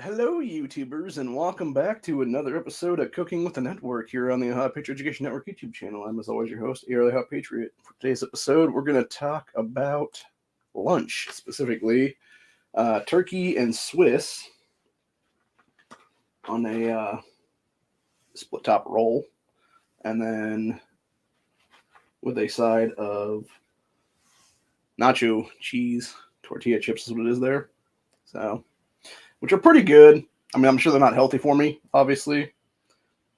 Hello, YouTubers, and welcome back to another episode of Cooking with the Network here on the Hot Patriot Education Network YouTube channel. I'm, as always, your host, Early Hot Patriot. For today's episode, we're going to talk about lunch, specifically turkey and Swiss on a split top roll, and then with a side of Nacho Cheese tortilla chips is what it is there. So, which are pretty good. I mean, I'm sure they're not healthy for me, obviously,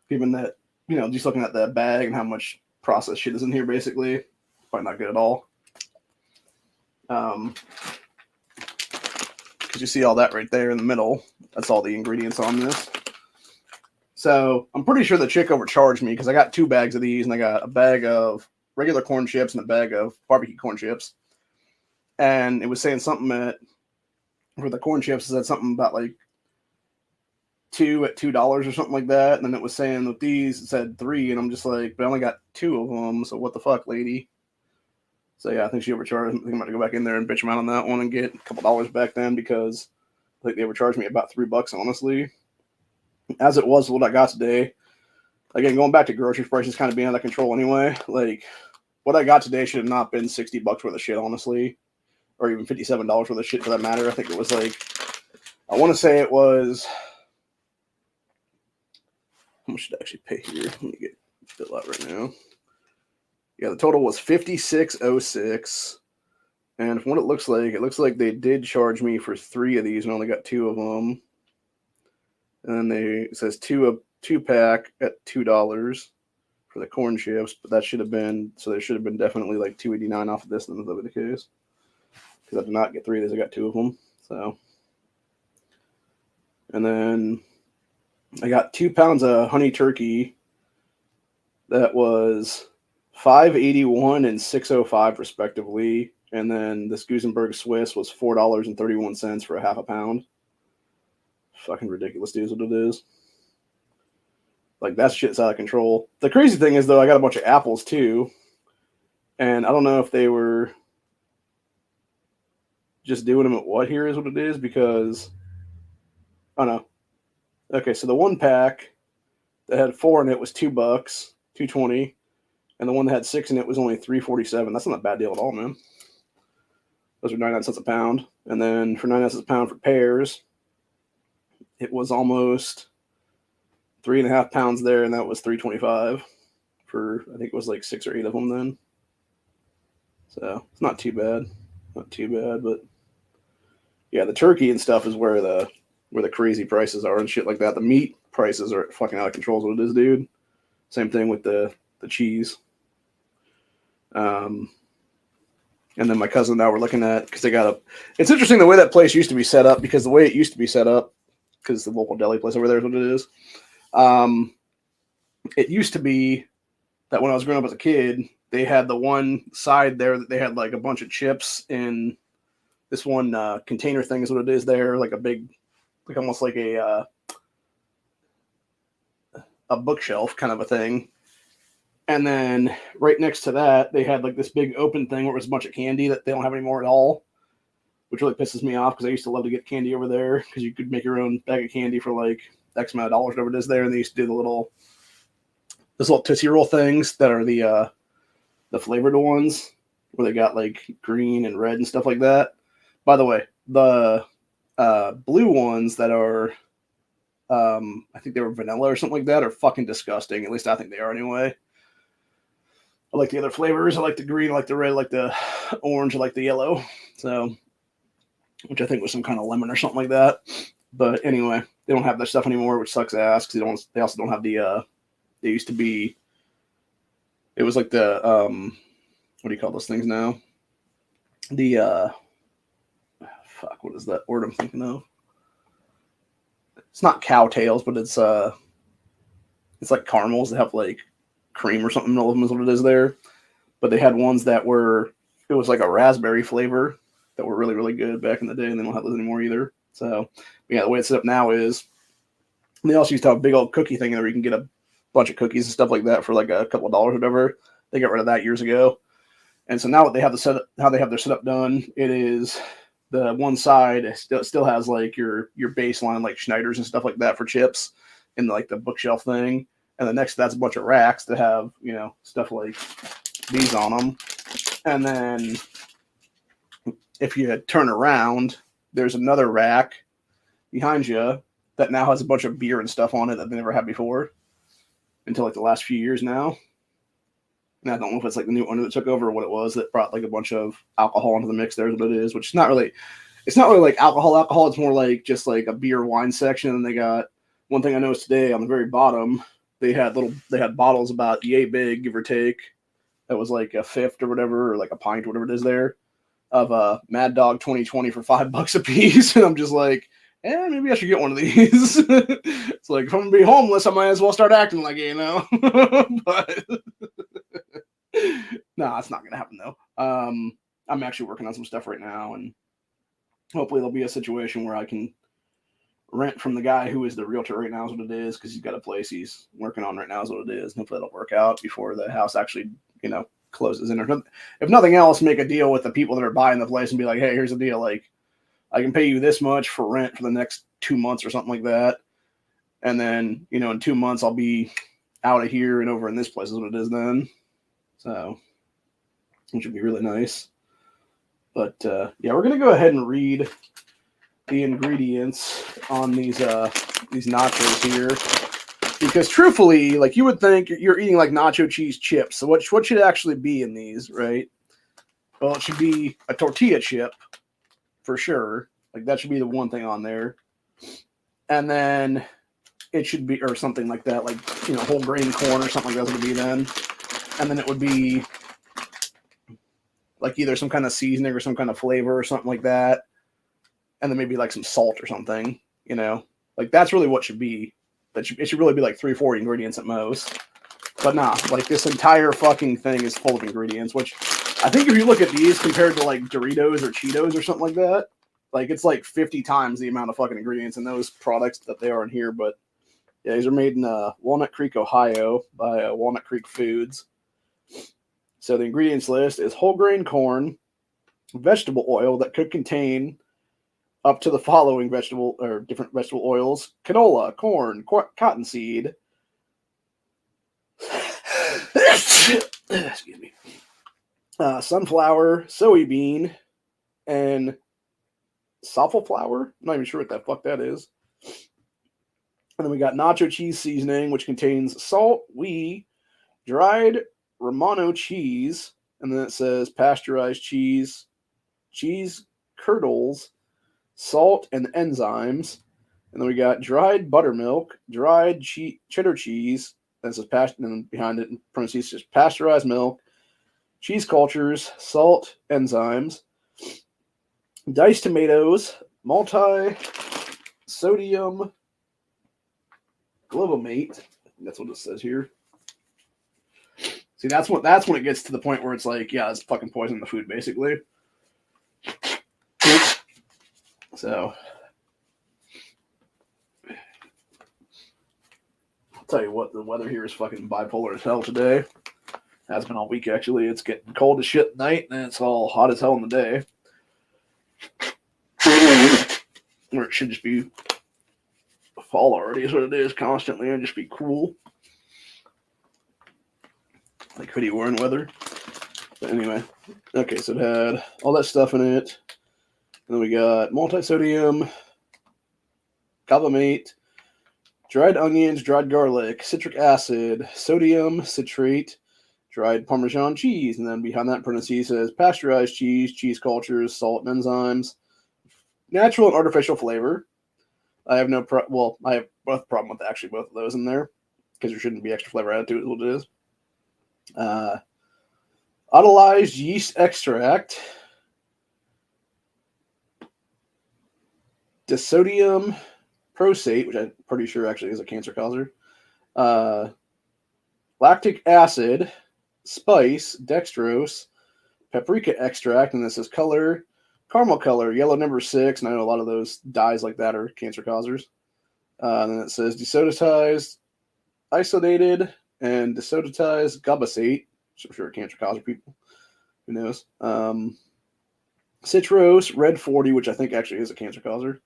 given that, just looking at that bag and how much processed shit is in here, basically, probably not good at all. Because you see all that right there in the middle. That's all the ingredients on this. So I'm pretty sure the chick overcharged me because I got 2 bags of these, and I got a bag of regular corn chips and a bag of barbecue corn chips. And it was saying something for the corn chips, it said something about like 2 at $2 or something like that. And then it was saying with these, it said 3, and I'm just like, but I only got 2 of them, so what the fuck, lady? So yeah, I think she overcharged. I think I'm going to go back in there and bitch them out on that one and get a couple dollars back then, because I think they overcharged me about $3, honestly. As it was what I got today, again, going back to grocery prices kind of being out of control anyway, like what I got today should have not been $60 worth of shit, honestly, or even $57 worth of shit for that matter. I think it was like, I want to say it was, how much should I actually pay here? Let me get the bill out right now. Yeah, the total was $56.06. And from what it looks like they did charge me for 3 of these and only got 2 of them. And then it says 2 pack at $2 for the corn chips, but that should have been, so there should have been definitely like $2.89 off of this, and that would be the case. Because I did not get 3 of these, I got 2 of them. So, and then I got 2 pounds of honey turkey. That was $5.81 and $6.05 respectively. And then this Gusenberg Swiss was $4.31 for a half a pound. Fucking ridiculous, dude, is what it is. Like, that shit's out of control. The crazy thing is, though, I got a bunch of apples too, and I don't know if they were just doing them at what here is what it is, because oh no. Okay, so the 1 pack that had 4 in it was $2, $2.20, and the one that had 6 in it was only $3.47. That's not a bad deal at all, man. Those are 99 cents a pound. And then for 99 cents a pound for pears, it was almost 3.5 pounds there, and that was $3.25 for, I think it was like 6 or 8 of them then. So it's not too bad, but yeah, the turkey and stuff is where the crazy prices are and shit like that. The meat prices are fucking out of control, is what it is, dude. Same thing with the cheese. And then my cousin and I were looking at, because they got it's interesting the way that place used to be set up, because the way it used to be set up, because the local deli place over there is what it is. It used to be that when I was growing up as a kid, they had the one side there that they had like a bunch of chips in this one container thing is what it is there, like a big, like almost like a bookshelf kind of a thing. And then right next to that, they had like this big open thing where it was a bunch of candy that they don't have anymore at all, which really pisses me off, because I used to love to get candy over there, because you could make your own bag of candy for like X amount of dollars, whatever it is there. And they used to do those little Tootsie Roll things that are the flavored ones, where they got like green and red and stuff like that. By the way, the blue ones that are, I think they were vanilla or something like that, are fucking disgusting. At least I think they are anyway. I like the other flavors. I like the green, I like the red, I like the orange, I like the yellow. So, which I think was some kind of lemon or something like that. But anyway, they don't have that stuff anymore, which sucks ass, because they also don't have the they used to be, it was like the what do you call those things now? The fuck, what is that word I'm thinking of? It's not cow tails, but it's like caramels that have like cream or something in all of them is what it is there. But they had ones that were, it was like a raspberry flavor that were really, really good back in the day, and they don't have those anymore either. So yeah, the way it's set up now is, they also used to have a big old cookie thing where you can get a bunch of cookies and stuff like that for like a couple of dollars or whatever. They got rid of that years ago. And so now what they have how they have their setup done, it is the one side still has like your baseline like Schneider's and stuff like that for chips in like the bookshelf thing, and the next that's a bunch of racks that have stuff like these on them, and then if you turn around, there's another rack behind you that now has a bunch of beer and stuff on it that they never had before until like the last few years now. And I don't know if it's like the new owner that took over or what it was that brought like a bunch of alcohol into the mix. There's what it is, which is not really. It's not really like alcohol. It's more like just like a beer wine section. And they got one thing I noticed today on the very bottom. They had bottles about yay big, give or take. That was like a fifth or whatever, or like a pint, or whatever it is there, of Mad Dog 2020 for $5 a piece. And I'm just like, maybe I should get one of these. It's like, if I'm gonna be homeless, I might as well start acting like it, But no, it's not gonna happen though. I'm actually working on some stuff right now, and hopefully there'll be a situation where I can rent from the guy who is the realtor right now is what it is, because he's got a place he's working on right now is what it is. And hopefully that'll work out before the house actually, closes in. If nothing else, make a deal with the people that are buying the place and be like, hey, here's the deal. Like, I can pay you this much for rent for the next 2 months or something like that. And then, in 2 months, I'll be out of here and over in this place is what it is then. So, which would be really nice. But, yeah, we're going to go ahead and read the ingredients on these nachos here, because truthfully, like, you would think you're eating like nacho cheese chips. So what should actually be in these, right? Well, it should be a tortilla chip for sure. Like, that should be the one thing on there, and then it should be, or something like that, like whole grain corn or something like that would be then, and then it would be like either some kind of seasoning or some kind of flavor or something like that. And then maybe like some salt or something, like that's really what should be. It should really be like 3-4 ingredients at most. But nah, like this entire fucking thing is full of ingredients, which I think if you look at these compared to like Doritos or Cheetos or something like that, like it's like 50 times the amount of fucking ingredients in those products that they are in here. But yeah, these are made in Walnut Creek, Ohio by Walnut Creek Foods. So the ingredients list is whole grain corn, vegetable oil that could contain up to the following different vegetable oils: canola, corn, cottonseed, excuse me, sunflower, soybean, and safflower. I'm not even sure what the fuck that is. And then we got nacho cheese seasoning, which contains salt, whey, dried Romano cheese, and then it says pasteurized cheese, cheese curdles, salt and enzymes, and then we got dried buttermilk, dried cheddar cheese. This is and then behind it in parentheses just pasteurized milk, cheese cultures, salt, enzymes, diced tomatoes, multi-sodium glutamate. That's what it says here. See, that's when it gets to the point where it's like, yeah, it's fucking poisoning the food, basically. So, I'll tell you what, the weather here is fucking bipolar as hell today. Has been all week, actually. It's getting cold as shit at night, and it's all hot as hell in the day. Or it should just be fall already is what it is constantly, and just be cool. Like hoodie wearing weather. But anyway, okay, so it had all that stuff in it. And then we got multi-sodium glutamate, dried onions, dried garlic, citric acid, sodium citrate, dried Parmesan cheese. And then behind that in parentheses says pasteurized cheese, cheese cultures, salt and enzymes, natural and artificial flavor. I have no I have both problem with actually both of those in there, because there shouldn't be extra flavor added to it, is what it is. Autolyzed yeast extract, disodium prostate, which I'm pretty sure actually is a cancer causer, lactic acid, spice, dextrose, paprika extract, and this is color, caramel color, yellow number 6, and I know a lot of those dyes like that are cancer causers. And then it says desoditized, isolated, and desoditized gabasate, which I'm sure are cancer causer people. Who knows? citrus, red 40, which I think actually is a cancer causer,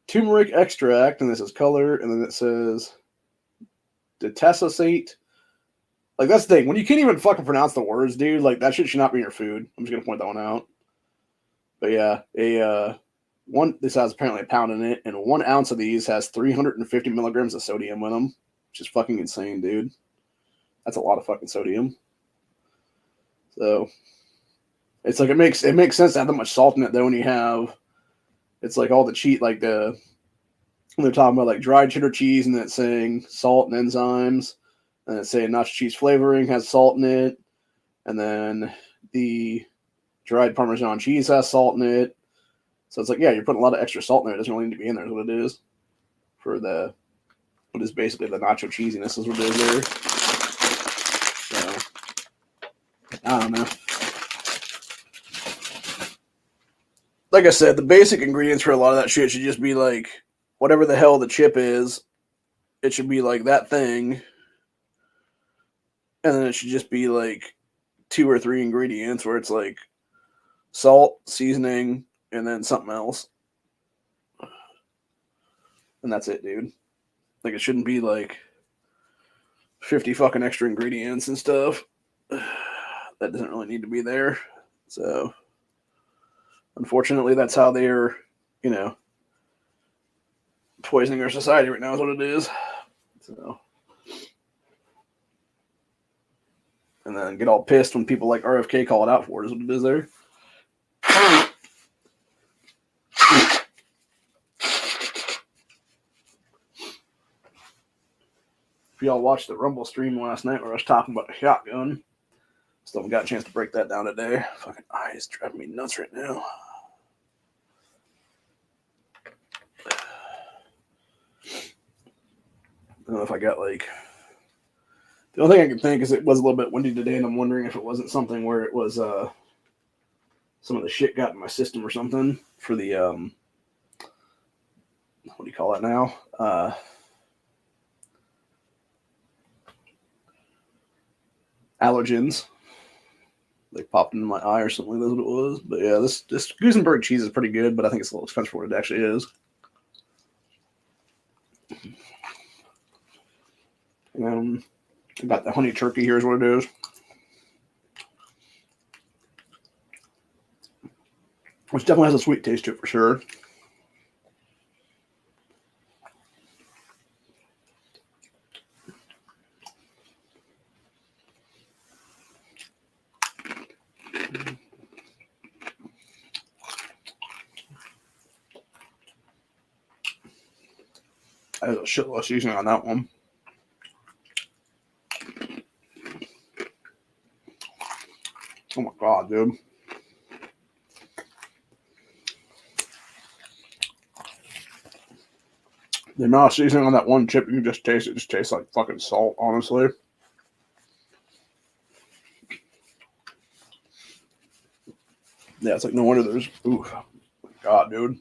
turmeric extract, and this is color, and then it says detassetate. Like, that's the thing. When you can't even fucking pronounce the words, dude, like, that shit should not be in your food. I'm just going to point that one out. But yeah, this has apparently a pound in it, and 1 ounce of these has 350 milligrams of sodium in them, which is fucking insane, dude. That's a lot of fucking sodium. So, it's like, it makes sense to have that much salt in it, though, when you have, it's like all the cheat, like when they're talking about like dried cheddar cheese, and then it's saying salt and enzymes, and it's saying nacho cheese flavoring has salt in it, and then the dried Parmesan cheese has salt in it. So it's like, yeah, you're putting a lot of extra salt in there. It doesn't really need to be in there, is what it is. For what is basically the nacho cheesiness is what it is there. So, I don't know. Like I said, the basic ingredients for a lot of that shit should just be like, whatever the hell the chip is, it should be like that thing. And then it should just be like 2 or 3 ingredients where it's like salt, seasoning, and then something else. And that's it, dude. Like, it shouldn't be like 50 fucking extra ingredients and stuff. That doesn't really need to be there. So, unfortunately, that's how they're, poisoning our society right now is what it is. So, and then get all pissed when people like RFK call it out for it is what it is there. If y'all watched the Rumble stream last night where I was talking about the shotgun, still haven't got a chance to break that down today. Fucking eyes driving me nuts right now. I don't know if I got like. The only thing I can think is it was a little bit windy today, and I'm wondering if it wasn't something where it was some of the shit got in my system or something for the what do you call it now? Allergens. Like popped into my eye or something. That's what it was. But yeah, this Gusenberg cheese is pretty good, but I think it's a little expensive for what it actually is. I got the honey turkey here is what it is. Which definitely has a sweet taste to it for sure. I had a shitload of seasoning on that one. Oh my god, dude. The amount of seasoning on that one chip, you can just taste it. It just tastes like fucking salt, honestly. Yeah, it's like no wonder there's. Ooh, god, dude.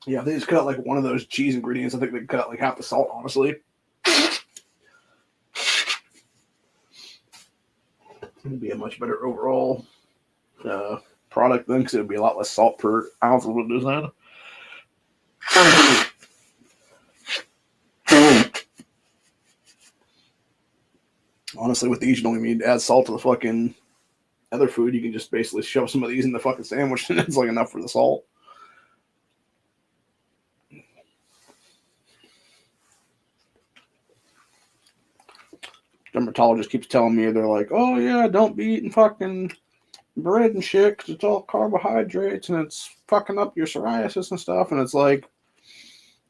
Yeah, they just cut out like one of those cheese ingredients. I think they cut out like half the salt, honestly. It'd be a much better overall product then, because it would be a lot less salt per ounce of what it is then. Honestly, with these, you don't even need to add salt to the fucking other food. You can just basically shove some of these in the fucking sandwich, and it's like enough for the salt. Dermatologist keeps telling me, they're like, oh yeah, don't be eating fucking bread and shit because it's all carbohydrates and it's fucking up your psoriasis and stuff. And it's like,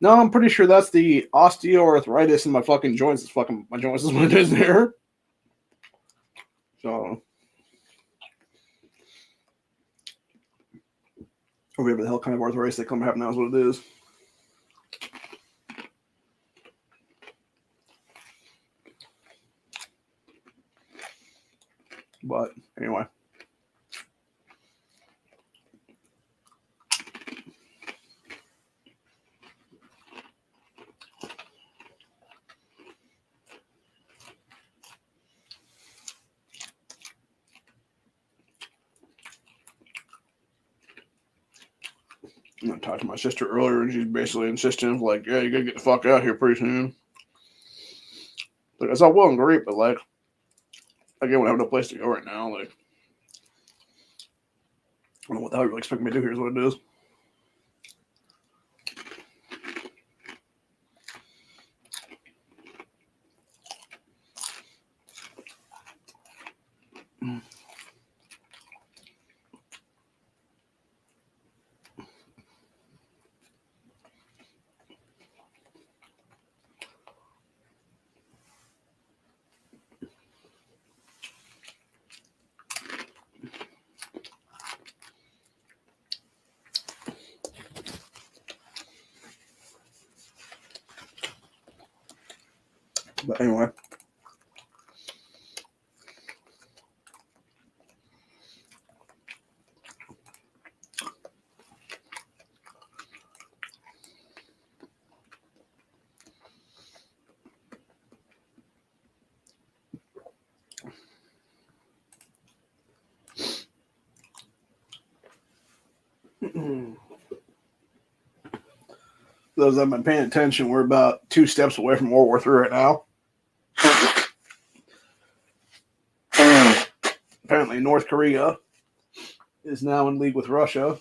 no, I'm pretty sure that's the osteoarthritis in my fucking joints. It's fucking my joints is what it is there. So, or whatever the hell kind of arthritis they come have now is what it is. But anyway. I talked to my sister earlier, and she's basically insisting, like, yeah, you gotta get the fuck out here pretty soon. Like, it's all well and great, but, like, again, we have no place to go right now. Like, I don't know what the hell you expect me to do here is what it is. But anyway. Those that have been paying attention, we're about 2 steps away from World War III right now. Apparently, North Korea is now in league with Russia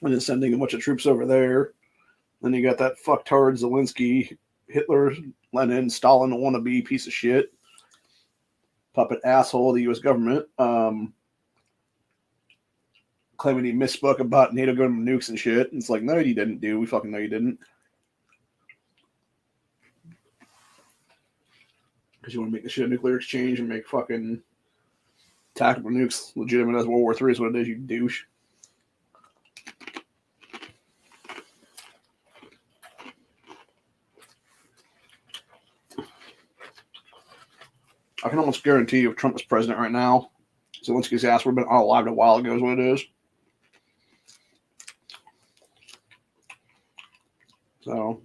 and is sending a bunch of troops over there. Then you got that fucktard Zelensky, Hitler, Lenin, Stalin wannabe piece of shit, puppet asshole of the U.S. government, claiming he misspoke about NATO going to nukes and shit. And it's like, no, you didn't, dude. We fucking know you didn't. Because you want to make the shit a nuclear exchange and make fucking tactical nukes legitimate as World War III is what it is, you douche. I can almost guarantee you if Trump was president right now, Zelensky's ass would have been unalived a while ago is what it is. So,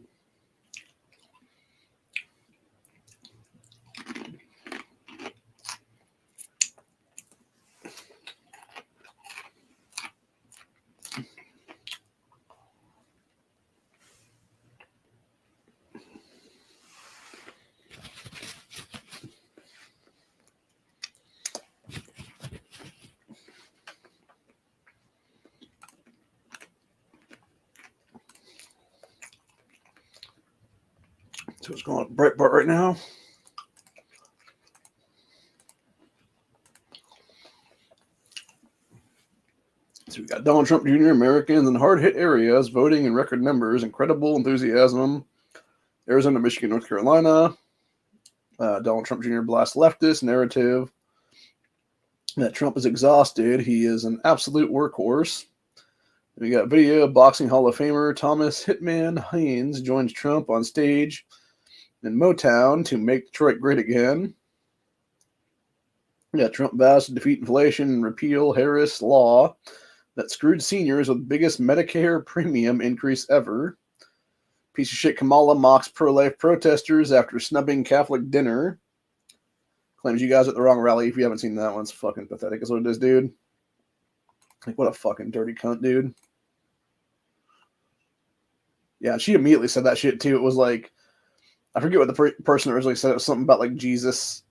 what's going on Breitbart right now? So we got Donald Trump Jr., Americans in hard-hit areas voting in record numbers, incredible enthusiasm. Arizona, Michigan, North Carolina. Donald Trump Jr. blasts leftist narrative that Trump is exhausted. He is an absolute workhorse. We got video. Boxing Hall of Famer Thomas Hitman Haynes joins Trump on stage in Motown to make Detroit great again. Yeah, Trump vows to defeat inflation and repeal Harris law that screwed seniors with biggest Medicare premium increase ever. Piece of shit Kamala mocks pro-life protesters after snubbing Catholic dinner. Claims you guys at the wrong rally. If you haven't seen that one, it's fucking pathetic is what it is, dude. Like, what a fucking dirty cunt, dude. Yeah, she immediately said that shit, too. It was like, I forget what the person originally said. It was something about, like, Jesus.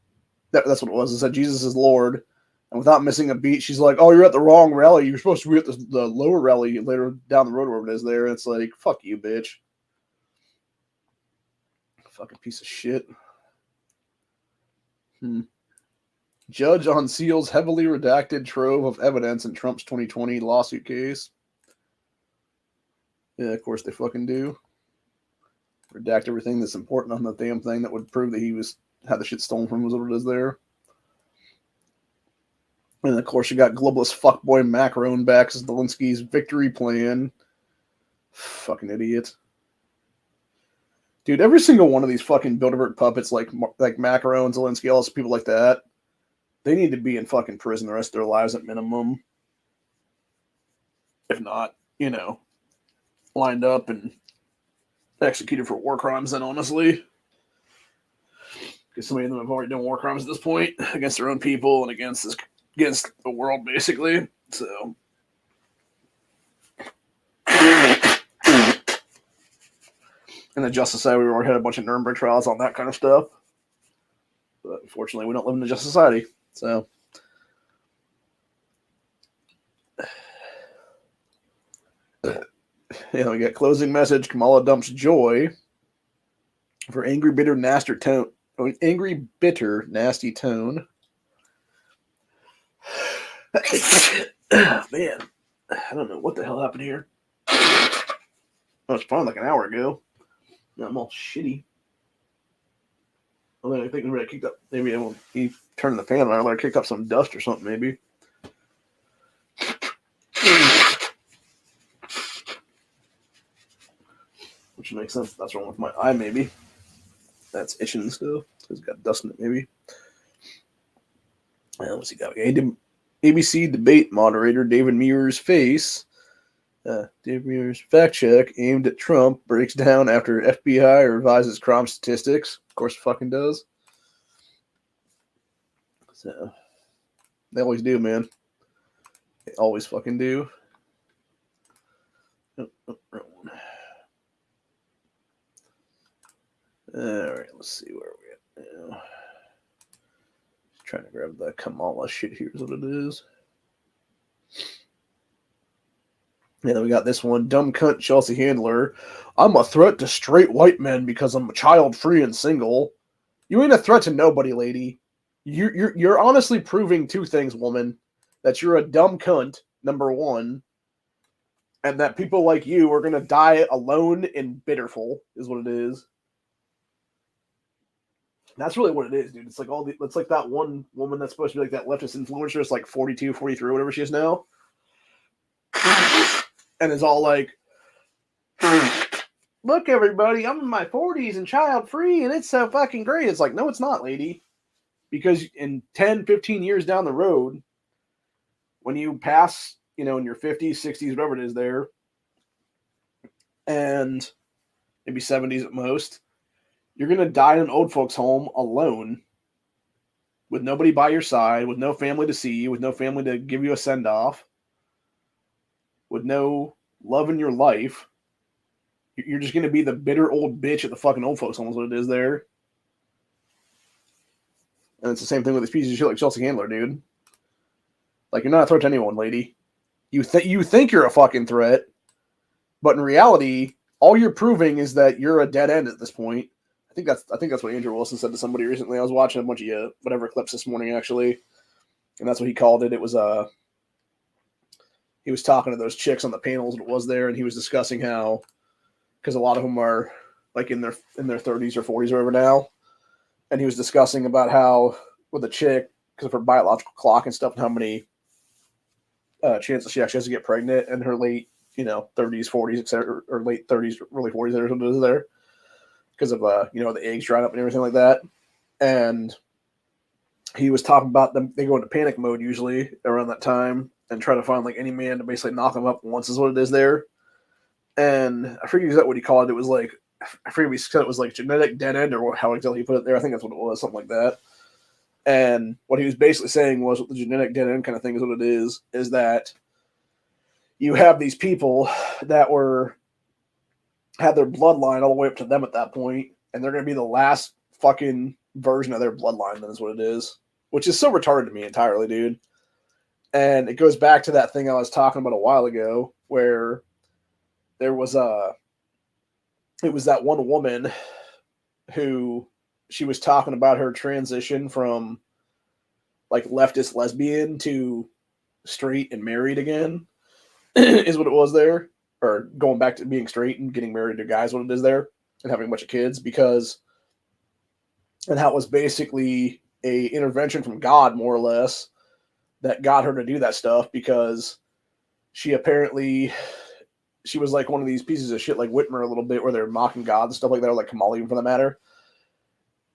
That's what it was. It said, Jesus is Lord. And without missing a beat, she's like, oh, you're at the wrong rally. You're supposed to be at the lower rally later down the road, wherever it is there. And it's like, fuck you, bitch. Fucking piece of shit. Judge unseals heavily redacted trove of evidence in Trump's 2020 lawsuit case. Yeah, of course they fucking do. Redact everything that's important on the damn thing that would prove that he had the shit stolen from him, was what it is there. And of course you got globalist fuckboy Macron backs Zelensky's victory plan. Fucking idiot. Dude, every single one of these fucking Bilderberg puppets like Macron, Zelensky, all those people like that, they need to be in fucking prison the rest of their lives at minimum. If not, lined up and executed for war crimes then, honestly. Because so many of them have already done war crimes at this point against their own people and against the world, basically. So. In the Justice Society, we already had a bunch of Nuremberg trials on that kind of stuff. But unfortunately, we don't live in the Justice Society. So, yeah, we got closing message. Kamala dumps Joy for angry, bitter, nasty tone. Angry, bitter, nasty tone. Oh, man, I don't know what the hell happened here. Oh, it's probably like an hour ago. Now I'm all shitty. Well, I think maybe I kicked up. Maybe I won't. He turned the fan on. I kicked up some dust or something. Maybe. Which makes sense. That's wrong with my eye. Maybe that's itching and stuff. It's got dust in it. Maybe. What's he got? ABC debate moderator David Muir's face. David Muir's fact check aimed at Trump breaks down after FBI revises crime statistics. Of course, it fucking does. So they always do, man. They always fucking do. Wrong one. All right, let's see where we're at now. Just trying to grab the Kamala shit. Here's what it is. Yeah, then we got this one. Dumb cunt Chelsea Handler. I'm a threat to straight white men because I'm child-free and single. You ain't a threat to nobody, lady. You're honestly proving two things, woman. That you're a dumb cunt, number one, and that people like you are going to die alone and bitterful, is what it is. That's really what it is, dude. It's like it's like that one woman that's supposed to be like that leftist influencer. It's like 42, 43, whatever she is now. And is all like, look, everybody, I'm in my 40s and child-free, and it's so fucking great. It's like, no, it's not, lady. Because in 10, 15 years down the road, when you pass, in your 50s, 60s, whatever it is there, and maybe 70s at most, you're going to die in an old folks' home alone, with nobody by your side, with no family to see you, with no family to give you a send-off, with no love in your life. You're just going to be the bitter old bitch at the fucking old folks home is what it is there. And it's the same thing with these pieces of shit like Chelsea Handler, dude. Like, you're not a threat to anyone, lady. You think you're a fucking threat, but in reality, all you're proving is that you're a dead end at this point. I think that's what Andrew Wilson said to somebody recently. I was watching a bunch of whatever clips this morning, actually, and that's what he called it. It was he was talking to those chicks on the panels that was there, and he was discussing how, because a lot of them are like in their 30s or 40s or whatever now, and he was discussing about how with a chick, because of her biological clock and stuff, and how many chances she actually has to get pregnant in her late 30s, 40s, etc., or late 30s, early 40s, or something there, because of the eggs drying up and everything like that. And he was talking about them. They go into panic mode usually around that time and try to find like any man to basically knock them up once is what it is there. And I forget exactly what he called it. It was like, I forget what he said, it was like genetic dead end or how exactly he put it there. I think that's what it was, something like that. And what he was basically saying was what the genetic dead end kind of thing is what it is that you have these people that had their bloodline all the way up to them at that point, and they're going to be the last fucking version of their bloodline. That is what it is, which is so retarded to me entirely, dude. And it goes back to that thing I was talking about a while ago, where there was it was that one woman who she was talking about her transition from like leftist lesbian to straight and married again is what it was there, or going back to being straight and getting married to guys, what it is there, and having a bunch of kids, and how it was basically a intervention from God, more or less, that got her to do that stuff, because she was like one of these pieces of shit like Whitmer a little bit, where they're mocking God and stuff like that, or like Kamala even for that matter.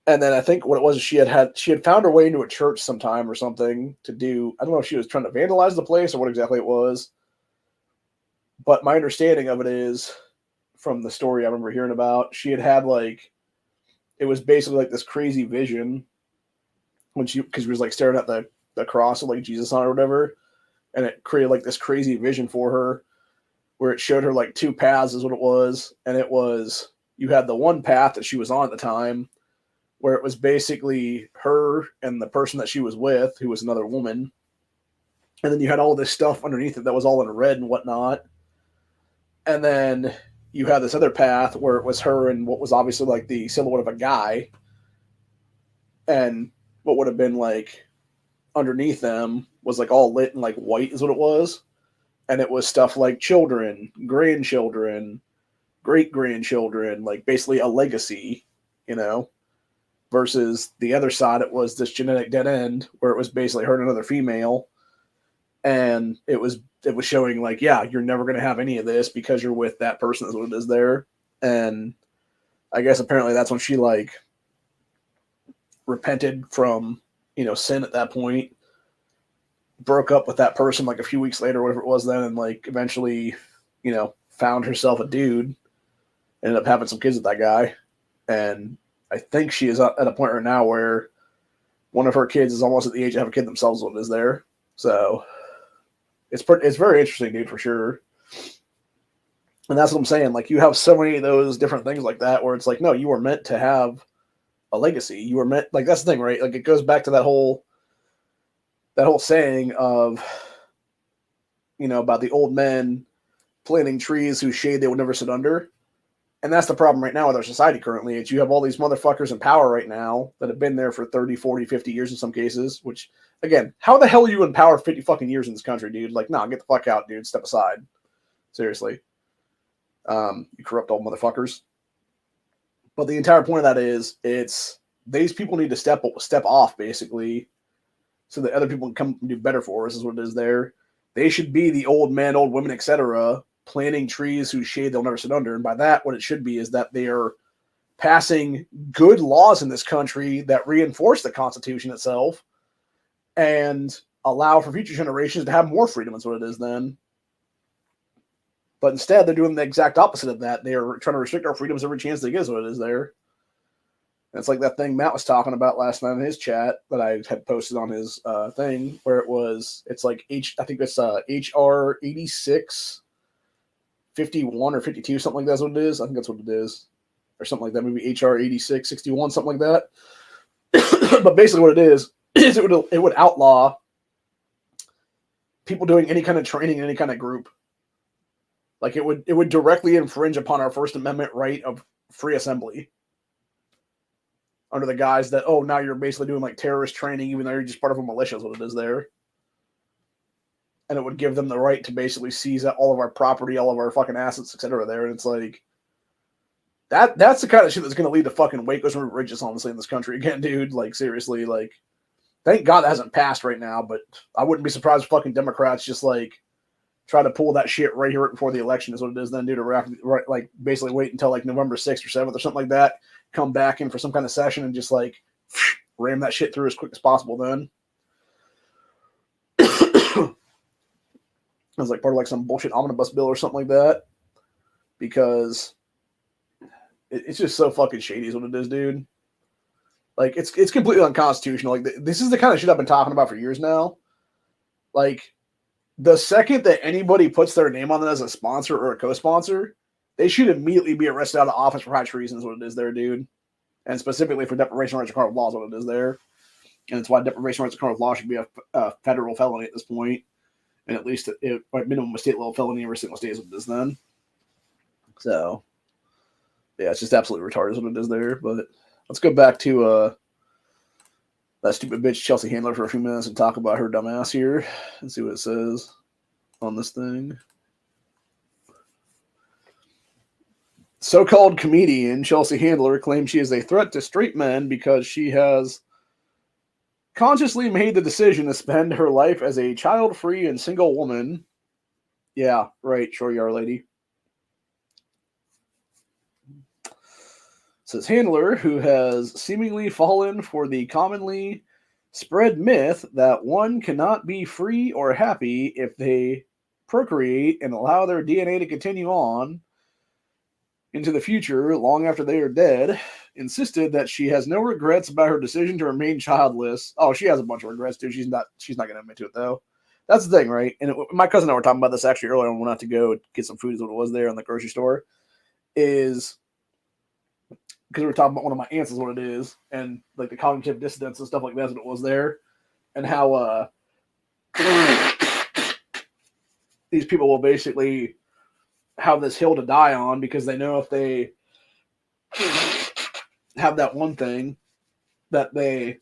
And then I think what it was, she had found her way into a church sometime or something to do, I don't know if she was trying to vandalize the place or what exactly it was. But my understanding of it is, from the story I remember hearing about, she had like, it was basically like this crazy vision because she was like staring at the cross of like Jesus on it or whatever. And it created like this crazy vision for her where it showed her like two paths is what it was. And it was you had the one path that she was on at the time, where it was basically her and the person that she was with, who was another woman. And then you had all this stuff underneath it that was all in red and whatnot. And then you had this other path where it was her and what was obviously like the silhouette of a guy. And what would have been like underneath them was like all lit in like white is what it was. And it was stuff like children, grandchildren, great grandchildren, like basically a legacy, you know, versus the other side. It was this genetic dead end where it was basically her and another female. And it was showing like, yeah, you're never going to have any of this because you're with that person is what it is there. And I guess apparently that's when she like repented from, you know, sin at that point, broke up with that person like a few weeks later, whatever it was then, and like eventually, you know, found herself a dude, ended up having some kids with that guy. And I think she is at a point right now where one of her kids is almost at the age to have a kid themselves when it is there. So it's very interesting, dude, for sure. And that's what I'm saying. Like, you have so many of those different things like that where it's like, no, you were meant to have a legacy. You were meant, like, that's the thing, right? Like, it goes back to that whole saying of, you know, about the old men planting trees whose shade they would never sit under. And that's the problem right now with our society currently. It's you have all these motherfuckers in power right now that have been there for 30, 40, 50 years in some cases, which, again, how the hell are you in power 50 fucking years in this country, dude? Like, nah, get the fuck out, dude. Step aside. Seriously. You corrupt old motherfuckers. But the entire point of that is, it's these people need to step off, basically, so that other people can come and do better for us, is what it is there. They should be the old men, old women, etc., planting trees whose shade they'll never sit under. And by that, what it should be is that they are passing good laws in this country that reinforce the Constitution itself and allow for future generations to have more freedom. That's what it is then. But instead, they're doing the exact opposite of that. They are trying to restrict our freedoms every chance they get, is what it is there. And it's like that thing Matt was talking about last night in his chat that I had posted on his thing, where it's like I think it's HR 86 51 or 52, something like that's what it is. I think that's what it is. Or something like that. Maybe HR 86, 61, something like that. But basically what it is it would outlaw people doing any kind of training in any kind of group. Like it would directly infringe upon our First Amendment right of free assembly. Under the guise that, oh, now you're basically doing like terrorist training, even though you're just part of a militia, is what it is there. And it would give them the right to basically seize all of our property, all of our fucking assets, etc. there. And it's like, that's the kind of shit that's going to lead to fucking Waco's and Ridges, honestly, in this country again, dude. Like, seriously, like, thank God that hasn't passed right now, but I wouldn't be surprised if fucking Democrats just, like, try to pull that shit right here right before the election is what it is then, dude, to like, basically wait until, like, November 6th or 7th or something like that, come back in for some kind of session and just, like, ram that shit through as quick as possible then. It was like part of like some bullshit omnibus bill or something like that, because it's just so fucking shady is what it is, dude. Like, it's completely unconstitutional. Like, this is the kind of shit I've been talking about for years now. Like, the second that anybody puts their name on it as a sponsor or a co-sponsor, they should immediately be arrested out of office for high treason is what it is there, dude. And specifically for deprivation of rights of criminal law is what it is there. And it's why deprivation of rights of criminal law should be a federal felony at this point. And at least at minimum a state level felony every single state is what it is then. So, yeah, it's just absolutely retarded is what it is there. But let's go back to that stupid bitch Chelsea Handler for a few minutes and talk about her dumbass here and see what it says on this thing. So-called comedian Chelsea Handler claims she is a threat to straight men because she has consciously made the decision to spend her life as a child-free and single woman. Yeah, right, sure you are, lady. Says Handler, who has seemingly fallen for the commonly spread myth that one cannot be free or happy if they procreate and allow their DNA to continue on into the future long after they are dead, insisted that she has no regrets about her decision to remain childless. Oh, she has a bunch of regrets too. She's not going to admit to it though. That's the thing, right? And my cousin and I were talking about this actually earlier when we went out to go get some food is what it was there in the grocery store. Is because we were talking about one of my aunts is what it is, and like the cognitive dissonance and stuff like that's what it was there, and how these people will basically have this hill to die on because they know if they have that one thing that they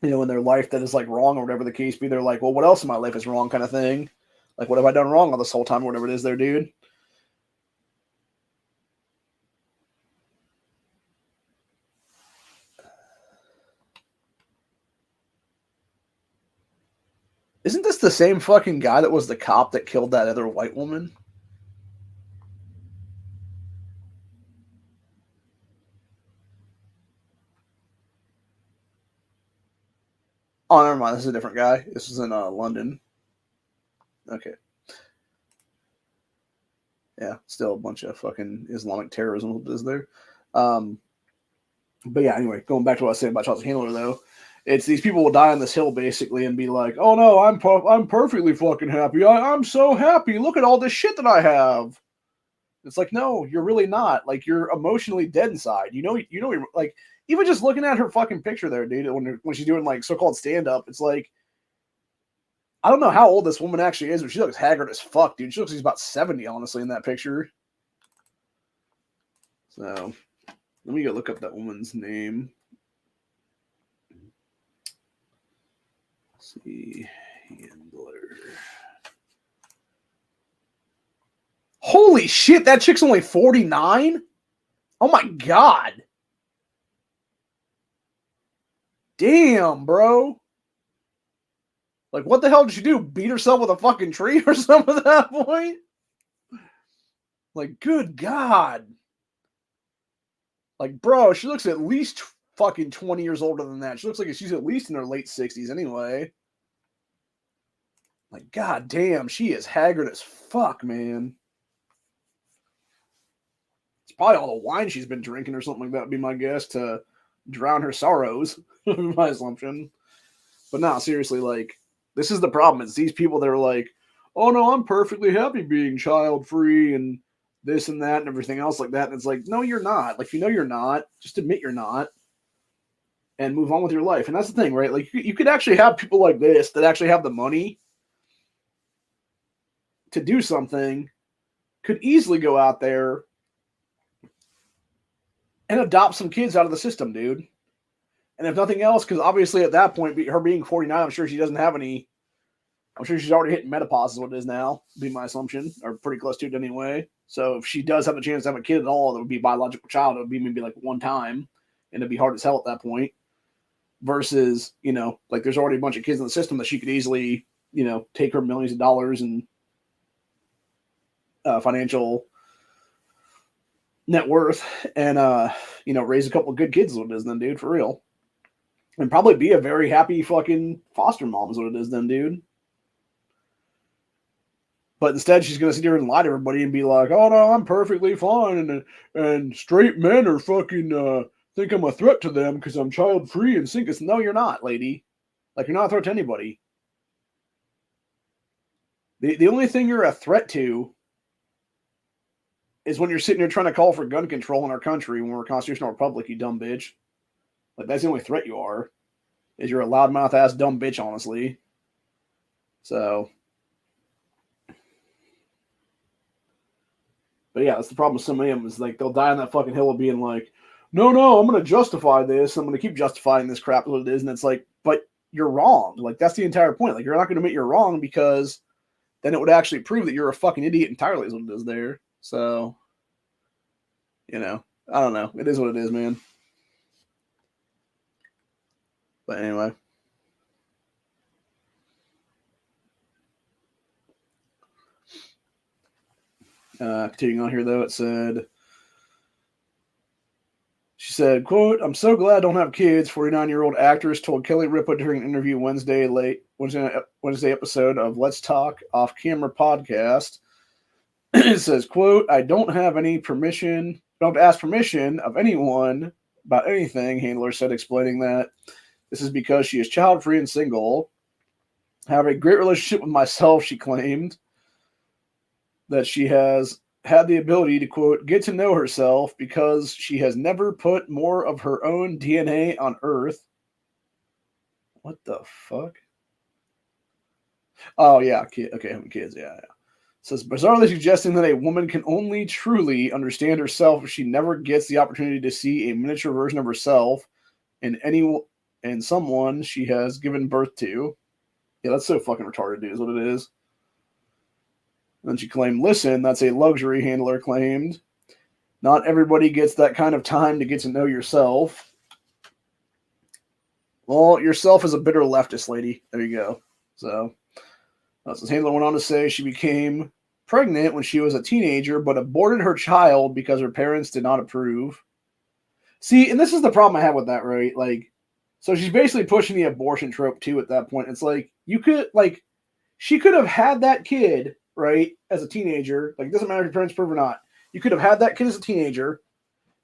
in their life that is like wrong or whatever the case be, they're like, well, what else in my life is wrong kind of thing. Like, what have I done wrong all this whole time or whatever it is there, dude? Isn't this the same fucking guy that was the cop that killed that other white woman? Oh, never mind. This is a different guy. This is in London. Okay. Yeah, still a bunch of fucking Islamic terrorism is there. But yeah, anyway, going back to what I was saying about Chelsea Handler, though, it's these people will die on this hill basically and be like, "Oh no, I'm perfectly fucking happy. I'm so happy. Look at all this shit that I have." It's like, no, you're really not. Like, you're emotionally dead inside. You're like, even just looking at her fucking picture there, dude, when she's doing like so-called stand-up, it's like, I don't know how old this woman actually is, but she looks haggard as fuck, dude. She looks like she's about 70, honestly, in that picture. So, let me go look up that woman's name. Let's see. Handler. Holy shit, that chick's only 49? Oh my god. Damn, bro. Like, what the hell did she do? Beat herself with a fucking tree or something at that point? Like, good god. Like, bro, she looks at least fucking 20 years older than that. She looks like she's at least in her late 60s anyway. Like, god damn, she is haggard as fuck, man. It's probably all the wine she's been drinking or something like that would be my guess to drown her sorrows, my assumption. But no, seriously, like, this is the problem. It's these people that are like, oh no, I'm perfectly happy being child free and this and that and everything else like that. And it's like, no, you're not. Like, you're not. Just admit you're not and move on with your life. And that's the thing, right? Like, you could actually have people like this that actually have the money to do something, could easily go out there and adopt some kids out of the system, dude. And if nothing else, because obviously at that point, her being 49, I'm sure she doesn't have any. I'm sure she's already hitting menopause, is what it is now, would be my assumption, or pretty close to it anyway. So if she does have a chance to have a kid at all, that would be a biological child. It would be maybe like one time, and it'd be hard as hell at that point. Versus, like there's already a bunch of kids in the system that she could easily, take her millions of dollars and financial net worth and, raise a couple of good kids is what it is then, dude, for real. And probably be a very happy fucking foster mom is what it is then, dude. But instead, she's going to sit here and lie to everybody and be like, oh, no, I'm perfectly fine. And straight men are fucking think I'm a threat to them because I'm child-free and single. No, you're not, lady. Like, you're not a threat to anybody. The only thing you're a threat to is when you're sitting there trying to call for gun control in our country when we're a constitutional republic, you dumb bitch. Like, that's the only threat you are, is you're a loudmouth ass dumb bitch, honestly. So, but yeah, that's the problem with some of them is like they'll die on that fucking hill of being like, no, I'm going to justify this. I'm going to keep justifying this crap what it is. And it's like, but you're wrong. Like, that's the entire point. Like, you're not going to admit you're wrong because then it would actually prove that you're a fucking idiot entirely is what it is there. So, I don't know. It is what it is, man. But anyway. Continuing on here, though, she said, quote, I'm so glad I don't have kids, 49-year-old actress told Kelly Ripa during an interview Wednesday episode of Let's Talk Off Camera podcast. It says, quote, I don't have ask permission of anyone about anything, Handler said, explaining that this is because she is child-free and single. I have a great relationship with myself, she claimed. That she has had the ability to, quote, get to know herself because she has never put more of her own DNA on Earth. What the fuck? Oh, yeah. Okay, having kids. Yeah, yeah. Says, bizarrely suggesting that a woman can only truly understand herself if she never gets the opportunity to see a miniature version of herself in someone she has given birth to. Yeah, that's so fucking retarded, dude, is what it is. And then she claimed, listen, that's a luxury, Handler claimed. Not everybody gets that kind of time to get to know yourself. Well, yourself is a bitter leftist, lady. There you go. So, Handler went on to say she became pregnant when she was a teenager, but aborted her child because her parents did not approve. See, and this is the problem I have with that, right? Like, so she's basically pushing the abortion trope too at that point. It's like, she could have had that kid, right, as a teenager. Like, it doesn't matter if your parents approve or not. You could have had that kid as a teenager,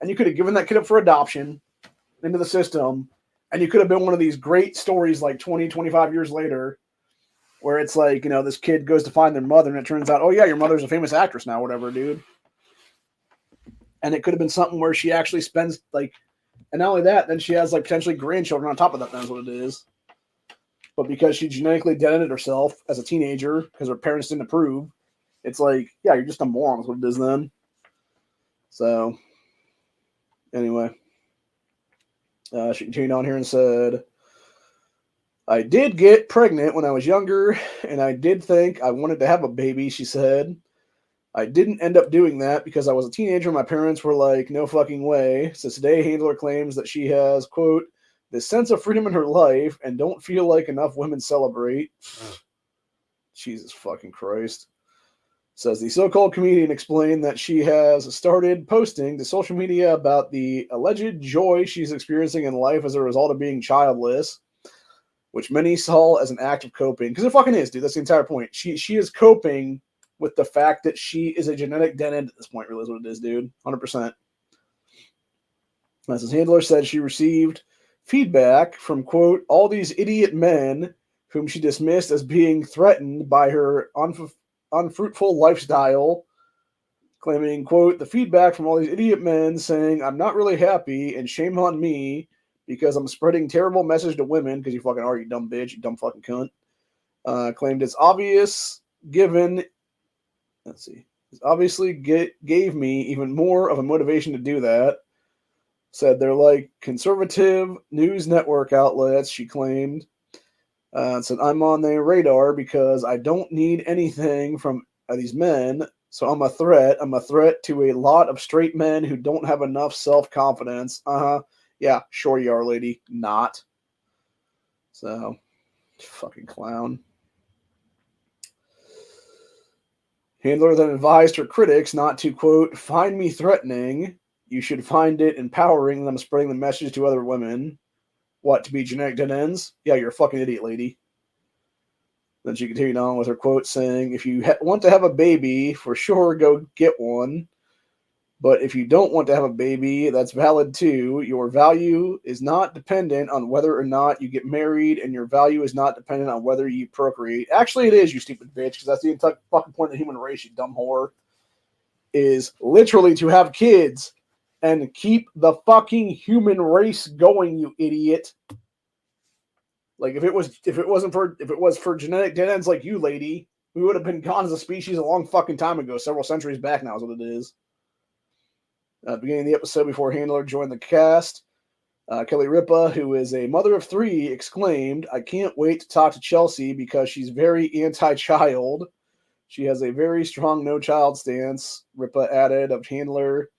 and you could have given that kid up for adoption into the system, and you could have been one of these great stories like 20, 25 years later where it's like, this kid goes to find their mother, and it turns out, oh, yeah, your mother's a famous actress now, whatever, dude. And it could have been something where she actually spends, like, and not only that, then she has, like, potentially grandchildren on top of that. That's what it is. But because she genetically deadened herself as a teenager because her parents didn't approve, it's like, yeah, you're just a moron is what it is then. So, anyway. She continued on here and said, I did get pregnant when I was younger, and I did think I wanted to have a baby, she said. I didn't end up doing that because I was a teenager and my parents were like, no fucking way. So today, Handler claims that she has, quote, this sense of freedom in her life and don't feel like enough women celebrate. Jesus fucking Christ. Says the so-called comedian explained that she has started posting to social media about the alleged joy she's experiencing in life as a result of being childless, which many saw as an act of coping. Because it fucking is, dude. That's the entire point. She is coping with the fact that she is a genetic dead end at this point, really is what it is, dude. 100%. As his handler said, she received feedback from, quote, all these idiot men whom she dismissed as being threatened by her unfruitful lifestyle, claiming, quote, the feedback from all these idiot men saying, I'm not really happy and shame on me because I'm spreading terrible message to women, because you fucking are, you dumb bitch, you dumb fucking cunt. Claimed it's obvious given, it's obviously gave me even more of a motivation to do that. Said they're like conservative news network outlets, she claimed. Said, I'm on their radar because I don't need anything from these men, so I'm a threat. I'm a threat to a lot of straight men who don't have enough self-confidence. Yeah, sure you are, lady. Not. So, fucking clown. Handler then advised her critics not to, quote, find me threatening. You should find it empowering that I'm spreading the message to other women. What, to be genetic dead ends? Yeah, you're a fucking idiot, lady. Then she continued on with her quote saying, if you want to have a baby, for sure, go get one. But if you don't want to have a baby, that's valid too. Your value is not dependent on whether or not you get married, and your value is not dependent on whether you procreate. Actually, it is, you stupid bitch, because that's the entire fucking point of the human race, you dumb whore, is literally to have kids and keep the fucking human race going, you idiot. Like, if it was for genetic dead ends like you, lady, we would have been gone as a species a long fucking time ago, several centuries back now is what it is. Beginning of the episode, before Handler joined the cast, Kelly Ripa, who is a mother of three, exclaimed, I can't wait to talk to Chelsea because she's very anti-child. She has a very strong no-child stance, Ripa added of Handler,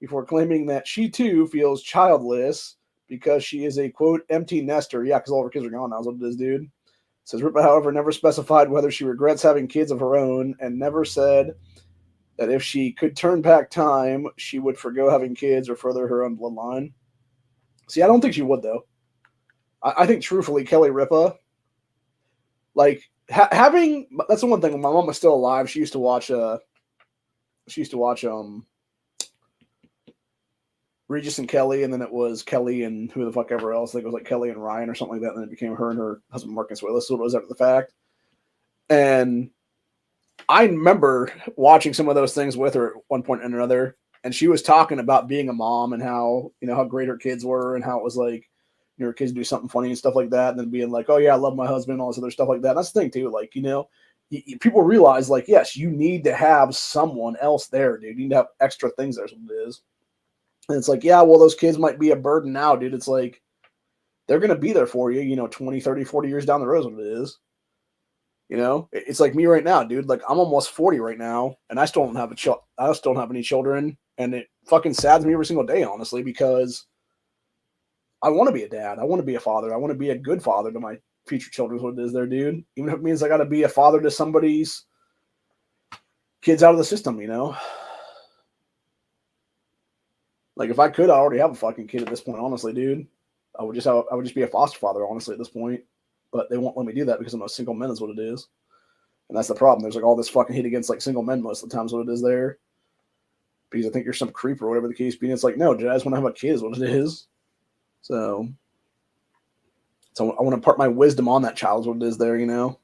before claiming that she too feels childless because she is a, quote, empty nester. Yeah, because all her kids are gone now is what it is, dude. Says Ripa, however, never specified whether she regrets having kids of her own and never said that if she could turn back time, she would forgo having kids or further her own bloodline. See, I don't think she would, though. I think, truthfully, Kelly Ripa, like, having, that's the one thing, when my mom was still alive, she used to watch Regis and Kelly, and then it was Kelly and who the fuck ever else. I think it was like Kelly and Ryan or something like that, and then it became her and her husband Marcus Willis, so it was after the fact. And I remember watching some of those things with her at one point or another, and she was talking about being a mom and how, you know, how great her kids were and how it was like, you know, her kids do something funny and stuff like that, and then being like, oh yeah, I love my husband and all this other stuff like that. And that's the thing too, like, you know, people realize like, yes, you need to have someone else there, dude. You need to have extra things. There's what it is. And it's like, yeah, well, those kids might be a burden now, dude. It's like, they're going to be there for you, you know, 20, 30, 40 years down the road is what it is. You know, it's like me right now, dude. Like, I'm almost 40 right now, and I still don't have I still don't have any children, and it fucking saddens me every single day, honestly, because I want to be a dad. I want to be a father. I want to be a good father to my future children, is what it is there, dude. Even if it means I got to be a father to somebody's kids out of the system, you know? Like, if I could, I already have a fucking kid at this point, honestly, dude. I would just be a foster father, honestly, at this point. But they won't let me do that because I'm a single man, is what it is. And that's the problem. There's like all this fucking hate against like single men most of the times, what it is there. Because I think you're some creep or whatever the case being. It's like, no, dude, I just want to have a kid, is what it is. So I want to impart my wisdom on that child, is what it is there, you know?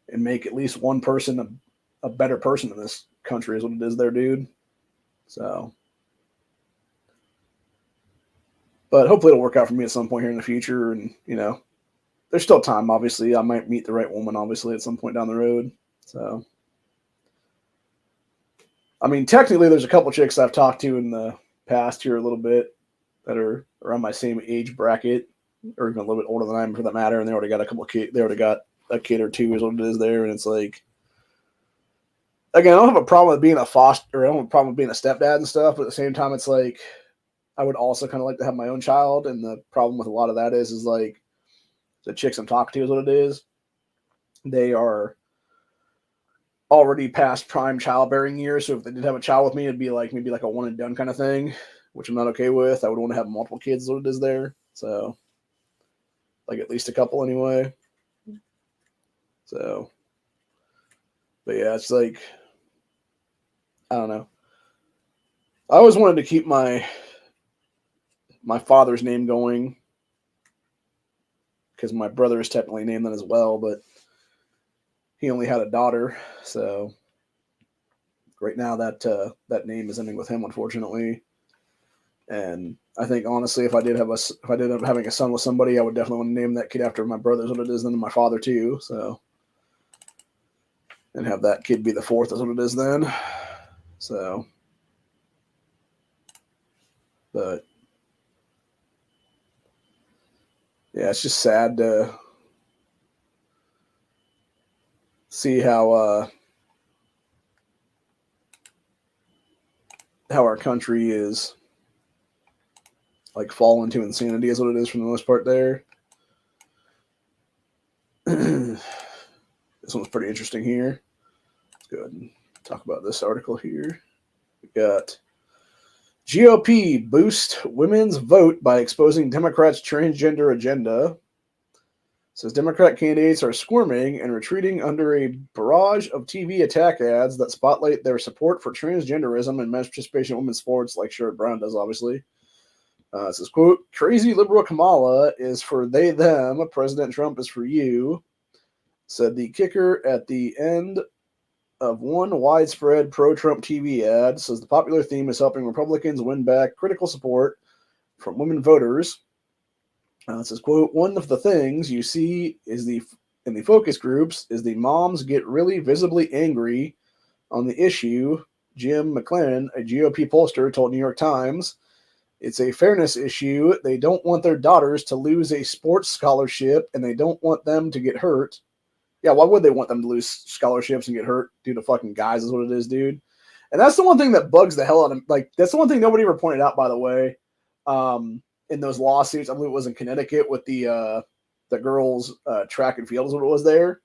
And make at least one person a better person in this country, is what it is there, dude. So. But hopefully it'll work out for me at some point here in the future. And, you know, there's still time, obviously. I might meet the right woman, obviously, at some point down the road. So, I mean, technically, there's a couple chicks I've talked to in the past here a little bit that are around my same age bracket, or even a little bit older than I am for that matter. And they already got a couple of kids. They already got a kid or two, is what it is there. And it's like, again, I don't have a problem with being a foster, or I don't have a problem with being a stepdad and stuff. But at the same time, it's like, I would also kind of like to have my own child. And the problem with a lot of that is like the chicks I'm talking to is what it is. They are already past prime childbearing years. So if they did have a child with me, it'd be like maybe like a one and done kind of thing, which I'm not okay with. I would want to have multiple kids, is what it is there. So like at least a couple anyway. So, but yeah, it's like, I don't know. I always wanted to keep my father's name going because my brother is technically named that as well, but he only had a daughter. So right now that name is ending with him, unfortunately. And I think honestly, if I did end up having a son with somebody, I would definitely want to name that kid after my brother's what it is, then my father too. So, and have that kid be the fourth is what it is then. So, but yeah, it's just sad to see how our country is like fall into insanity is what it is for the most part there. This one's pretty interesting here. Let's go ahead and talk about this article here. We got GOP boost women's vote by exposing Democrats' transgender agenda. Says Democrat candidates are squirming and retreating under a barrage of TV attack ads that spotlight their support for transgenderism and men's participation in women's sports, like Sherrod Brown does, obviously. It says, quote, crazy liberal Kamala is for they, them. President Trump is for you, said the kicker at the end of one widespread pro-Trump TV ad. Says the popular theme is helping Republicans win back critical support from women voters. It says, quote, one of the things you see is in the focus groups is the moms get really visibly angry on the issue. Jim McLennan, a GOP pollster, told New York Times, it's a fairness issue. They don't want their daughters to lose a sports scholarship, and they don't want them to get hurt. Yeah, why would they want them to lose scholarships and get hurt due to fucking guys is what it is, dude. And that's the one thing that bugs the hell out of me. Like, that's the one thing nobody ever pointed out, by the way. In those lawsuits, I believe it was in Connecticut with the girls' track and field is what it was there,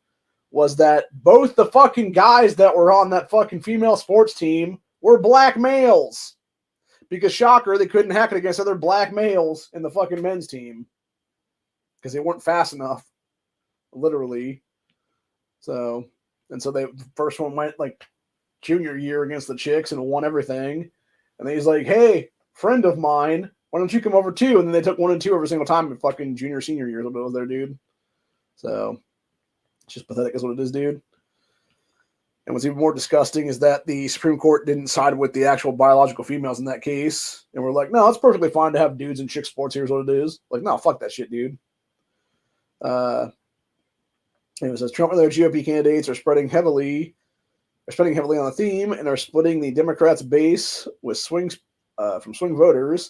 was that both the fucking guys that were on that fucking female sports team were black males. Because, shocker, they couldn't hack it against other black males in the fucking men's team. Because they weren't fast enough, literally. So the first one went like junior year against the chicks and won everything. And then he's like, hey, friend of mine, why don't you come over too? And then they took 1 and 2 every single time in fucking junior, senior years. What it was there, dude. So it's just pathetic is what it is, dude. And what's even more disgusting is that the Supreme Court didn't side with the actual biological females in that case. And we're like, no, it's perfectly fine to have dudes and chick sports. Here's what it is. Like, no, fuck that shit, dude. And it says Trump and their GOP candidates are spending heavily on the theme and are splitting the Democrats' base with from swing voters.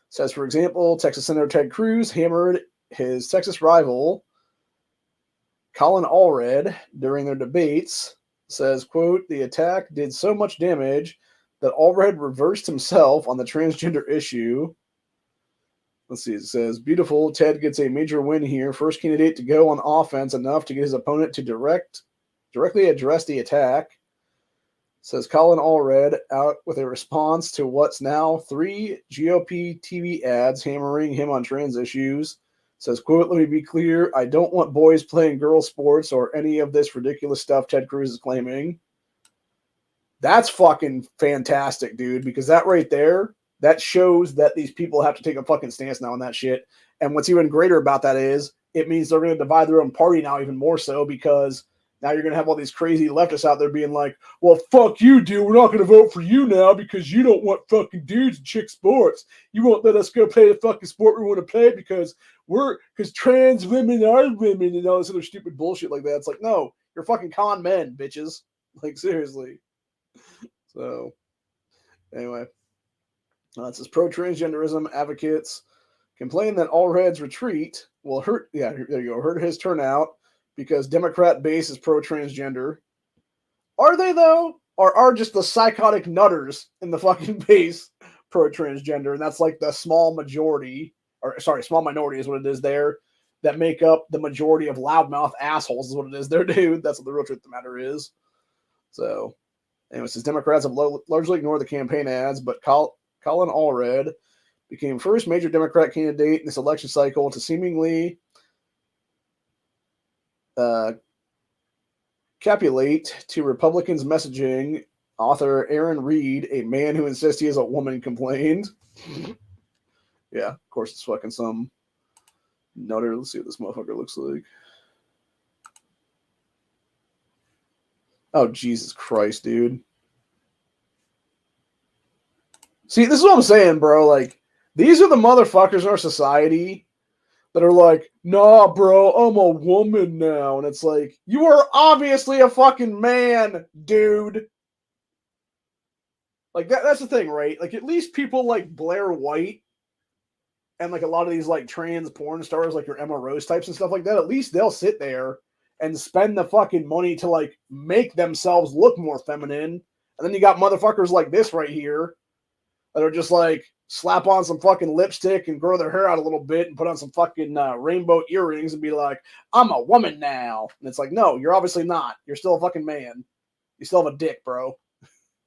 It says, for example, Texas Senator Ted Cruz hammered his Texas rival Colin Allred during their debates. It says, quote, the attack did so much damage that Allred reversed himself on the transgender issue. Let's see, it says, beautiful, Ted gets a major win here. First candidate to go on offense enough to get his opponent to directly address the attack. It says, Colin Allred out with a response to what's now 3 GOP TV ads hammering him on trans issues. It says, quote, let me be clear, I don't want boys playing girl sports or any of this ridiculous stuff Ted Cruz is claiming. That's fucking fantastic, dude, because that right there, that shows that these people have to take a fucking stance now on that shit. And what's even greater about that is it means they're going to divide their own party now even more so, because now you're going to have all these crazy leftists out there being like, well, fuck you, dude. We're not going to vote for you now because you don't want fucking dudes and chick sports. You won't let us go play the fucking sport we want to play because trans women are women and all this other stupid bullshit like that. It's like, no, you're fucking con men, bitches. Like, seriously. So, anyway. It says pro-transgenderism advocates complain that Allred's retreat will hurt his turnout because Democrat base is pro-transgender. Are they, though? Or are just the psychotic nutters in the fucking base pro-transgender? And that's like the small minority is what it is there, that make up the majority of loudmouth assholes is what it is there, dude. That's what the real truth of the matter is. So, anyway, it says Democrats have largely ignored the campaign ads, but Colin Allred became first major Democrat candidate in this election cycle to seemingly capitulate to Republicans' messaging. Author Aaron Reed, a man who insists he is a woman, complained. Yeah, of course it's fucking some nutter. Let's see what this motherfucker looks like. Oh, Jesus Christ, dude. See, this is what I'm saying, bro. Like, these are the motherfuckers in our society that are like, nah, bro, I'm a woman now. And it's like, you are obviously a fucking man, dude. Like, that's the thing, right? Like, at least people like Blair White and like a lot of these like trans porn stars, like your Emma Rose types and stuff like that, at least they'll sit there and spend the fucking money to like make themselves look more feminine. And then you got motherfuckers like this right here that are just like slap on some fucking lipstick and grow their hair out a little bit and put on some fucking rainbow earrings and be like, I'm a woman now. And it's like, no, you're obviously not. You're still a fucking man. You still have a dick, bro.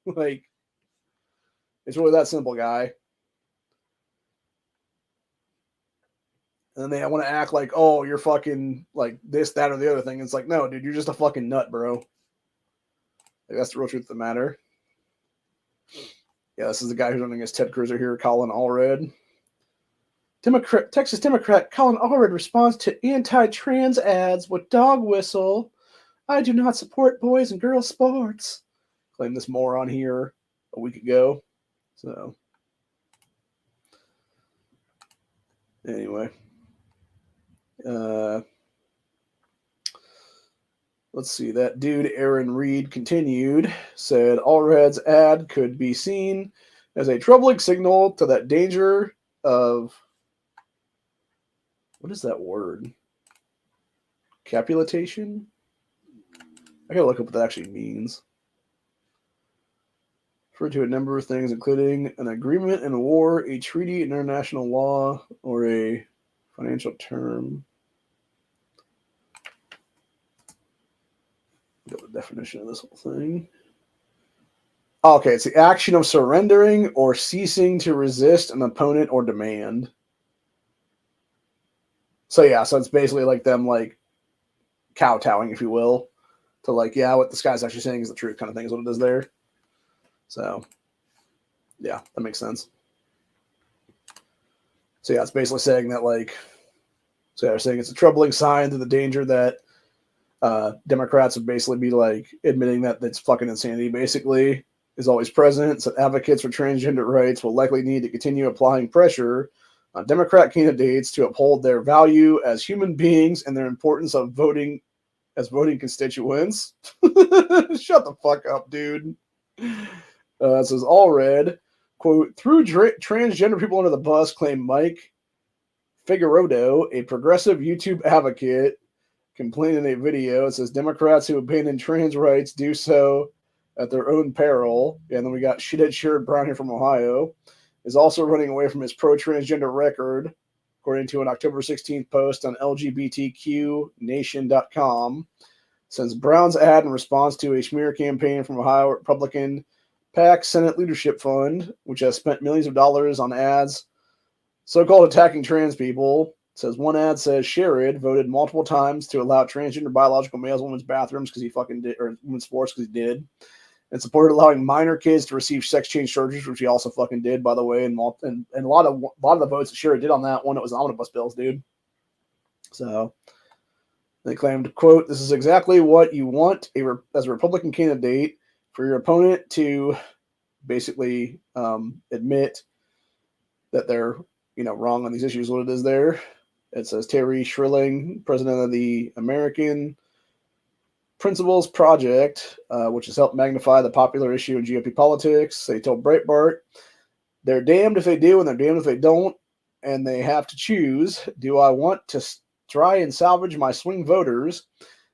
Like, it's really that simple, guy. And then they want to act like, oh, you're fucking like this, that, or the other thing. It's like, no, dude, you're just a fucking nut, bro. Like, that's the real truth of the matter. Yeah, this is the guy who's running against Ted Cruz here, Colin Allred. Texas Democrat Colin Allred responds to anti-trans ads with dog whistle. I do not support boys and girls sports. Claimed this moron here a week ago. So, anyway. Let's see. That dude, Aaron Reed, continued, said Allred's ad could be seen as a troubling signal to that danger of, what is that word? Capitulation? I gotta look up what that actually means. Referred to a number of things, including an agreement in a war, a treaty, international law, or a financial term. Got the definition of this whole thing. Okay, it's the action of surrendering or ceasing to resist an opponent or demand. So yeah, so it's basically like them like kowtowing, if you will, to like, yeah, what this guy's actually saying is the truth kind of thing is what it is there. So yeah, that makes sense. So yeah, it's basically saying that like, so yeah, they're saying it's a troubling sign to the danger that Democrats would basically be like admitting that it's fucking insanity, basically, is always present. So advocates for transgender rights will likely need to continue applying pressure on Democrat candidates to uphold their value as human beings and their importance of voting as voting constituents. Shut the fuck up, dude. It says all red. Quote, threw transgender people under the bus, claimed Mike Figueroa, a progressive YouTube advocate, complained in a video. It says Democrats who abandon trans rights do so at their own peril. And then we got Shithead Sherrod Brown here from Ohio, is also running away from his pro-transgender record, according to an October 16th post on LGBTQNation.com. Since Brown's ad in response to a smear campaign from Ohio Republican PAC Senate Leadership Fund, which has spent millions of dollars on ads so-called attacking trans people. It says one ad says Sherrod voted multiple times to allow transgender biological males in women's bathrooms because he fucking did, or women's sports because he did, and supported allowing minor kids to receive sex change surgeries, which he also fucking did, by the way. And a lot of the votes that Sherrod did on that one, it was omnibus bills, dude. So they claimed, quote, this is exactly what you want as a Republican candidate, for your opponent to basically admit that they're, wrong on these issues, what it is there. It says Terry Schrilling, president of the American Principles Project, which has helped magnify the popular issue in GOP politics. They told Breitbart, they're damned if they do and they're damned if they don't, and they have to choose. Do I want to try and salvage my swing voters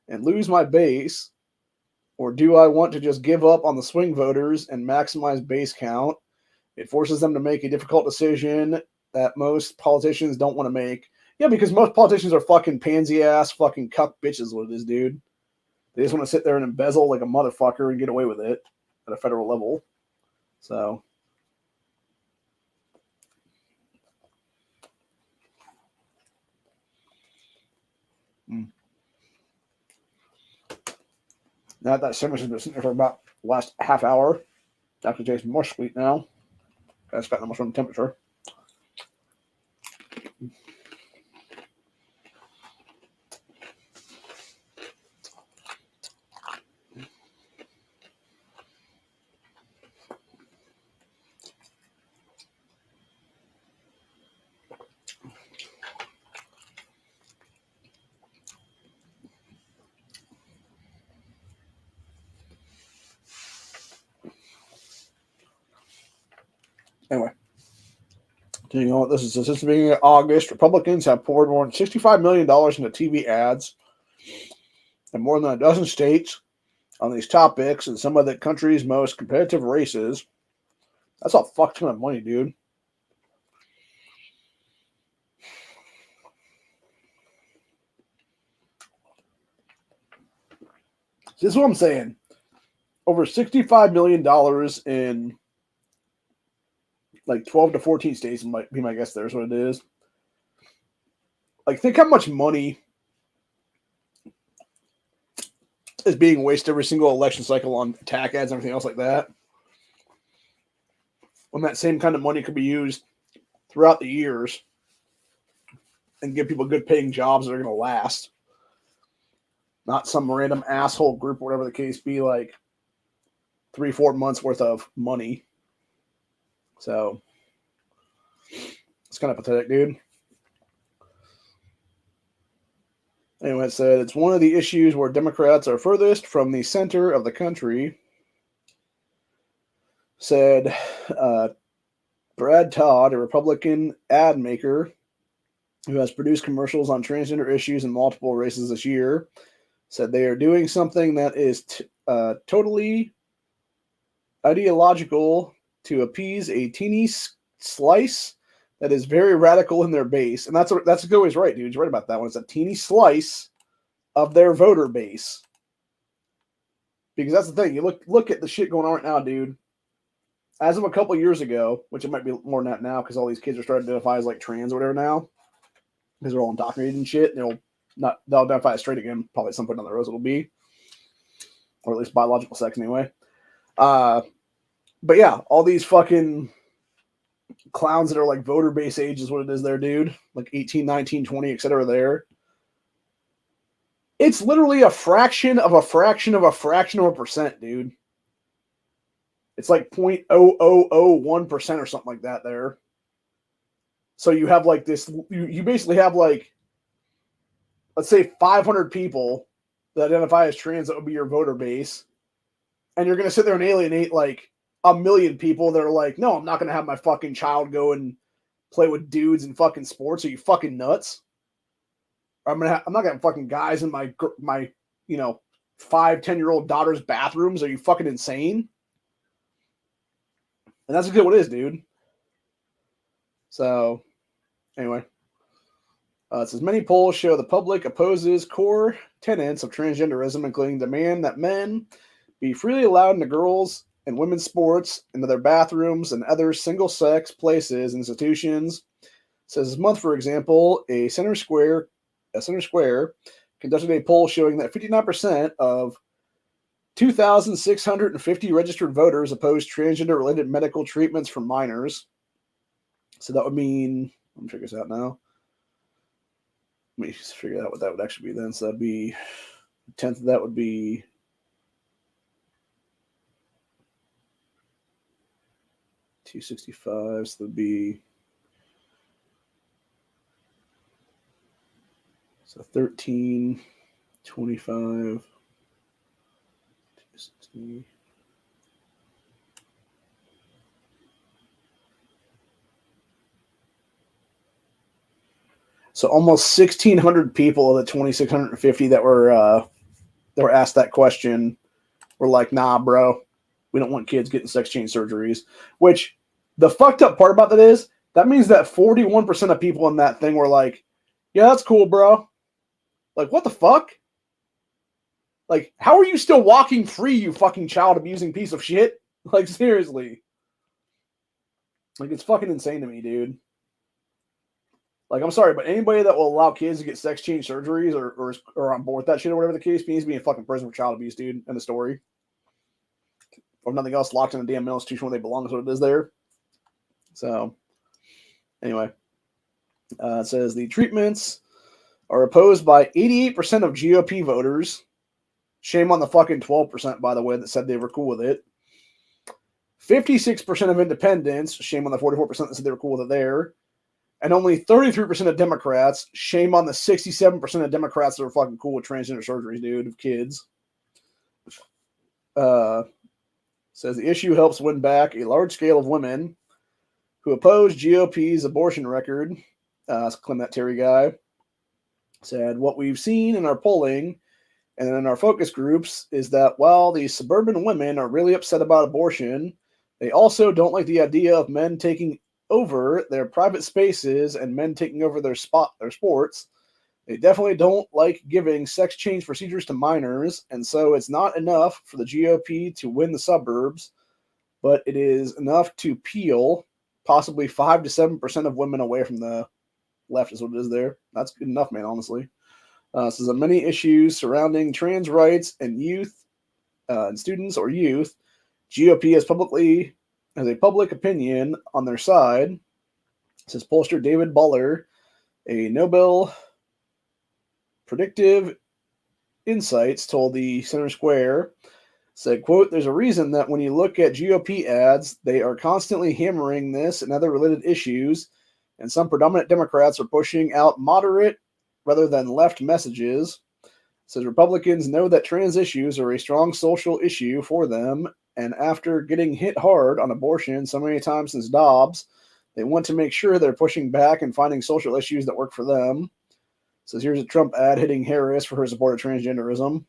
and lose my base, or do I want to just give up on the swing voters and maximize base count? It forces them to make a difficult decision that most politicians don't want to make. Yeah, because most politicians are fucking pansy-ass fucking cuck bitches, what it is, dude. They just want to sit there and embezzle like a motherfucker and get away with it at a federal level. So now that sandwich has been sitting there for about the last half hour. It's actually tasting more sweet now. That's got almost room temperature. Anyway, this is since the beginning of August, Republicans have poured more than $65 million into TV ads in more than a dozen states on these topics in some of the country's most competitive races. That's a fuck ton of money, dude. This is what I'm saying. Over $65 million in like 12 to 14 states might be my guess. There's what it is. Like, think how much money is being wasted every single election cycle on attack ads and everything else like that. When that same kind of money could be used throughout the years and give people good paying jobs that are going to last. Not some random asshole group, whatever the case be, like 3-4 months worth of money. So it's kind of pathetic, dude. Anyway, it said it's one of the issues where Democrats are furthest from the center of the country. Said Brad Todd, a Republican ad maker who has produced commercials on transgender issues in multiple races this year, said they are doing something that is totally ideological to appease a teeny slice that is very radical in their base. And that's always right, dude. You're right about that one. It's a teeny slice of their voter base. Because that's the thing. You look at the shit going on right now, dude. As of a couple years ago, which it might be more than that now because all these kids are starting to identify as like trans or whatever now, because they're all indoctrinated and shit. And they'll identify as straight again, probably at some point on the road it'll be, or at least biological sex anyway. But yeah, all these fucking clowns that are like voter base age is what it is there, dude. Like 18, 19, 20, etc. there. It's literally a fraction of a fraction of a fraction of a percent, dude. It's like 0.0001% or something like that there. So you have like this, you basically have like, let's say 500 people that identify as trans that would be your voter base. And you're going to sit there and alienate like a million people that are like, no, I'm not going to have my fucking child go and play with dudes in fucking sports. Are you fucking nuts? Or I'm not going to have fucking guys in my 5-10-year-old daughter's bathrooms. Are you fucking insane? And that's exactly what it is, dude. So, anyway. It says many polls show the public opposes core tenets of transgenderism, including demand that men be freely allowed into girls and women's sports, into their bathrooms and other single-sex places, institutions. It says this month, for example, Center Square conducted a poll showing that 59% of 2,650 registered voters opposed transgender-related medical treatments for minors. So that would mean, let me figure this out now. Let me figure out what that would actually be then. So that'd be, a tenth of that would be 265. So that'd be, so 13, 25, 260. So almost 1,600 people of the 2,650 that were asked that question were like, nah, bro, we don't want kids getting sex change surgeries. Which the fucked up part about that is that means that 41% of people in that thing were like, yeah, that's cool, bro. Like, what the fuck? Like, how are you still walking free, you fucking child abusing piece of shit? Like, seriously. Like, it's fucking insane to me, dude. Like, I'm sorry, but anybody that will allow kids to get sex change surgeries or on board with that shit or whatever the case needs to be in fucking prison for child abuse, dude. End of story. Or nothing else, locked in a damn mental institution where they belong is what it is there. So, anyway. It says the treatments are opposed by 88% of GOP voters. Shame on the fucking 12%, by the way, that said they were cool with it. 56% of independents. Shame on the 44% that said they were cool with it there. And only 33% of Democrats. Shame on the 67% of Democrats that are fucking cool with transgender surgeries, dude, of kids. Says the issue helps win back a large scale of women who oppose GOP's abortion record. Clement Terry guy said, what we've seen in our polling and in our focus groups is that while these suburban women are really upset about abortion, they also don't like the idea of men taking over their private spaces and men taking over their sports. They definitely don't like giving sex change procedures to minors, and so it's not enough for the GOP to win the suburbs, but it is enough to peel possibly 5 to 7% of women away from the left is what it is there. That's good enough, man, honestly. So there's many issues surrounding trans rights and youth and students or youth. GOP has a public opinion on their side. Says pollster David Buller, a Nobel Predictive Insights, told the Center Square, said, quote, there's a reason that when you look at GOP ads, they are constantly hammering this and other related issues, and some predominant Democrats are pushing out moderate rather than left messages. Says Republicans know that trans issues are a strong social issue for them, and after getting hit hard on abortion so many times since Dobbs, they want to make sure they're pushing back and finding social issues that work for them. Says here's a Trump ad hitting Harris for her support of transgenderism.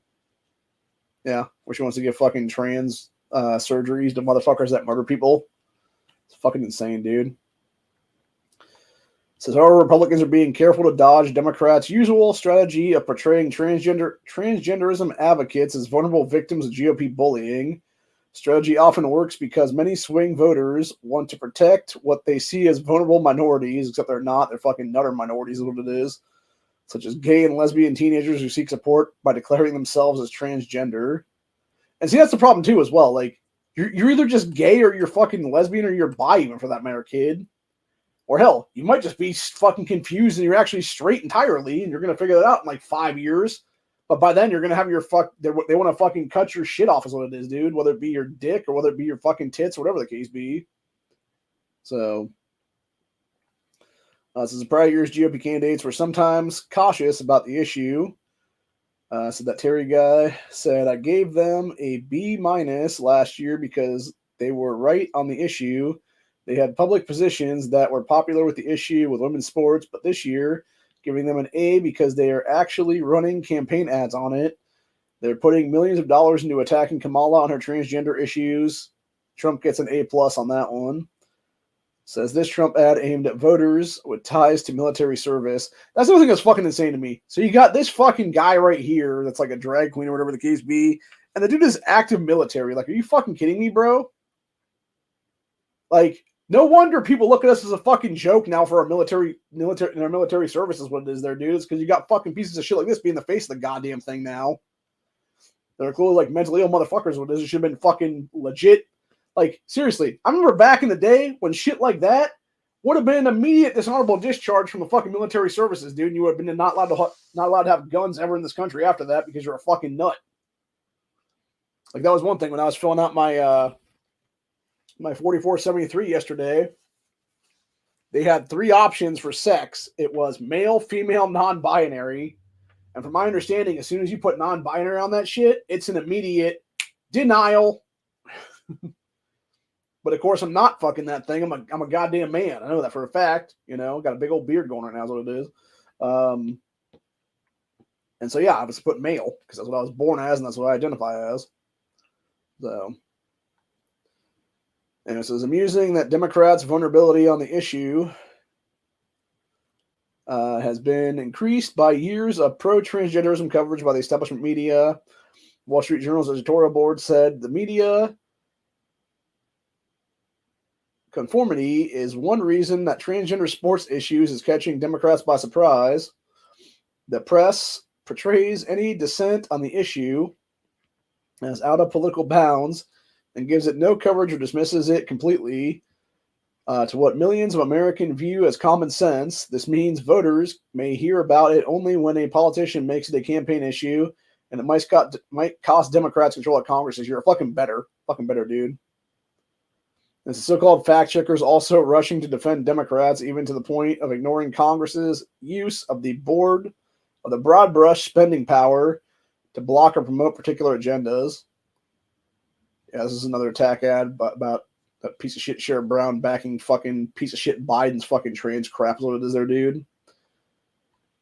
Yeah, where she wants to give fucking trans surgeries to motherfuckers that murder people. It's fucking insane, dude. Says, however, Republicans are being careful to dodge Democrats' usual strategy of portraying transgenderism advocates as vulnerable victims of GOP bullying. Strategy often works because many swing voters want to protect what they see as vulnerable minorities, except they're not. They're fucking nutter minorities is what it is. Such as gay and lesbian teenagers who seek support by declaring themselves as transgender. And see, that's the problem too as well. Like, you're either just gay or you're fucking lesbian or you're bi even for that matter, kid. Or hell, you might just be fucking confused and you're actually straight entirely and you're going to figure that out in like 5 years. But by then, you're going to have your they want to fucking cut your shit off is what it is, dude. Whether it be your dick or whether it be your fucking tits or whatever the case be. So, this is prior year's GOP candidates were sometimes cautious about the issue. So that Terry guy said, I gave them a B- last year because they were right on the issue. They had public positions that were popular with the issue with women's sports, but this year, giving them an A because they are actually running campaign ads on it. They're putting millions of dollars into attacking Kamala on her transgender issues. Trump gets an A+ on that one. Says this Trump ad aimed at voters with ties to military service. That's the other thing that's fucking insane to me. So you got this fucking guy right here that's like a drag queen or whatever the case be, and the dude is active military. Like, are you fucking kidding me, bro? Like, no wonder people look at us as a fucking joke now for our military service is what it is there, dude. It's because you got fucking pieces of shit like this being the face of the goddamn thing now. They're clearly like mentally ill motherfuckers. What it is, it should have been fucking legit. Like, seriously, I remember back in the day when shit like that would have been an immediate dishonorable discharge from the fucking military services, dude. And you would have been not allowed to have guns ever in this country after that because you're a fucking nut. Like, that was one thing when I was filling out my my 4473 yesterday. They had 3 options for sex. It was male, female, non-binary. And from my understanding, as soon as you put non-binary on that shit, it's an immediate denial. But of course, I'm not fucking that thing. I'm a goddamn man. I know that for a fact. You know, got a big old beard going right now is what it is. And so, yeah, I was put male because that's what I was born as and that's what I identify as. So, and it says, amusing that Democrats' vulnerability on the issue has been increased by years of pro-transgenderism coverage by the establishment media. Wall Street Journal's editorial board said the media conformity is one reason that transgender sports issues is catching Democrats by surprise. The press portrays any dissent on the issue as out of political bounds and gives it no coverage or dismisses it completely to what millions of Americans view as common sense. This means voters may hear about it only when a politician makes it a campaign issue, and it might cost Democrats control of Congress this year. Fucking better, dude. And the so-called fact checkers also rushing to defend Democrats, even to the point of ignoring Congress's use of the broad brush spending power to block or promote particular agendas. Yeah, this is another attack ad about that piece of shit Sherrod Brown backing fucking piece of shit Biden's fucking trans crap is what it is there, dude.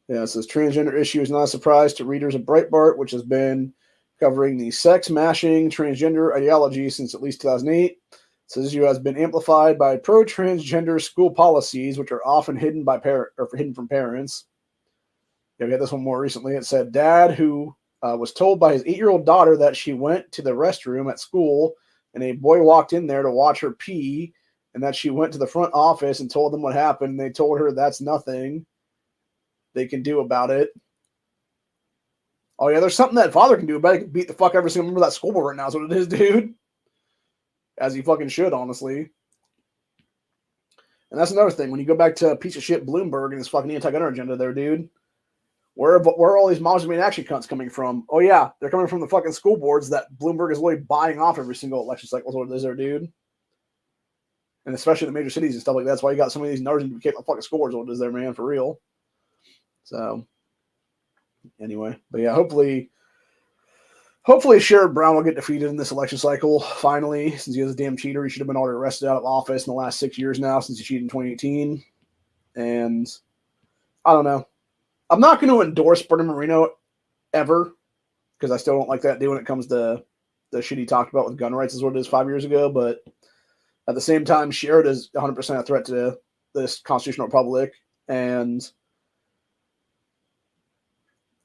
Yeah, it says transgender issue is not a surprise to readers of Breitbart, which has been covering the sex-mashing transgender ideology since at least 2008. So this issue has been amplified by pro-transgender school policies, which are often hidden from parents. Yeah, we had this one more recently. It said, Dad, who was told by his 8-year-old daughter that she went to the restroom at school, and a boy walked in there to watch her pee, and that she went to the front office and told them what happened. And they told her that's nothing they can do about it. Oh yeah, there's something that father can do about it. He can beat the fuck every single member of that school board right now is what it is, dude. As he fucking should, honestly. And that's another thing. When you go back to a piece of shit Bloomberg and his fucking anti-gunner agenda there, dude, where are all these moms made action cunts coming from? Oh, yeah, they're coming from the fucking school boards that Bloomberg is literally buying off every single election cycle. Is what it is there, dude. And especially the major cities and stuff like that. That's why you got some of these nerds who became fucking school boards. What it is there, man, for real. So, anyway. But yeah, hopefully Sherrod Brown will get defeated in this election cycle, finally, since he was a damn cheater. He should have been already arrested out of office in the last 6 years now since he cheated in 2018. And I don't know. I'm not going to endorse Bernie Moreno ever because I still don't like that dude when it comes to the shit he talked about with gun rights is what it is 5 years ago. But at the same time, Sherrod is 100% a threat to this constitutional republic. And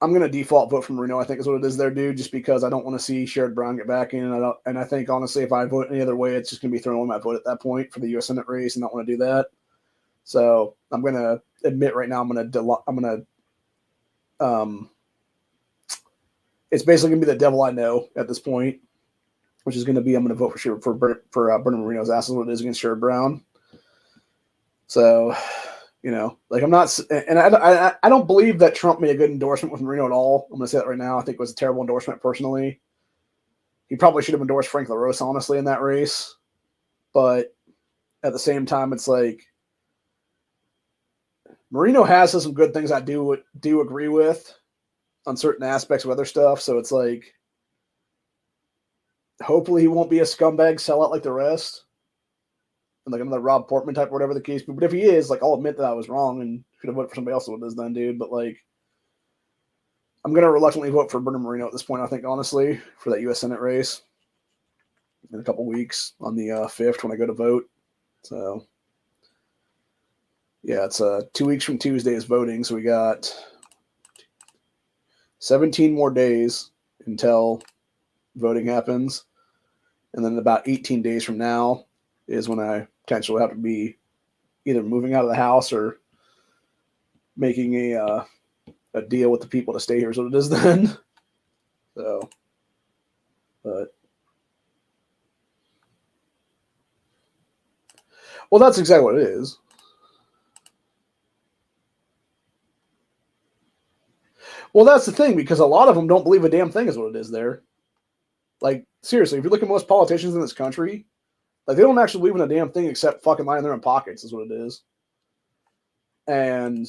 I'm going to default vote for Marino, I think is what it is there, dude, just because I don't want to see Sherrod Brown get back in. And I think, honestly, if I vote any other way, it's just going to be throwing my vote at that point for the U.S. Senate race and not want to do that. So I'm going to admit right now it's basically going to be the devil I know at this point, which is going to be I'm going to vote for Bernie Moreno's ass is what it is against Sherrod Brown. So, Like I'm not, and I don't believe that Trump made a good endorsement with Marino at all. I'm going to say that right now. I think it was a terrible endorsement personally. He probably should have endorsed Frank LaRosa, honestly, in that race. But at the same time, it's like Marino has some good things I do agree with on certain aspects of other stuff. So it's like, hopefully he won't be a scumbag sellout like the rest. And like another Rob Portman type or whatever the case. But if he is, like, I'll admit that I was wrong and should have voted for somebody else than what it is then, dude. But like, I'm going to reluctantly vote for Bernard Marino at this point, I think, honestly, for that U.S. Senate race in a couple weeks on the 5th when I go to vote. So, yeah, it's 2 weeks from Tuesday is voting. So we got 17 more days until voting happens. And then about 18 days from now is when I potentially have to be either moving out of the house or making a deal with the people to stay here is what it is then. So, but, well, that's exactly what it is. Well, that's the thing, because a lot of them don't believe a damn thing is what it is there. Like, seriously, if you look at most politicians in this country, like, they don't actually believe in a damn thing except fucking lying in their own pockets is what it is. And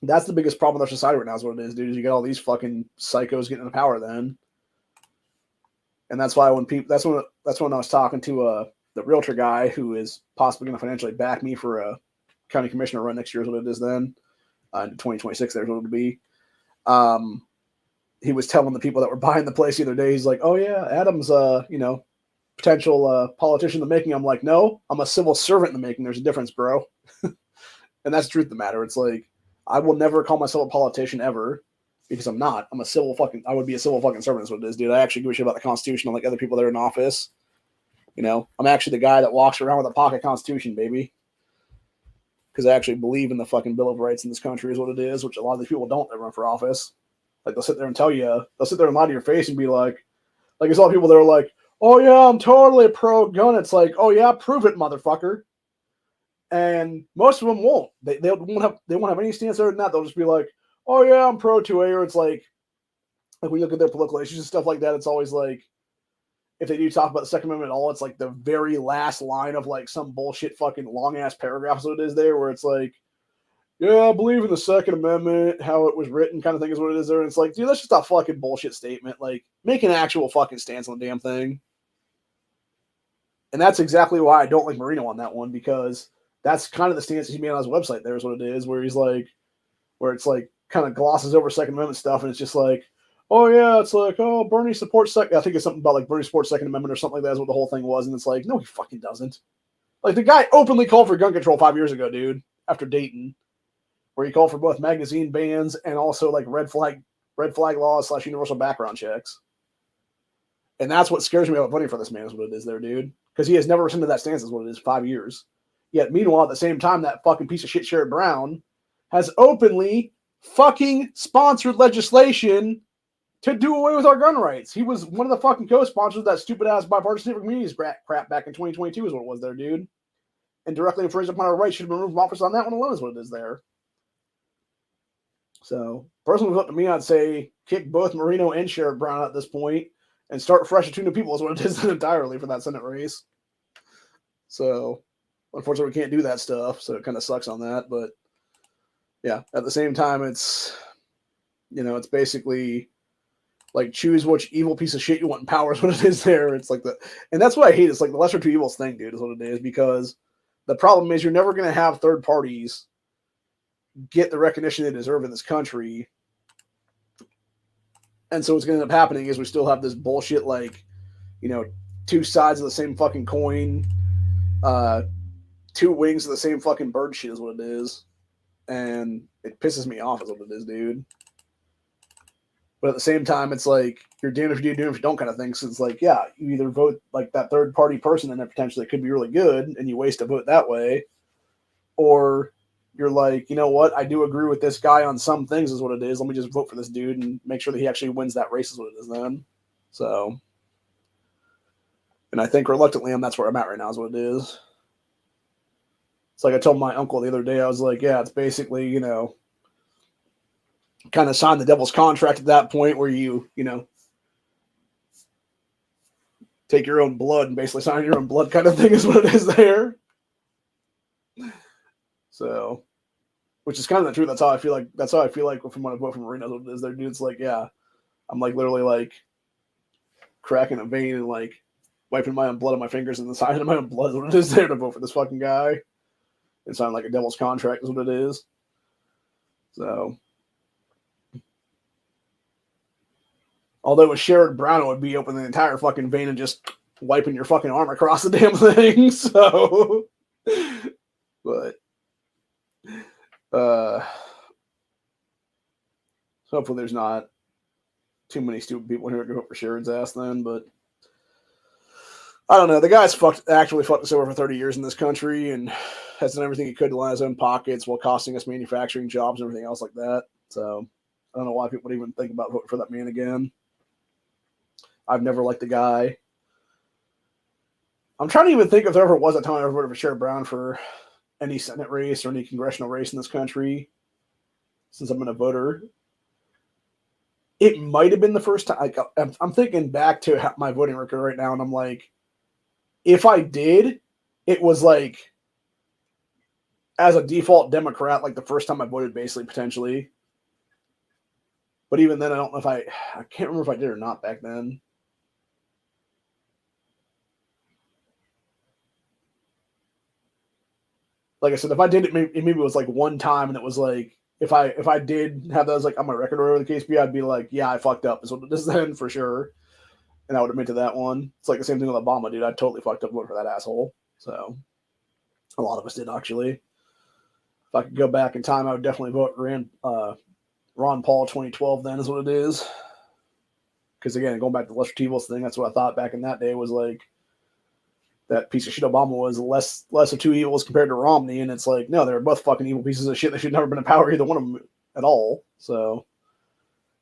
that's the biggest problem with our society right now is what it is, dude, is you get all these fucking psychos getting into power then. And that's why that's when I was talking to the realtor guy who is possibly going to financially back me for a county commissioner run next year is what it is then. In 2026, there's what it'll be. He was telling the people that were buying the place the other day, he's like, oh yeah, Adam's potential politician in the making. I'm like, no, I'm a civil servant in the making. There's a difference, bro. And that's the truth of the matter. It's like, I will never call myself a politician ever because I'm not. I would be a civil fucking servant is what it is, dude. I actually give a shit about the Constitution unlike other people that are in office. I'm actually the guy that walks around with a pocket Constitution, baby. Because I actually believe in the fucking Bill of Rights in this country is what it is, which a lot of these people don't that run for office. Like, they'll sit there and they'll sit there and lie to your face and be like there's a lot of people that are like, oh yeah, I'm totally pro-gun. It's like, oh yeah, prove it, motherfucker. And most of them won't. They won't have any stance other than that. They'll just be like, oh yeah, I'm pro-2A. Or it's like when you look at their political issues and stuff like that, it's always like, if they do talk about the Second Amendment at all, it's like the very last line of like some bullshit fucking long ass paragraph is what it is there, where it's like, yeah, I believe in the Second Amendment, how it was written, kind of thing is what it is there. And it's like, dude, that's just a fucking bullshit statement. Like, make an actual fucking stance on the damn thing. And that's exactly why I don't like Marino on that one, because that's kind of the stance he made on his website there is what it is, where he's like, where it's like kind of glosses over Second Amendment stuff, and it's just like, oh yeah, it's like, oh, Bernie supports I think it's something about like Bernie supports Second Amendment or something like that is what the whole thing was. And it's like, no, he fucking doesn't. Like, the guy openly called for gun control 5 years ago, dude, after Dayton, where he called for both magazine bans and also like red flag laws / universal background checks. And that's what scares me about voting for this man is what it is there, dude. Because he has never rescinded that stance is what it is, 5 years. Yet, meanwhile, at the same time, that fucking piece of shit Sherrod Brown has openly fucking sponsored legislation to do away with our gun rights. He was one of the fucking co-sponsors of that stupid-ass bipartisan communities crap back in 2022 is what it was there, dude. And directly infringed upon our rights. Should have been removed from office on that one alone is what it is there. So, personally, if it was up to me, I'd say kick both Marino and Sherrod Brown at this point and start fresh with 2 new people is what it is entirely for that Senate race. So, unfortunately, we can't do that stuff, so it kind of sucks on that. But, yeah, at the same time, it's, it's basically like, choose which evil piece of shit you want in power is what it is there. It's like and that's what I hate. It's like the lesser two evils thing, dude, is what it is, because the problem is you're never going to have third parties get the recognition they deserve in this country. And so what's going to end up happening is we still have this bullshit, like, 2 sides of the same fucking coin, 2 wings of the same fucking bird shit is what it is. And it pisses me off is what it is, dude. But at the same time, it's like, you're damned if you do, damned if you don't kind of thing. So it's like, yeah, you either vote like that third party person and then potentially it could be really good and you waste a vote that way. Or you're like, you know what, I do agree with this guy on some things is what it is. Let me just vote for this dude and make sure that he actually wins that race is what it is then. So, and I think reluctantly, that's where I'm at right now is what it is. It's like I told my uncle the other day, I was like, yeah, it's basically, you know, kind of sign the devil's contract at that point where you know, take your own blood and basically sign your own blood kind of thing is what it is there. So, which is kind of the truth. That's how I feel like. That's how I feel like from when I vote for Marino. What it is there, dude. It's like, yeah, I'm like literally like cracking a vein and like wiping my own blood on my fingers and the signing of my own blood is what it is there to vote for this fucking guy and sign like a devil's contract is what it is. So, although with Sherrod Brown, it would be opening the entire fucking vein and just wiping your fucking arm across the damn thing. So, but hopefully there's not too many stupid people here to vote for Sherrod's ass then. But I don't know. The guy's actually fucked us over for 30 years in this country and has done everything he could to line his own pockets while costing us manufacturing jobs and everything else like that. So I don't know why people would even think about voting for that man again. I've never liked the guy. I'm trying to even think if there ever was a time I ever voted for Sherrod Brown for any Senate race or any congressional race in this country since I've been a voter. It might have been the first time. I'm thinking back to my voting record right now, and I'm like, if I did, it was like as a default Democrat, like the first time I voted, basically, potentially. But even then, I don't know if I can't remember if I did or not back then. Like I said, if I did it, maybe it was like one time, and it was like if I did have those like on my record or whatever the case be, I'd be like, yeah, I fucked up. Is what it is then for sure, and I would admit to that one. It's like the same thing with Obama, dude. I totally fucked up voting for that asshole. So a lot of us did actually. If I could go back in time, I would definitely vote Ron Paul 2012. Then is what it is. Because again, going back to the Lester T-Wolves thing, that's what I thought back in that day was like. That piece of shit Obama was less of two evils compared to Romney, and it's like, no, they were both fucking evil pieces of shit. They should never been in power, either one of them at all. So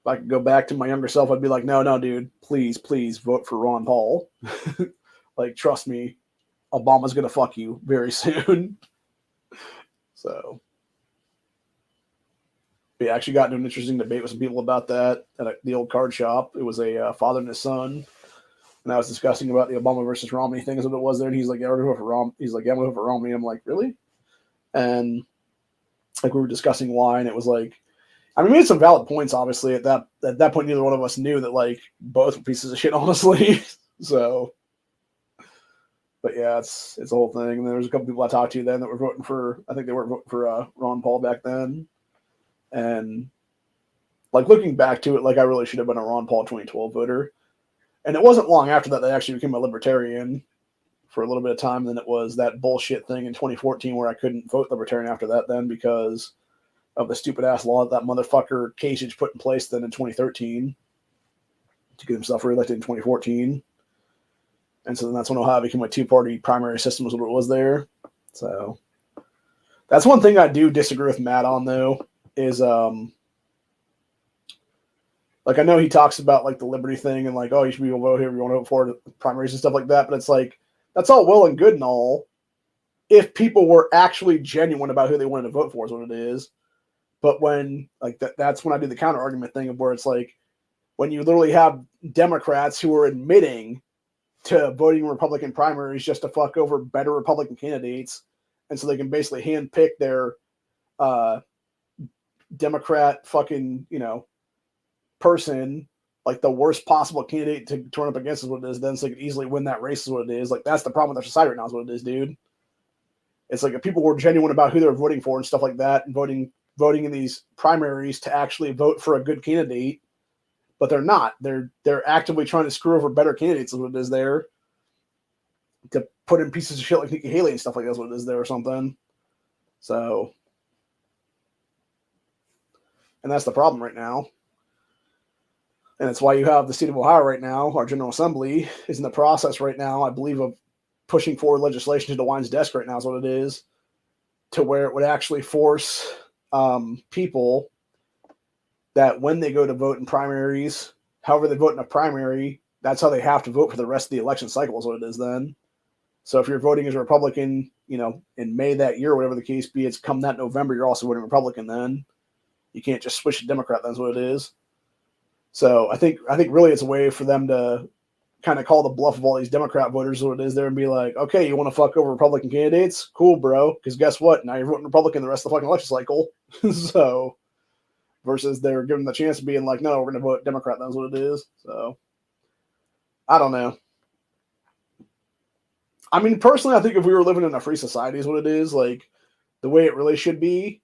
if I could go back to my younger self, I'd be like, no, dude, please vote for Ron Paul. Like, trust me, Obama's gonna fuck you very soon. So we actually got into an interesting debate with some people about that at the old card shop. It was a father and his son. And I was discussing about the Obama versus Romney thing is what it was there. And he's like, yeah, we're going to vote for Romney. He's like, yeah, I'm going to vote for Romney. I'm like, really? And like we were discussing why, and it was like, I mean, we made some valid points, obviously. At that point, neither one of us knew that like both were pieces of shit, honestly. So, but yeah, it's a whole thing. And there was a couple people I talked to then that were voting for, I think they weren't voting for Ron Paul back then. And like looking back to it, like I really should have been a Ron Paul 2012 voter. And it wasn't long after that actually became a libertarian for a little bit of time. Then it was that bullshit thing in 2014 where I couldn't vote libertarian after that then because of the stupid ass law that motherfucker Kasich put in place then in 2013 to get himself reelected in 2014. And so then that's when Ohio became a two-party primary system was what it was there. So that's one thing I do disagree with Matt on though is like, I know he talks about, like, the liberty thing and, like, oh, you should be able to vote here if you want to vote for primaries and stuff like that. But it's like, that's all well and good and all if people were actually genuine about who they wanted to vote for is what it is. But when, like, that's when I do the counter argument thing of where it's like, when you literally have Democrats who are admitting to voting Republican primaries just to fuck over better Republican candidates. And so they can basically handpick their Democrat fucking, person, like the worst possible candidate to turn up against is what it is, then so they can easily win that race is what it is. Like, that's the problem with our society right now is what it is, dude. It's like if people were genuine about who they're voting for and stuff like that and voting in these primaries to actually vote for a good candidate, but they're not. They're actively trying to screw over better candidates is what it is there. To put in pieces of shit like Nikki Haley and stuff like that's what it is there or something. So, and that's the problem right now. And it's why you have the state of Ohio right now, our General Assembly is in the process right now, I believe, of pushing forward legislation to DeWine's desk right now is what it is, to where it would actually force people that when they go to vote in primaries, however they vote in a primary, that's how they have to vote for the rest of the election cycle is what it is then. So if you're voting as a Republican in May that year, whatever the case be, it's come that November, you're also voting Republican then. You can't just switch to Democrat. That's what it is. So I think really it's a way for them to kind of call the bluff of all these Democrat voters, what it is there, and be like, okay, you want to fuck over Republican candidates? Cool, bro. Because guess what? Now you're voting Republican the rest of the fucking election cycle. So versus they're giving them the chance of being like, no, we're going to vote Democrat. That's what it is. So I don't know. I mean, personally, I think if we were living in a free society is what it is. Like the way it really should be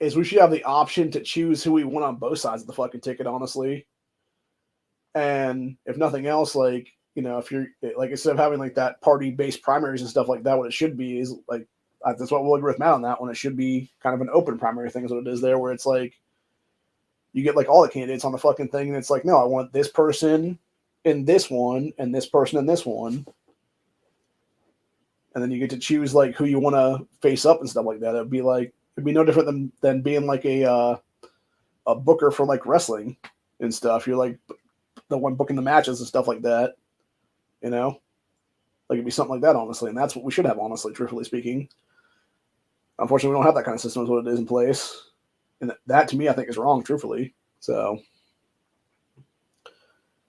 is we should have the option to choose who we want on both sides of the fucking ticket, honestly. And if nothing else, like, if you're like, instead of having like that party-based primaries and stuff like that, what it should be is like, that's what we'll agree with Matt on that one. It should be kind of an open primary thing is what it is there, where it's like, you get like all the candidates on the fucking thing, and it's like, no, I want this person in this one, and this person in this one. And then you get to choose like who you want to face up and stuff like that. It'd be no different than being like a booker for like wrestling and stuff. You're like the one booking the matches and stuff like that. Like it'd be something like that, honestly. And that's what we should have, honestly, truthfully speaking. Unfortunately, we don't have that kind of system, is what it is in place. And that to me, I think is wrong, truthfully. So,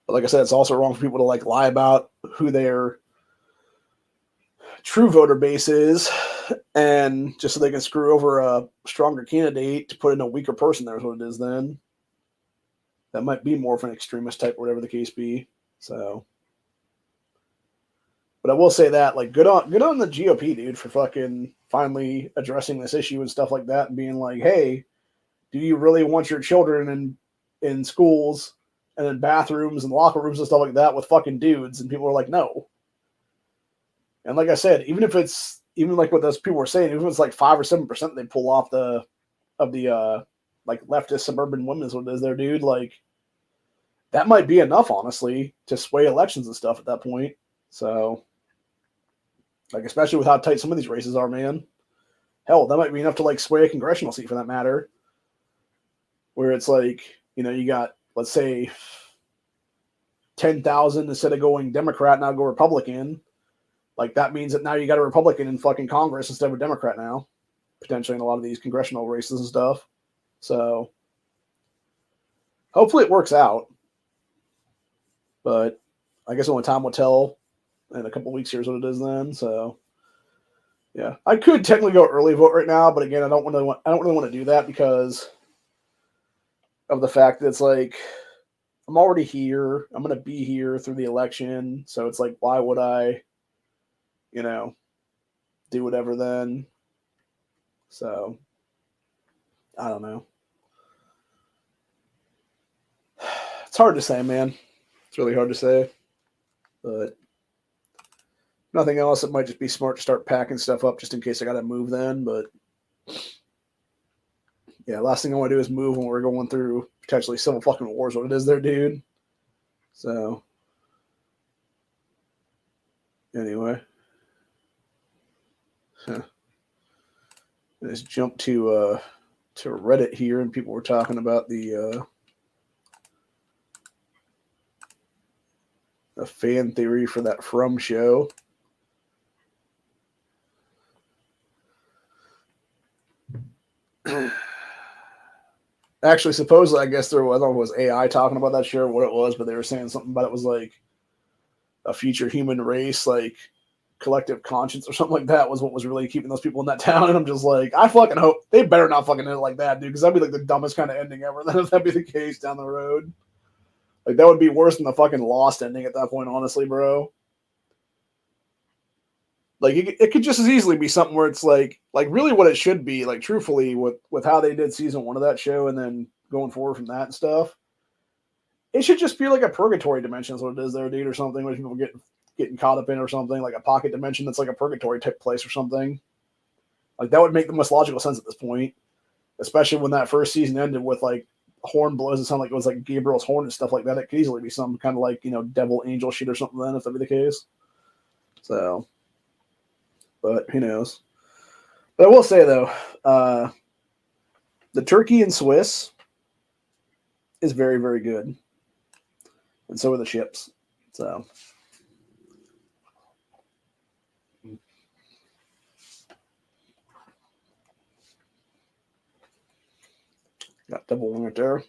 but like I said, it's also wrong for people to like lie about who their true voter base is, and just so they can screw over a stronger candidate to put in a weaker person. There's what it is. Then that might be more of an extremist type, whatever the case be. So, but I will say that, like, good on the GOP, dude, for fucking finally addressing this issue and stuff like that, and being like, hey, do you really want your children in schools and in bathrooms and locker rooms and stuff like that with fucking dudes? And people are like, no. And like I said, even like what those people were saying, even if it's like 5 or 7% they pull off the like leftist suburban women is what it is there, dude. Like that might be enough, honestly, to sway elections and stuff at that point. So, like, especially with how tight some of these races are, man. Hell, that might be enough to like sway a congressional seat for that matter. Where it's like, you got, let's say, 10,000 instead of going Democrat, now go Republican. Like, that means that now you got a Republican in fucking Congress instead of a Democrat now, potentially in a lot of these congressional races and stuff. So, hopefully it works out. But I guess only time will tell in a couple weeks here is what it is then. So, yeah. I could technically go early vote right now, but again, I don't really want to do that because of the fact that it's like, I'm already here. I'm going to be here through the election. So it's like, why would I do whatever then? So, I don't know. It's hard to say, man. It's really hard to say. But nothing else, it might just be smart to start packing stuff up just in case I got to move then. But yeah, last thing I want to do is move when we're going through potentially civil fucking wars, what it is there, dude. So, anyway. Let's jump to Reddit here, and people were talking about the fan theory for that From show. Actually, supposedly, I guess there was, I don't know if it was AI talking about that show or what it was, but they were saying something about it was like a future human race, like collective conscience or something like that was what was really keeping those people in that town. And I'm just like, I fucking hope they better not fucking end it like that, dude, because that'd be like the dumbest kind of ending ever. Then if that'd be the case down the road, like that would be worse than the fucking Lost ending at that point, honestly, bro. Like it could just as easily be something where it's like really what it should be, like truthfully with how they did season 1 of that show and then going forward from that and stuff. It should just be like a purgatory dimension is what it is there, dude, or something where people getting caught up in or something, like a pocket dimension that's like a purgatory type place or something. Like that would make the most logical sense at this point, especially when that first season ended with like horn blows and sound like it was like Gabriel's horn and stuff like that. It could easily be some kind of like, devil angel shit or something then if that'd be the case. So, but who knows? But I will say though, the turkey in Swiss is very, very good. And so are the chips. So Got double wing right there.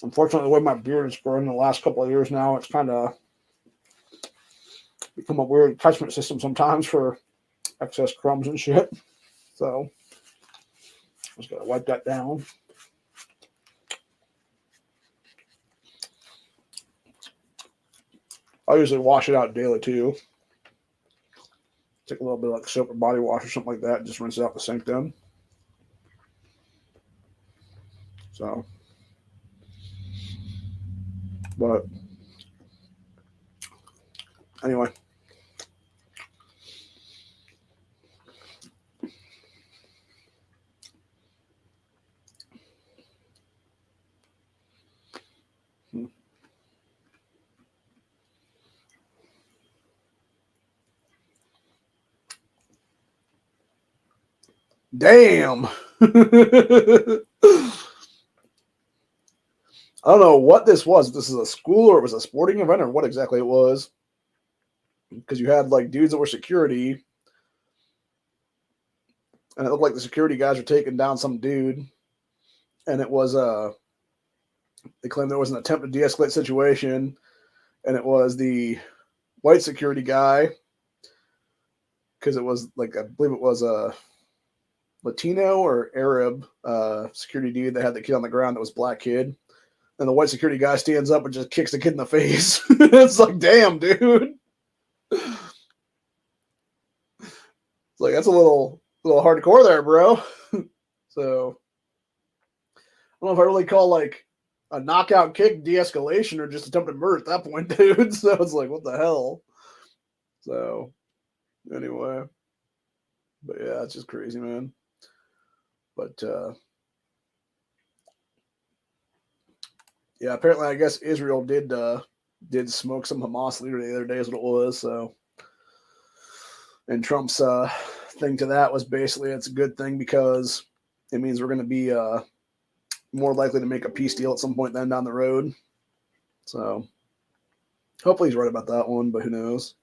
Unfortunately, the way my beard is growing the last couple of years now, it's kind of become a weird catchment system sometimes for excess crumbs and shit. So just gotta wipe that down. I usually wash it out daily too. Take a little bit of like soap or body wash or something like that, and just rinse it out the sink then. So, but anyway. Damn. I don't know what this was. If this is a school or it was a sporting event or what exactly it was. Because you had like dudes that were security, and it looked like the security guys were taking down some dude, and it was they claimed there was an attempt to de-escalate the situation, and it was the white security guy, because it was like, I believe it was a Latino or Arab security dude that had the kid on the ground that was black kid. And the white security guy stands up and just kicks the kid in the face. It's like, damn, dude. It's like, that's a little hardcore there, bro. So I don't know if I really call like a knockout kick de-escalation or just attempted murder at that point, dude. So it's like, what the hell? So anyway, but yeah, it's just crazy, man. But yeah, apparently, I guess Israel did smoke some Hamas leader the other day, is what it was. So, and Trump's thing to that was basically it's a good thing because it means we're going to be more likely to make a peace deal at some point then down the road. So, hopefully he's right about that one, but who knows?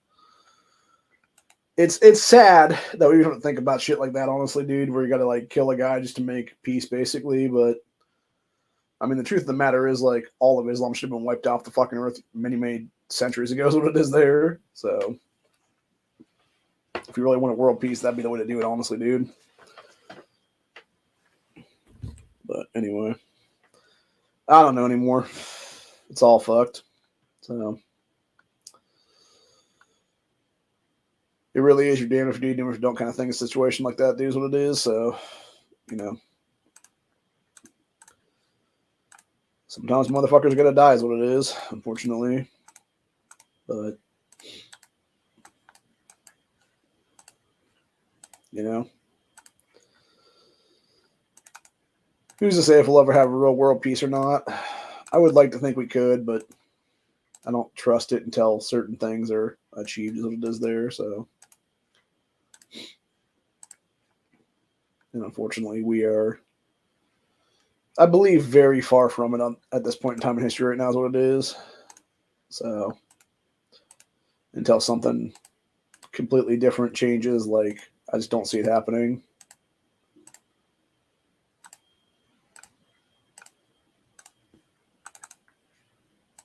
It's sad that we don't think about shit like that, honestly, dude. Where you got to like kill a guy just to make peace, basically, but. I mean, the truth of the matter is, like, all of Islam should have been wiped off the fucking earth many centuries ago is what it is there. So, if you really want a world peace, that'd be the way to do it, honestly, dude. But anyway, I don't know anymore. It's all fucked. So, it really is your damn if you do, damn if you don't kind of thing. A situation like that, dude, is what it is. So, you know. Sometimes motherfuckers are gonna die is what it is, unfortunately. But you know, who's to say if we'll ever have a real world peace or not? I would like to think we could, but I don't trust it until certain things are achieved is what it is there. So, and unfortunately, we are, I believe, very far from it at this point in time in history right now is what it is. So, until something completely different changes, like, I just don't see it happening.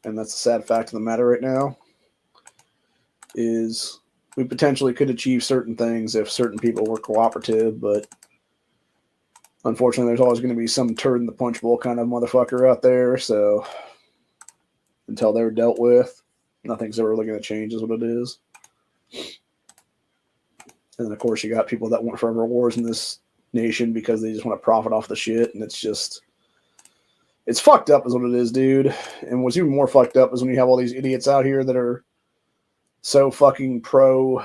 And that's the sad fact of the matter right now, is we potentially could achieve certain things if certain people were cooperative, but unfortunately, there's always going to be some turd in the punch bowl kind of motherfucker out there. So until they're dealt with, nothing's ever really going to change, is what it is. And then, of course, you got people that want forever wars in this nation because they just want to profit off the shit. And it's just, it's fucked up, is what it is, dude. And what's even more fucked up is when you have all these idiots out here that are so fucking pro,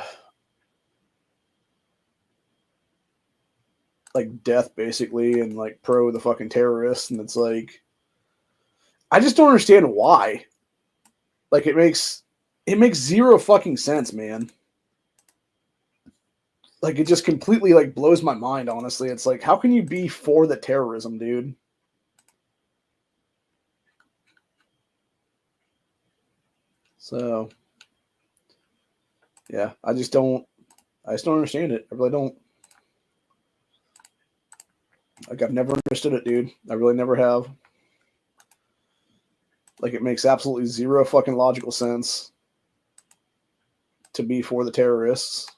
like, death, basically, and, like, pro the fucking terrorists. And it's like, I just don't understand why. Like, it makes zero fucking sense, man. Like, it just completely, like, blows my mind, honestly. It's like, how can you be for the terrorism, dude? So, yeah, I just don't understand it. I really don't. Like, I've never understood it, dude. I really never have. Like, it makes absolutely zero fucking logical sense to be for the terrorists.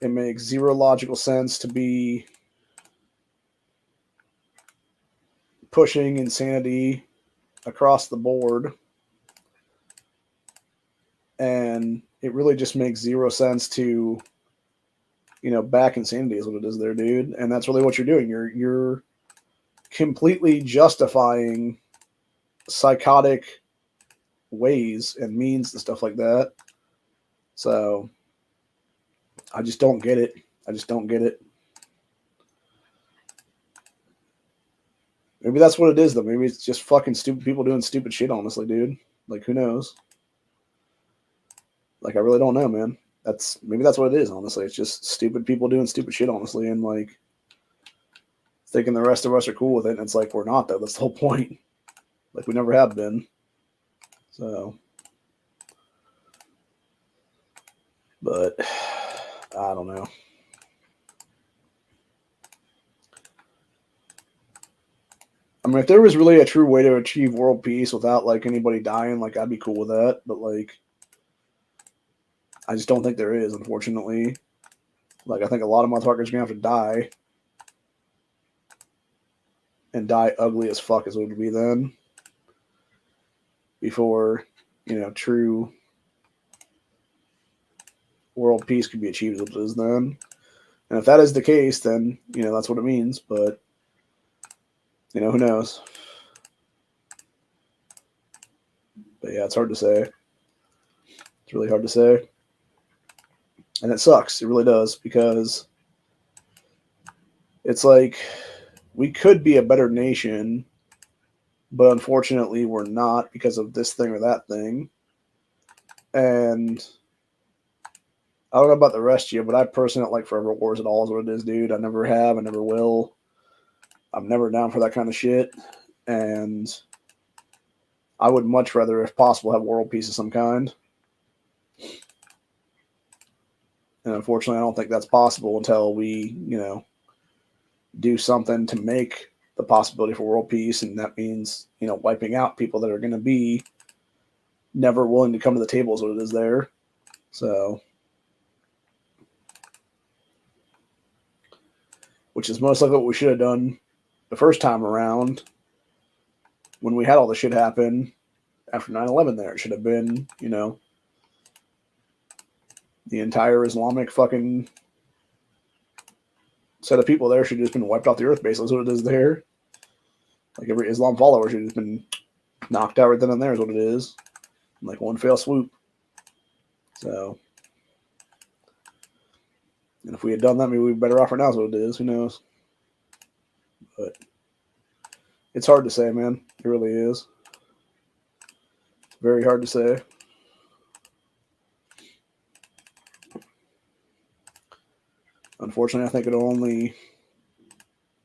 It makes zero logical sense to be pushing insanity across the board. And it really just makes zero sense to, back insanity is what it is there, dude. And that's really what you're doing. You're completely justifying psychotic ways and means and stuff like that. So I just don't get it. I just don't get it. Maybe that's what it is, though. Maybe it's just fucking stupid people doing stupid shit, honestly, dude. Like, who knows? Like, I really don't know, man. Maybe that's what it is, honestly. It's just stupid people doing stupid shit, honestly, and, like, thinking the rest of us are cool with it, and it's like, we're not, though. That's the whole point. Like, we never have been. So, but I don't know. I mean, if there was really a true way to achieve world peace without, like, anybody dying, like, I'd be cool with that. But, like, I just don't think there is, unfortunately. Like, I think a lot of motherfuckers are going to have to die. And die ugly as fuck as it would be then. Before, true world peace could be achieved as it is then. And if that is the case, then, that's what it means. But, who knows? But yeah, it's hard to say. It's really hard to say. And it sucks. It really does. Because it's like we could be a better nation, but unfortunately we're not because of this thing or that thing. And I don't know about the rest of you, but I personally don't like forever wars at all is what it is, dude. I never have. I never will. I'm never down for that kind of shit. And I would much rather, if possible, have world peace of some kind. And unfortunately, I don't think that's possible until we, do something to make the possibility for world peace. And that means, wiping out people that are going to be never willing to come to the table is what it is there. So, which is most likely what we should have done the first time around when we had all the shit happen after 9/11 there. It should have been, the entire Islamic fucking set of people there should have just been wiped off the earth, basically, is what it is there. Like, every Islam follower should have just been knocked out right then and there is what it is. Like, one fell swoop. So, and if we had done that, maybe we'd be better off right now is what it is. Who knows? But it's hard to say, man. It really is. Very hard to say. Unfortunately, I think it'll only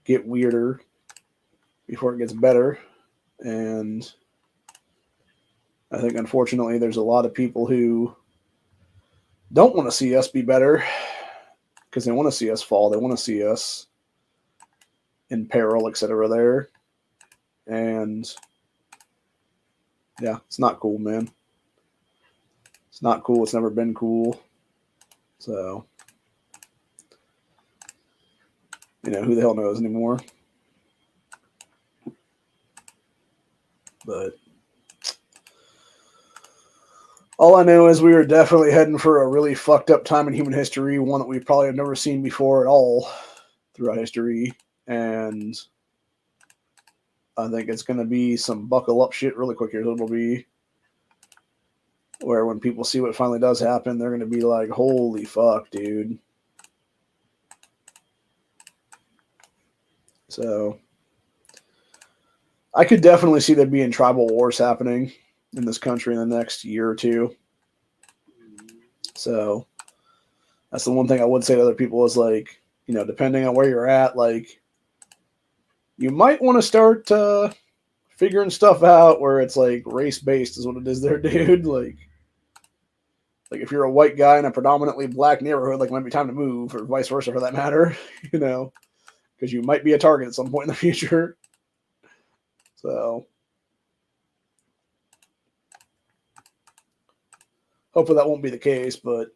get weirder before it gets better. And I think, unfortunately, there's a lot of people who don't want to see us be better because they want to see us fall. They want to see us in peril, etc. there. And yeah, it's not cool, man. It's not cool. It's never been cool. So, who the hell knows anymore? But all I know is we are definitely heading for a really fucked up time in human history, one that we probably have never seen before at all throughout history. And I think it's going to be some buckle up shit really quick here. It'll be where when people see what finally does happen, they're going to be like, holy fuck, dude. So I could definitely see there being tribal wars happening in this country in the next year or two. So that's the one thing I would say to other people is, like, depending on where you're at, like, you might want to start figuring stuff out where it's like race based is what it is there, dude. Like if you're a white guy in a predominantly black neighborhood, like it might be time to move, or vice versa for that matter, you know, because you might be a target at some point in the future. So hopefully that won't be the case, but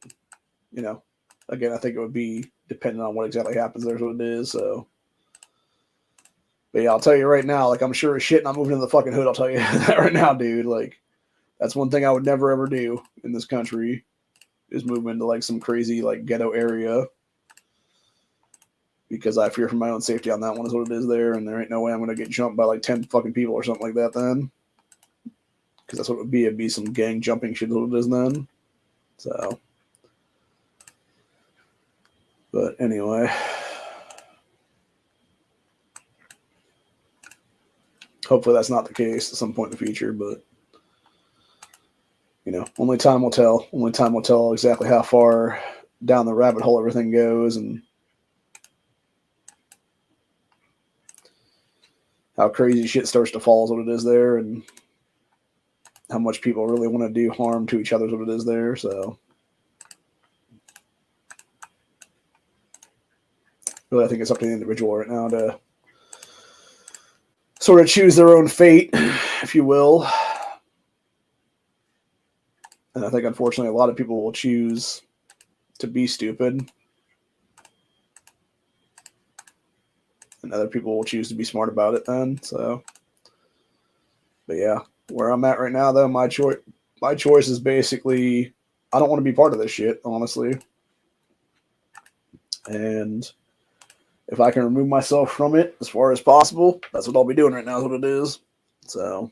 you know, again, I think it would be dependent on what exactly happens. There's what it is. So, but yeah, I'll tell you right now, like I'm sure as shit not moving to the fucking hood. I'll tell you that right now, dude. Like that's one thing I would never ever do in this country is move into like some crazy like ghetto area because I fear for my own safety on that one is what it is there, and there ain't no way I'm gonna get jumped by like 10 fucking people or something like that then. Because that's what it would be. It'd be some gang jumping shit is what it is then. So, but anyway, hopefully that's not the case at some point in the future, but you know, only time will tell. Only time will tell exactly how far down the rabbit hole everything goes and how crazy shit starts to fall is what it is there, and how much people really want to do harm to each other is what it is there. So, really, I think it's up to the individual right now to sort of choose their own fate, if you will. And I think, unfortunately, a lot of people will choose to be stupid. And other people will choose to be smart about it then. So, but yeah, where I'm at right now, though, my choice is basically I don't want to be part of this shit, honestly. And if I can remove myself from it as far as possible, that's what I'll be doing right now, is what it is. So,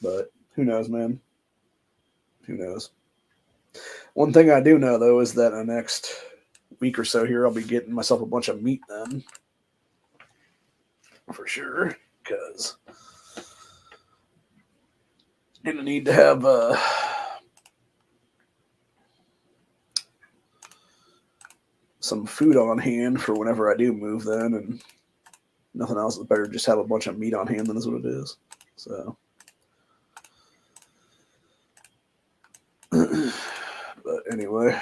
but who knows, man? Who knows? One thing I do know, though, is that in the next week or so here, I'll be getting myself a bunch of meat then. For sure. Because I'm going to need to have some food on hand for whenever I do move then. And nothing else is better just have a bunch of meat on hand than is what it is. So. But anyway,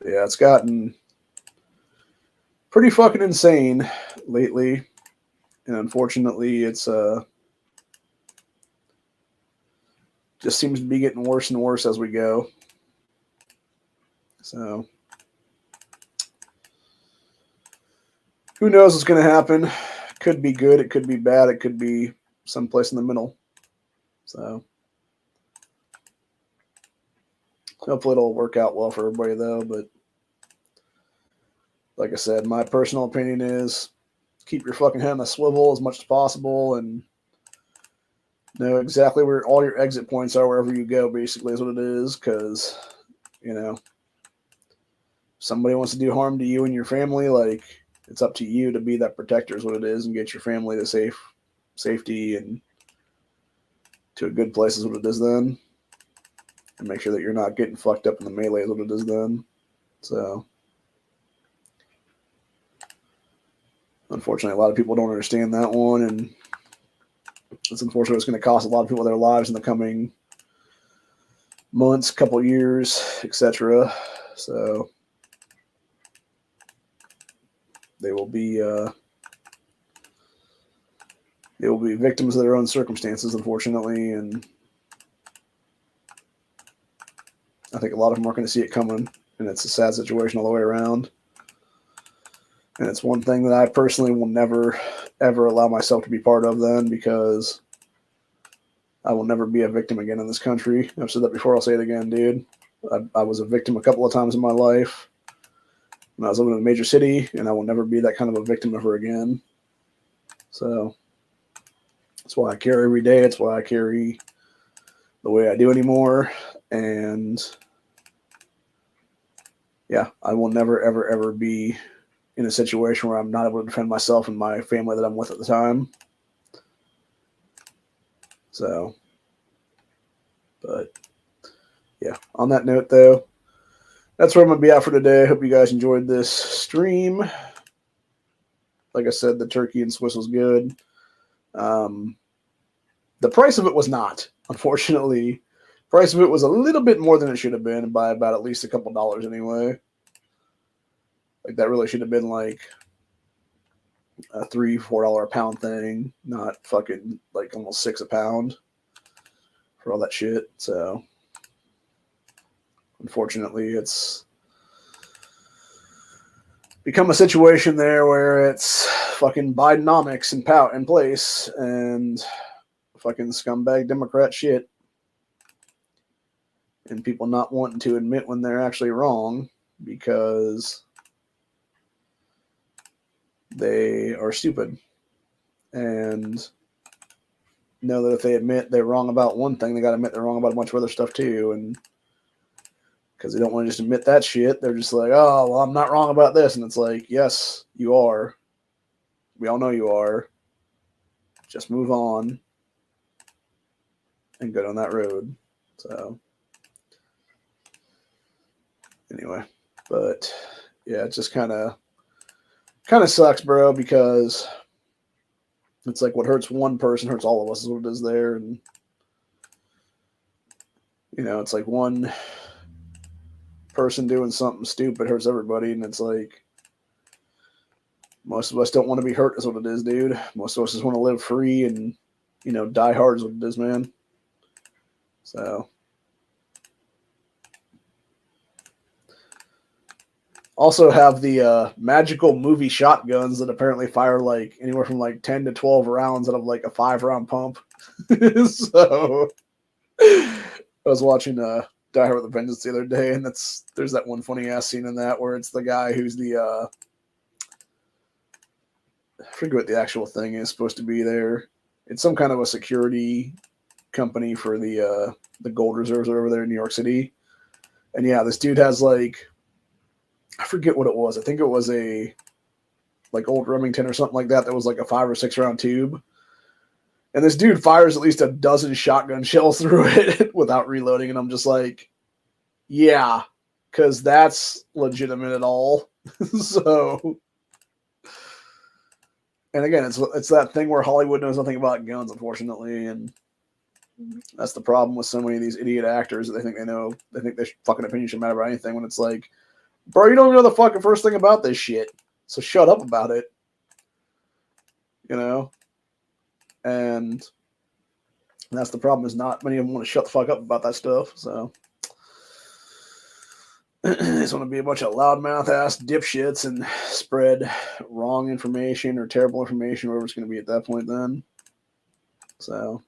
yeah, it's gotten pretty fucking insane lately, and unfortunately, it's just seems to be getting worse and worse as we go. So, who knows what's going to happen? Could be good, it could be bad, it could be someplace in the middle. So. Hopefully it'll work out well for everybody, though. But like I said, my personal opinion is keep your fucking head on a swivel as much as possible and know exactly where all your exit points are wherever you go, basically, is what it is. Because, you know, if somebody wants to do harm to you and your family, like, it's up to you to be that protector, is what it is, and get your family to safety and to a good place, is what it is then. And make sure that you're not getting fucked up in the melee is what it is then. So, unfortunately, a lot of people don't understand that one, and it's unfortunate. It's going to cost a lot of people their lives in the coming months, couple years, etc. So, they will be victims of their own circumstances, unfortunately, and I think a lot of them aren't going to see it coming, and it's a sad situation all the way around. And it's one thing that I personally will never, ever allow myself to be part of then, because I will never be a victim again in this country. I've said that before, I'll say it again, dude. I was a victim a couple of times in my life when I was living in a major city, and I will never be that kind of a victim ever again. So that's why I carry every day. It's why I carry the way I do anymore. And yeah, I will never, ever, ever be in a situation where I'm not able to defend myself and my family that I'm with at the time. So, but yeah, on that note, though, that's where I'm going to be at for today. I hope you guys enjoyed this stream. Like I said, the turkey and Swiss was good. The price of it was not, unfortunately. Price of it was a little bit more than it should have been by about at least a couple dollars anyway. Like that really should have been like a $3-4 a pound thing, not fucking like almost $6 a pound for all that shit. So unfortunately, it's become a situation there where it's fucking Bidenomics in place and fucking scumbag Democrat shit, and people not wanting to admit when they're actually wrong because they are stupid and know that if they admit they're wrong about one thing, they got to admit they're wrong about a bunch of other stuff too. And because they don't want to just admit that shit, they're just like, oh, well, I'm not wrong about this. And it's like, yes, you are. We all know you are. Just move on and go down that road. So anyway, but yeah, it just kind of sucks, bro, because it's like what hurts one person hurts all of us is what it is there. And you know, it's like one person doing something stupid hurts everybody, and it's like most of us don't want to be hurt is what it is, dude. Most of us just want to live free and, you know, die hard is what it is, man. So also have the magical movie shotguns that apparently fire like anywhere from like 10 to 12 rounds out of like a 5-round pump. So I was watching Die Hard with a Vengeance the other day, and there's that one funny ass scene in that where it's the guy who's the I forget what the actual thing is supposed to be there. It's some kind of a security company for the gold reserves over there in New York City. And yeah, this dude has like, I forget what it was. I think it was a like old Remington or something like that was like a 5 or 6 round tube. And this dude fires at least a dozen shotgun shells through it without reloading. And I'm just like, yeah, because that's legitimate at all. So, and again, it's that thing where Hollywood knows nothing about guns, unfortunately. And that's the problem with so many of these idiot actors that they think they know. They think their fucking opinion should matter about anything when it's like, bro, you don't even know the fucking first thing about this shit. So shut up about it. You know? And that's the problem, is not many of them want to shut the fuck up about that stuff. So they just want to be a bunch of loudmouth ass dipshits and spread wrong information or terrible information, whatever it's going to be at that point then. So,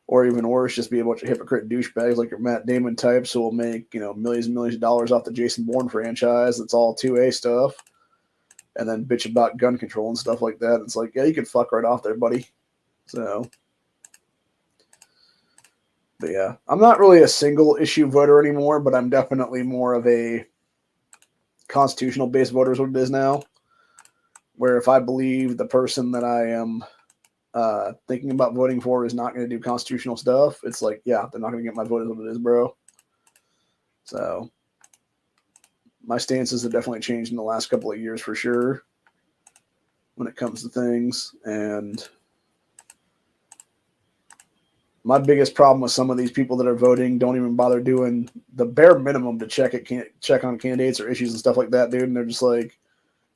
or even worse, just be a bunch of hypocrite douchebags like your Matt Damon types who will make, you know, millions and millions of dollars off the Jason Bourne franchise. That's all 2A stuff. And then bitch about gun control and stuff like that. It's like, yeah, you can fuck right off there, buddy. So, but yeah, I'm not really a single issue voter anymore, but I'm definitely more of a constitutional based voter is what it is now. Where if I believe the person that I am thinking about voting for is not going to do constitutional stuff, it's like, yeah, they're not going to get my vote is what it is, bro. So my stances have definitely changed in the last couple of years for sure when it comes to things. And my biggest problem with some of these people that are voting don't even bother doing the bare minimum to check on candidates or issues and stuff like that, dude. And they're just like,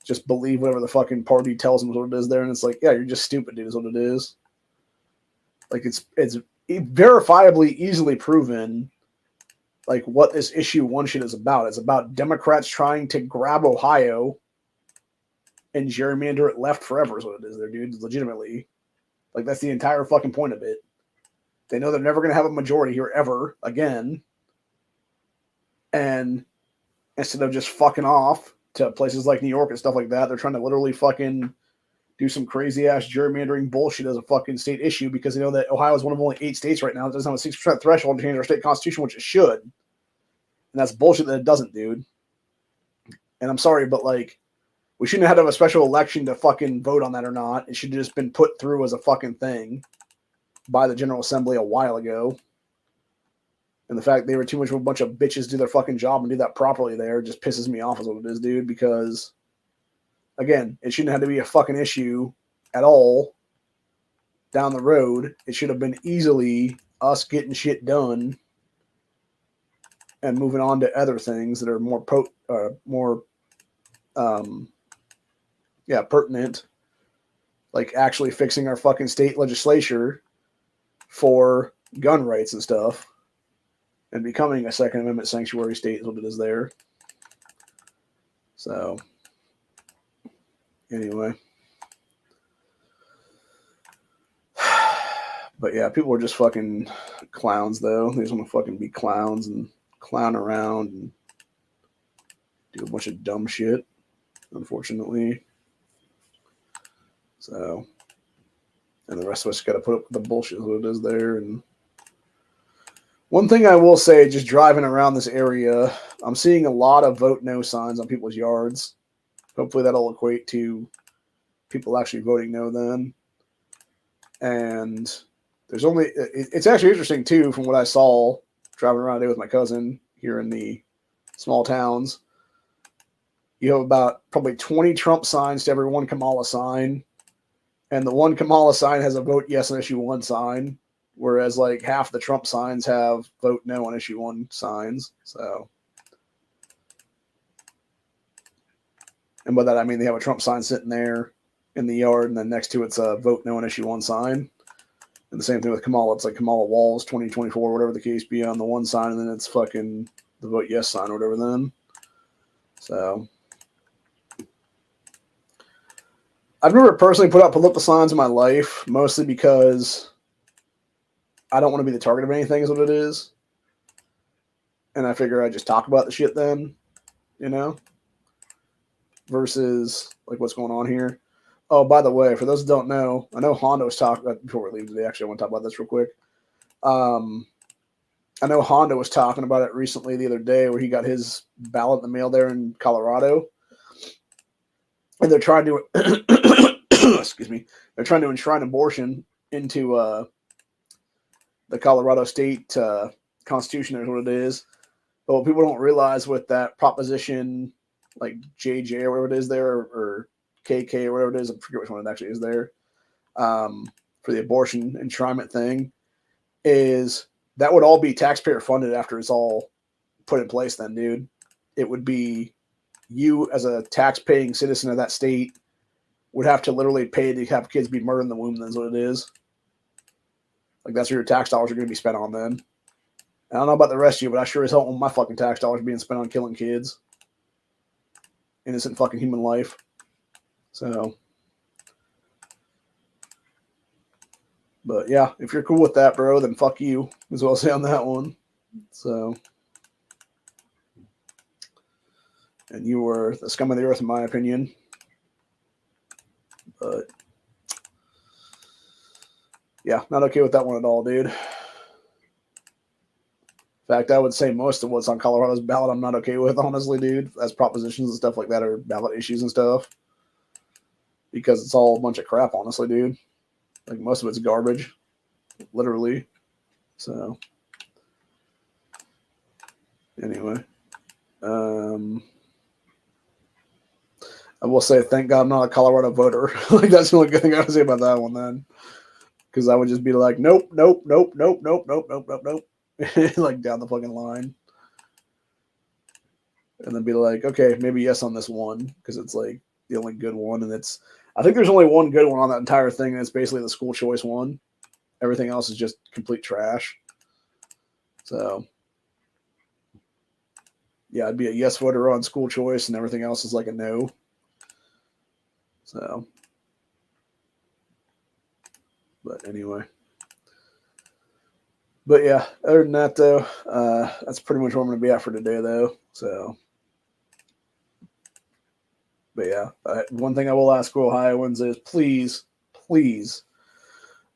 just believe whatever the fucking party tells them is what it is there. And it's like, yeah, you're just stupid, dude, is what it is. Like it's verifiably easily proven like what this issue one shit is about. It's about Democrats trying to grab Ohio and gerrymander it left forever is what it is there, dude. Legitimately. Like that's the entire fucking point of it. They know they're never going to have a majority here ever again. And instead of just fucking off to places like New York and stuff like that, they're trying to literally fucking do some crazy ass gerrymandering bullshit as a fucking state issue because they know that Ohio is one of only 8 states right now that doesn't have a 6% threshold to change our state constitution, which it should. And that's bullshit that it doesn't, dude. And I'm sorry, but like, we shouldn't have had a special election to fucking vote on that or not. It should have just been put through as a fucking thing by the General Assembly a while ago. And the fact they were too much of a bunch of bitches do their fucking job and do that properly there just pisses me off is what it is, dude, because again, it shouldn't have to be a fucking issue at all down the road. It should have been easily us getting shit done and moving on to other things that are more pertinent, like actually fixing our fucking state legislature for gun rights and stuff, and becoming a Second Amendment sanctuary state is what it is there. So, anyway. But yeah, people are just fucking clowns, though. They just want to fucking be clowns and clown around and do a bunch of dumb shit, unfortunately. So, and the rest of us got to put up with the bullshit what it is there. And one thing I will say, just driving around this area, I'm seeing a lot of vote no signs on people's yards. Hopefully that'll equate to people actually voting no then. And there's only, it's actually interesting too, from what I saw driving around today with my cousin here in the small towns. You have about probably 20 Trump signs to every one Kamala sign. And the one Kamala sign has a vote yes on issue 1 sign. Whereas like half the Trump signs have vote no on issue 1 signs. So, and by that I mean they have a Trump sign sitting there in the yard, and then next to it's a vote no on issue 1 sign. And the same thing with Kamala. It's like Kamala Walls 2024, whatever the case be, on the one sign, and then it's fucking the vote yes sign or whatever then. So, I've never personally put up political signs in my life, mostly because I don't want to be the target of anything, is what it is. And I figure I just talk about the shit then, you know, versus like what's going on here. Oh, by the way, for those who don't know, I know Honda was talking about, before we leave today, actually, I want to talk about this real quick. I know Honda was talking about it recently the other day where he got his ballot in the mail there in Colorado. And they're trying to, excuse me, they're trying to enshrine abortion into the Colorado state constitution, is what it is. But what people don't realize with that proposition, like JJ or whatever it is there, or KK or whatever it is, I forget which one it actually is there, for the abortion enshrinement thing, is that would all be taxpayer funded after it's all put in place then, dude. It would be you as a tax-paying citizen of that state would have to literally pay to have kids be murdered in the womb. That's what it is. Like, that's where your tax dollars are going to be spent on then. I don't know about the rest of you, but I sure as hell want my fucking tax dollars being spent on killing kids. Innocent fucking human life. So, but yeah, if you're cool with that, bro, then fuck you, is what I'll say on that one. So, and you were the scum of the earth, in my opinion. But yeah, not okay with that one at all, dude. In fact, I would say most of what's on Colorado's ballot I'm not okay with, honestly, dude. As propositions and stuff like that, or ballot issues and stuff. Because it's all a bunch of crap, honestly, dude. Like, most of it's garbage. Literally. So, anyway. I will say, thank God I'm not a Colorado voter. Like, that's the only good thing I would say about that one, then. Because I would just be like, nope, nope, nope, nope, nope, nope, nope, nope, nope. Like, down the fucking line. And then be like, okay, maybe yes on this one. Because it's, like, the only good one. And it's, I think there's only one good one on that entire thing. And it's basically the school choice one. Everything else is just complete trash. So, yeah, I'd be a yes voter on school choice. And everything else is like a no. So, but anyway. But yeah, other than that, though, that's pretty much where I'm going to be at for today, though. So, but yeah, one thing I will ask Ohioans is please, please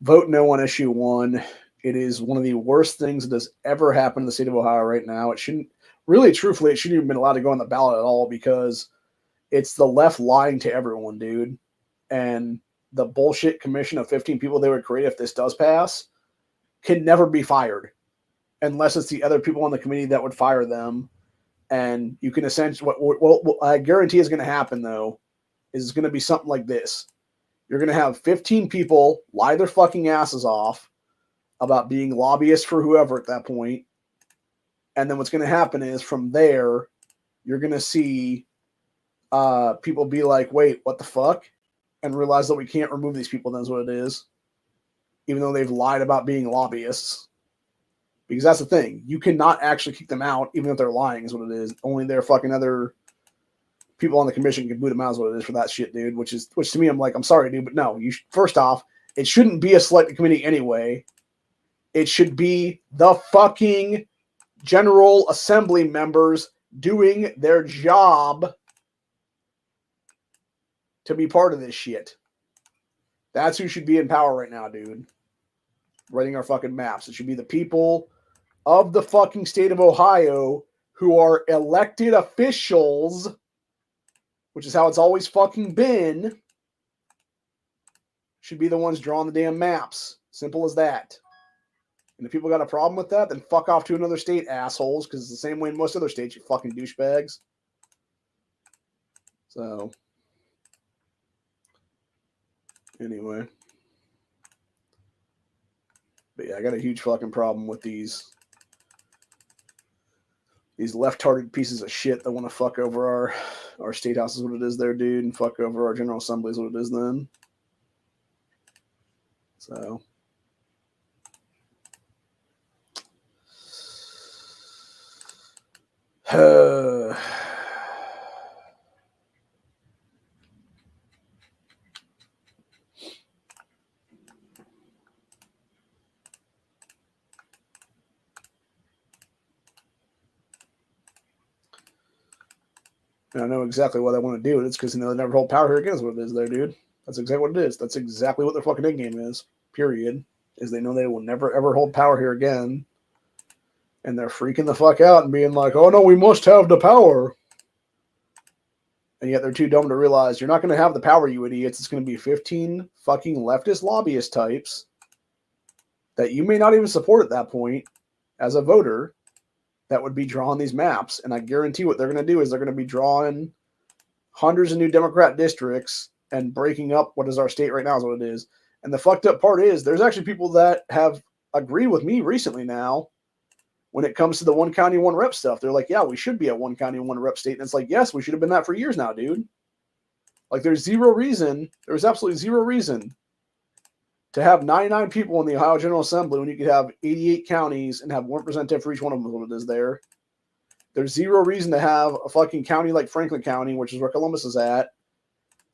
vote no on issue 1. It is one of the worst things that has ever happened in the state of Ohio right now. It shouldn't, really, truthfully, it shouldn't even been allowed to go on the ballot at all because it's the left lying to everyone, dude. And the bullshit commission of 15 people they would create if this does pass can never be fired unless it's the other people on the committee that would fire them. And you can essentially, what I guarantee is going to happen, though, is going to be something like this. You're going to have 15 people lie their fucking asses off about being lobbyists for whoever at that point. And then what's going to happen is from there, you're going to see people be like, wait, what the fuck? And realize that we can't remove these people. That's what it is. Even though they've lied about being lobbyists. Because that's the thing. You cannot actually kick them out, even if they're lying, is what it is. Only their fucking other people on the commission can boot them out, is what it is for that shit, dude. Which to me, I'm like, I'm sorry, dude, but no. First off, it shouldn't be a selected committee anyway. It should be the fucking General Assembly members doing their job to be part of this shit. That's who should be in power right now, dude. Writing our fucking maps. It should be the people of the fucking state of Ohio who are elected officials, which is how it's always fucking been, should be the ones drawing the damn maps. Simple as that. And if people got a problem with that, then fuck off to another state, assholes, because it's the same way in most other states, you fucking douchebags. So, anyway. But yeah, I got a huge fucking problem with these left-hearted pieces of shit that want to fuck over our state house is what it is there, dude, and fuck over our General Assembly is what it is then. So... I know exactly why they want to do it. It's because they never hold power here again is what it is there, dude. That's exactly what it is. That's exactly what their fucking end game is, period. Is they know they will never, ever hold power here again. And they're freaking the fuck out and being like, oh no, we must have the power. And yet they're too dumb to realize you're not going to have the power, you idiots. It's going to be 15 fucking leftist lobbyist types that you may not even support at that point as a voter that would be drawing these maps. And I guarantee what they're going to do is they're going to be drawing hundreds of new Democrat districts and breaking up what is our state right now is what it is. And the fucked up part is there's actually people that have agreed with me recently now when it comes to the one county, one rep stuff. They're like, yeah, we should be a one county, one rep state. And it's like, yes, we should have been that for years now, dude. Like there's absolutely zero reason to have 99 people in the Ohio General Assembly when you could have 88 counties and have one representative for each one of them, what it is there. There's zero reason to have a fucking county like Franklin County, which is where Columbus is at,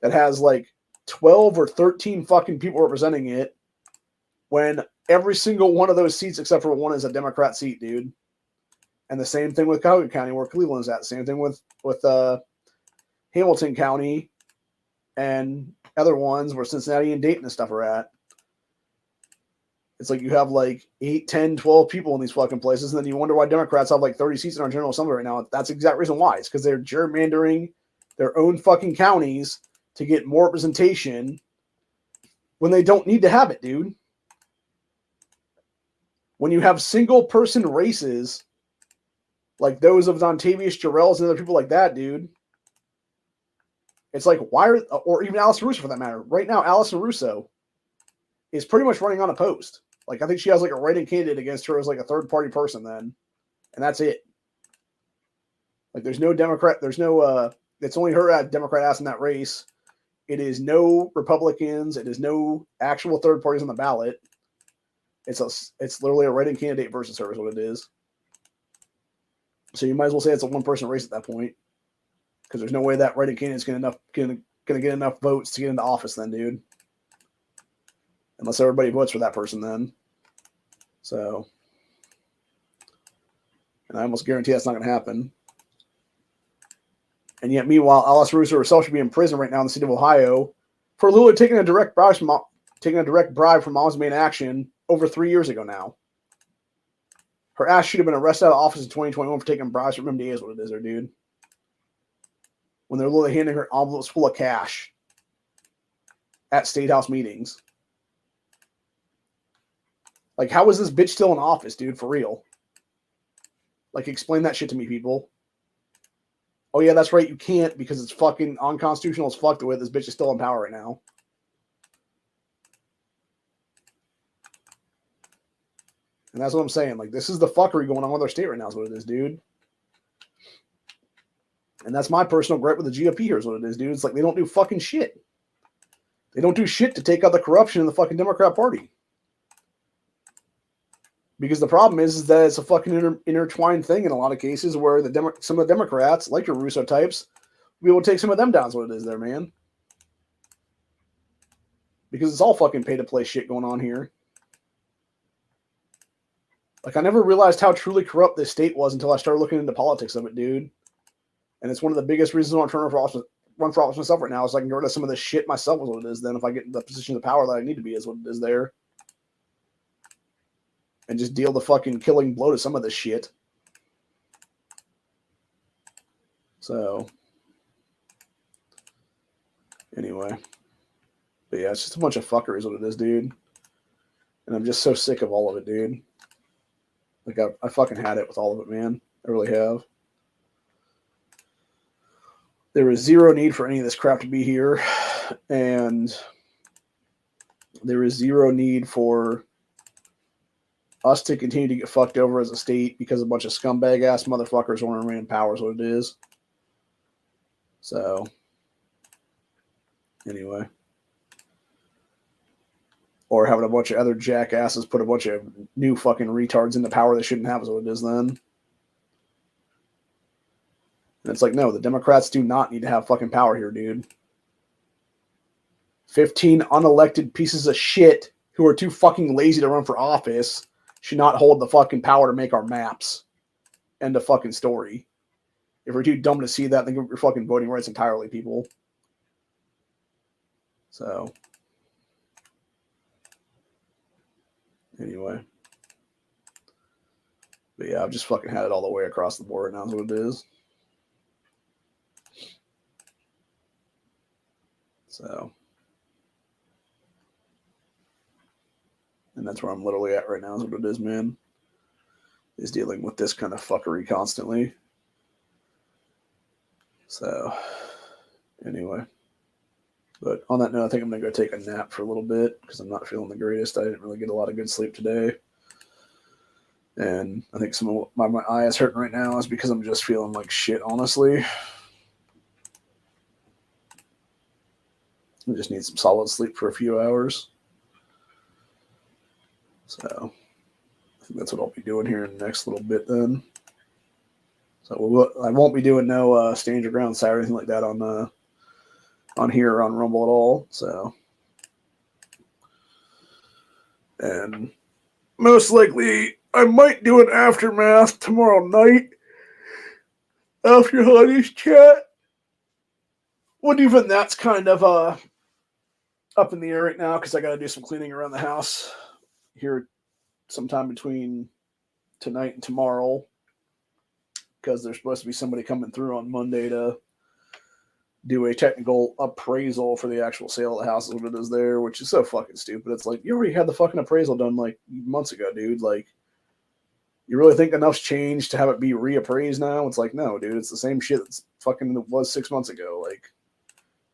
that has like 12 or 13 fucking people representing it when every single one of those seats except for one is a Democrat seat, dude. And the same thing with Cuyahoga County where Cleveland's at. Same thing with Hamilton County and other ones where Cincinnati and Dayton and stuff are at. It's like you have like 8, 10, 12 people in these fucking places, and then you wonder why Democrats have like 30 seats in our General Assembly right now. That's the exact reason why. It's because they're gerrymandering their own fucking counties to get more representation when they don't need to have it, dude. When you have single-person races like those of Dontavius Jarrells and other people like that, dude, it's like, or even Allison Russo for that matter. Right now, Allison Russo is pretty much running unopposed. Like, I think she has like a write-in candidate against her as like a third-party person then. And that's it. Like, there's no Democrat, it's only her Democrat ass in that race. It is no Republicans. It is no actual third parties on the ballot. It's literally a write-in candidate versus her is what it is. So you might as well say it's a one-person race at that point. Because there's no way that write-in candidate's gonna get enough votes to get into office then, dude. Unless everybody votes for that person then. So, and I almost guarantee that's not going to happen. And yet, meanwhile, Alice Russo herself should be in prison right now in the state of Ohio for literally taking a direct bribe from Mom's Main Action over 3 years ago now. Her ass should have been arrested out of office in 2021 for taking bribes from MDA is what it is there, dude. When they're literally handing her envelopes full of cash at state house meetings. Like, how is this bitch still in office, dude? For real. Like, explain that shit to me, people. Oh yeah, that's right. You can't because it's fucking unconstitutional as fuck the way this bitch is still in power right now. And that's what I'm saying. Like, this is the fuckery going on with our state right now, is what it is, dude. And that's my personal gripe with the GOP here, is what it is, dude. It's like they don't do fucking shit. They don't do shit to take out the corruption in the fucking Democrat Party. Because the problem is that it's a fucking intertwined thing in a lot of cases where some of the Democrats, like your Russo types, we will take some of them down, is what it is there, man. Because it's all fucking pay-to-play shit going on here. Like, I never realized how truly corrupt this state was until I started looking into politics of it, dude. And it's one of the biggest reasons why I'm trying to run for office myself right now, is so I can get rid of some of this shit myself, is what it is then, if I get in the position of power that I need to be, is what it is there. And just deal the fucking killing blow to some of this shit. So, anyway. But yeah, it's just a bunch of fuckery is what it is, dude. And I'm just so sick of all of it, dude. Like, I fucking had it with all of it, man. I really have. There is zero need for any of this crap to be here. And there is zero need for us to continue to get fucked over as a state because a bunch of scumbag ass motherfuckers want to remain in power is what it is. So, anyway. Or having a bunch of other jackasses put a bunch of new fucking retards into power they shouldn't have is what it is then. And it's like, no, the Democrats do not need to have fucking power here, dude. 15 unelected pieces of shit who are too fucking lazy to run for office should not hold the fucking power to make our maps. End of fucking story. If you're too dumb to see that, then give up your fucking voting rights entirely, people. So, anyway. But yeah, I've just fucking had it all the way across the board now, is what it is. So, and that's where I'm literally at right now, is what it is, man. Is dealing with this kind of fuckery constantly. So, anyway. But on that note, I think I'm going to go take a nap for a little bit because I'm not feeling the greatest. I didn't really get a lot of good sleep today. And I think some of my eye is hurting right now is because I'm just feeling like shit, honestly. I just need some solid sleep for a few hours. So I think that's what I'll be doing here in the next little bit then. So I won't be doing no Stand Your Ground Saturday or anything like that on here or on Rumble at all. So, and most likely I might do an aftermath tomorrow night after Honey's chat. But even that's kind of up in the air right now because I got to do some cleaning around the house here sometime between tonight and tomorrow because there's supposed to be somebody coming through on Monday to do a technical appraisal for the actual sale of the house, what it is there, which is so fucking stupid. It's like, you already had the fucking appraisal done like months ago, dude. Like, you really think enough's changed to have it be reappraised now? It's like, no, dude, it's the same shit that's fucking was 6 months ago. Like,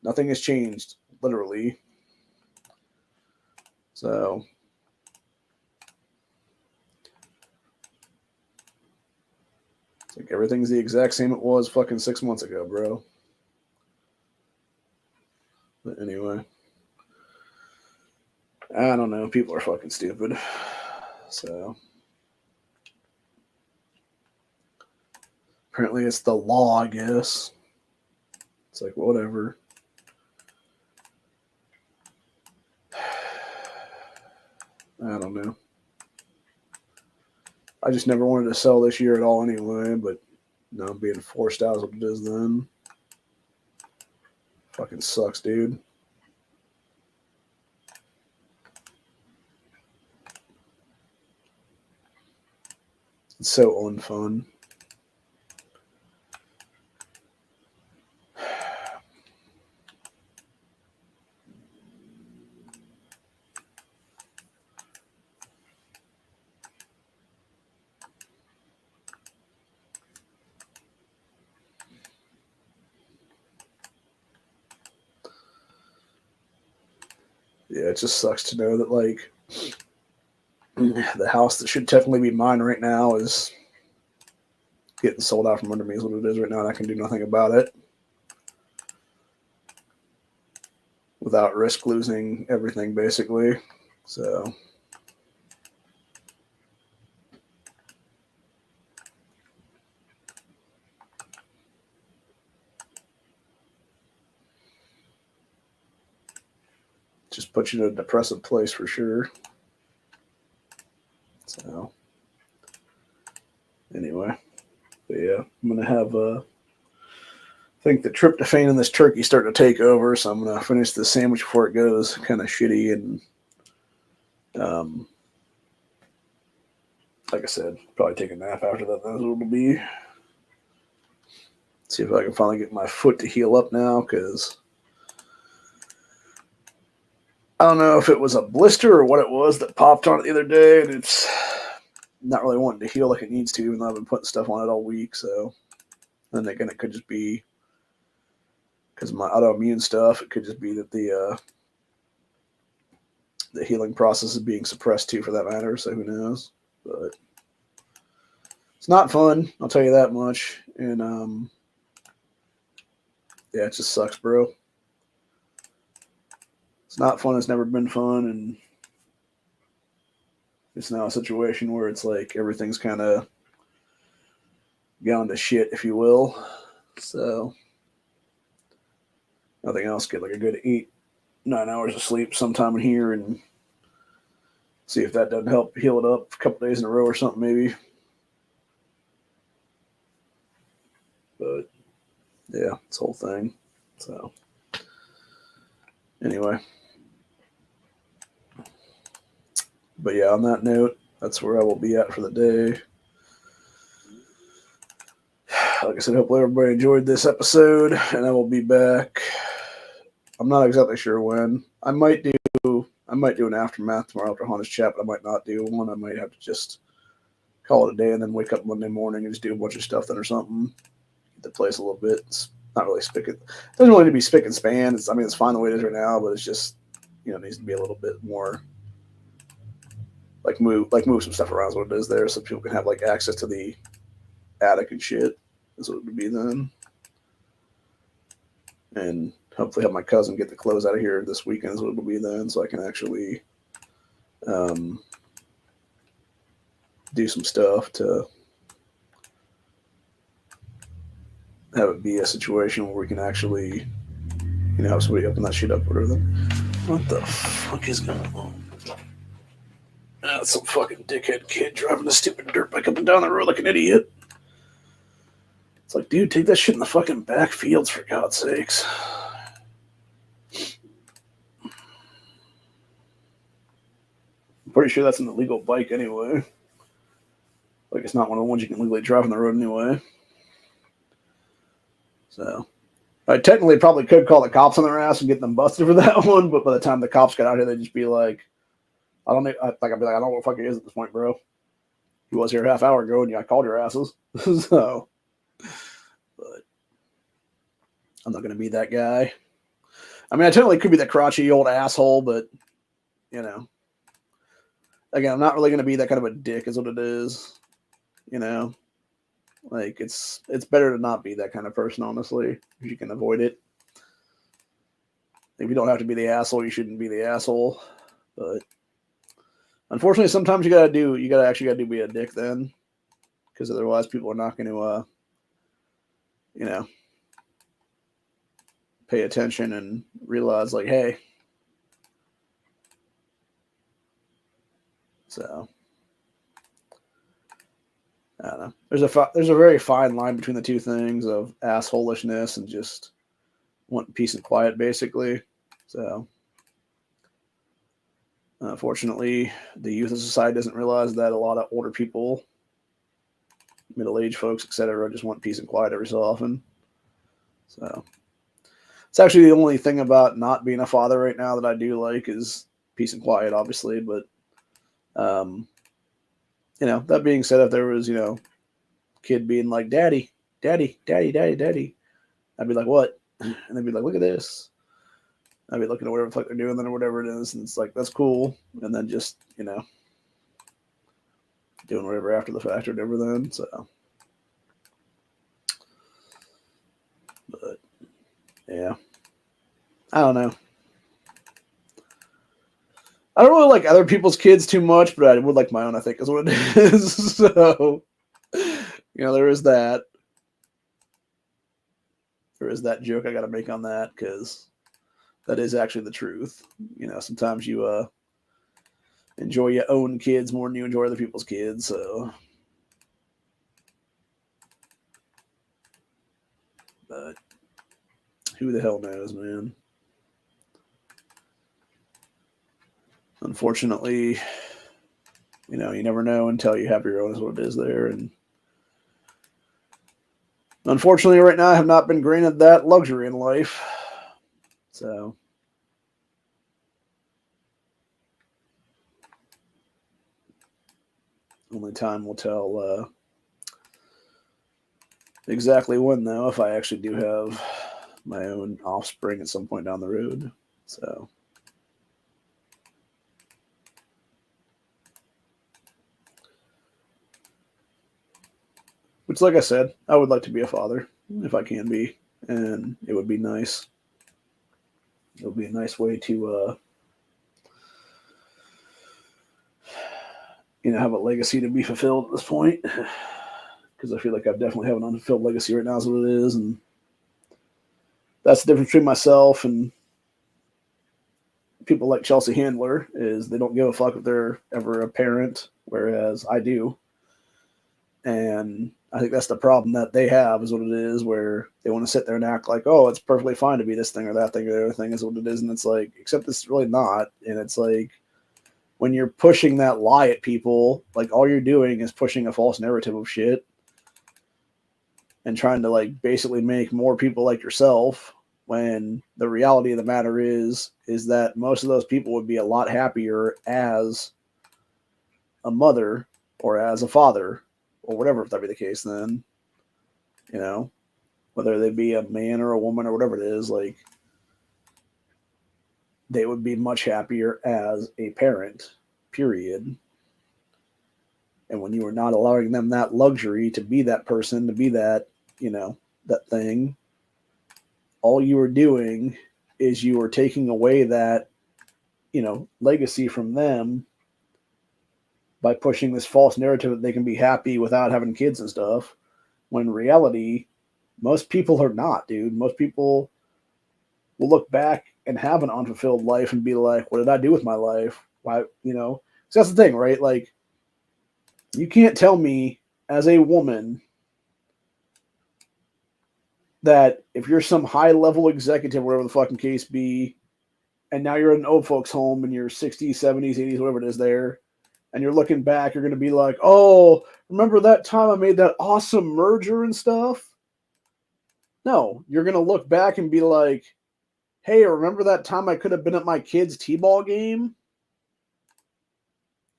nothing has changed, literally. So, it's like everything's the exact same it was fucking 6 months ago, bro. But anyway, I don't know. People are fucking stupid. So, apparently it's the law, I guess. It's like, whatever. I don't know. I just never wanted to sell this year at all anyway, but no, being forced out is what it is then. Fucking sucks, dude. It's so unfun. yeah, it just sucks to know that like the house that should technically be mine right now is getting sold out from under me is what it is right now, and I can do nothing about it without risk losing everything, basically. So, just puts you in a depressive place for sure. So, anyway, but yeah, I'm gonna have I think the tryptophan in this turkey starting to take over, so I'm gonna finish the sandwich before it goes kind of shitty. And um, like I said, probably take a nap after that. That's what it'll be. See if I can finally get my foot to heal up now, because I don't know if it was a blister or what it was that popped on it the other day, and it's not really wanting to heal like it needs to, even though I've been putting stuff on it all week. So then again, it could just be because of my autoimmune stuff. It could just be that the healing process is being suppressed too, for that matter. So who knows? But it's not fun, I'll tell you that much. And yeah, it just sucks, bro. It's not fun. It's never been fun, and it's now a situation where it's like everything's kind of gone to shit, if you will. So nothing else. Get like a good 8-9 hours of sleep sometime in here, and see if that doesn't help heal it up a couple days in a row or something, maybe. But yeah, this whole thing. So anyway, but yeah, on that note, that's where I will be at for the day. Like I said, hopefully everybody enjoyed this episode, and I will be back. I'm not exactly sure when. I might do an aftermath tomorrow after Honest Chat, but I might not do one. I might have to just call it a day and then wake up Monday morning and just do a bunch of stuff then or something. Get the place a little bit. It's not really spick it. Doesn't really need to be spick and span. It's fine the way it is right now, but it's just, it needs to be a little bit more like move some stuff around is what it is there, so people can have like access to the attic and shit. That's what it would be then. And hopefully have my cousin get the clothes out of here this weekend is what it'll be then, so I can actually do some stuff to have it be a situation where we can actually, have somebody open that shit up or whatever. What the fuck is going on? That's some fucking dickhead kid driving a stupid dirt bike up and down the road like an idiot. It's like, dude, take that shit in the fucking back fields, for God's sakes. I'm pretty sure that's an illegal bike anyway. Like, it's not one of the ones you can legally drive on the road anyway. So, I technically probably could call the cops on their ass and get them busted for that one, but by the time the cops got out here, they'd just be like, I'd be like, I don't know what the fuck it is at this point, bro. He was here a half hour ago, and I called your asses. So, but I'm not going to be that guy. I mean, I technically could be that crotchety old asshole, but, again, I'm not really going to be that kind of a dick is what it is. Like, it's better to not be that kind of person, honestly, if you can avoid it. If you don't have to be the asshole, you shouldn't be the asshole. But unfortunately, sometimes you gotta actually be a dick then, because otherwise people are not going to, pay attention and realize, like, hey. So I don't know. There's a very fine line between the two things of assholishness and just wanting peace and quiet, basically. So unfortunately, the youth of society doesn't realize that a lot of older people, middle-aged folks, etc., just want peace and quiet every so often. So it's actually the only thing about not being a father right now that I do like is peace and quiet, obviously. But that being said, if there was, kid being like, daddy, daddy, daddy, daddy, daddy, I'd be like, what? And they'd be like, look at this. I'd be looking at whatever the fuck they're doing then or whatever it is, and it's like, that's cool. And then just, doing whatever after the fact or whatever then. So, but yeah, I don't know. I don't really like other people's kids too much, but I would like my own, I think, is what it is. So, there is that. There is that joke I got to make on that because that is actually the truth. Sometimes you enjoy your own kids more than you enjoy other people's kids. So, but who the hell knows, man? Unfortunately, you never know until you have your own, is what it is there. And unfortunately, right now, I have not been granted that luxury in life. So, only time will tell exactly when, though, if I actually do have my own offspring at some point down the road. So, which, like I said, I would like to be a father if I can be, and it would be nice. It would be a nice way to, have a legacy to be fulfilled at this point. Because I feel like I definitely have an unfulfilled legacy right now, is what it is, and that's the difference between myself and people like Chelsea Handler, is they don't give a fuck if they're ever a parent, whereas I do. And I think that's the problem that they have, is what it is, where they want to sit there and act like, oh, it's perfectly fine to be this thing or that thing or the other thing, is what it is. And it's like, except it's really not. And it's like, when you're pushing that lie at people, like, all you're doing is pushing a false narrative of shit and trying to, like, basically make more people like yourself, when the reality of the matter is that most of those people would be a lot happier as a mother or as a father or whatever, if that be the case, then, whether they be a man or a woman or whatever it is, like, they would be much happier as a parent, period. And when you are not allowing them that luxury to be that person, to be that, that thing, all you are doing is you are taking away that, legacy from them by pushing this false narrative that they can be happy without having kids and stuff. When in reality, most people are not, dude. Most people will look back and have an unfulfilled life and be like, what did I do with my life? Why, so that's the thing, right? Like, you can't tell me as a woman that if you're some high level executive, whatever the fucking case be, and now you're in an old folks home in your 60s, 70s, 80s, whatever it is there, and you're looking back, you're going to be like, oh, remember that time I made that awesome merger and stuff? No, you're going to look back and be like, hey, remember that time I could have been at my kid's t-ball game?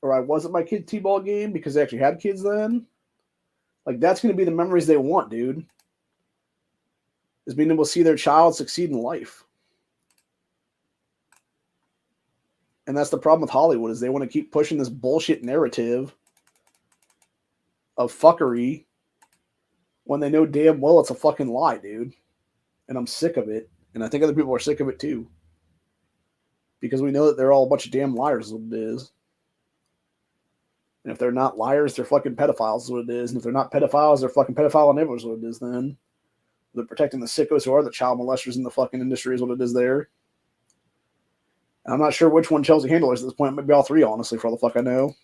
Or I was at my kid's t-ball game because they actually had kids then? Like, that's going to be the memories they want, dude. Is being able to see their child succeed in life. And that's the problem with Hollywood, is they want to keep pushing this bullshit narrative of fuckery when they know damn well it's a fucking lie, dude. And I'm sick of it. And I think other people are sick of it too. Because we know that they're all a bunch of damn liars, is what it is. And if they're not liars, they're fucking pedophiles, is what it is. And if they're not pedophiles, they're fucking pedophile enablers, is what it is then. They're protecting the sickos who are the child molesters in the fucking industry, is what it is there. And I'm not sure which one Chelsea Handler is at this point. Maybe all three, honestly, for all the fuck I know.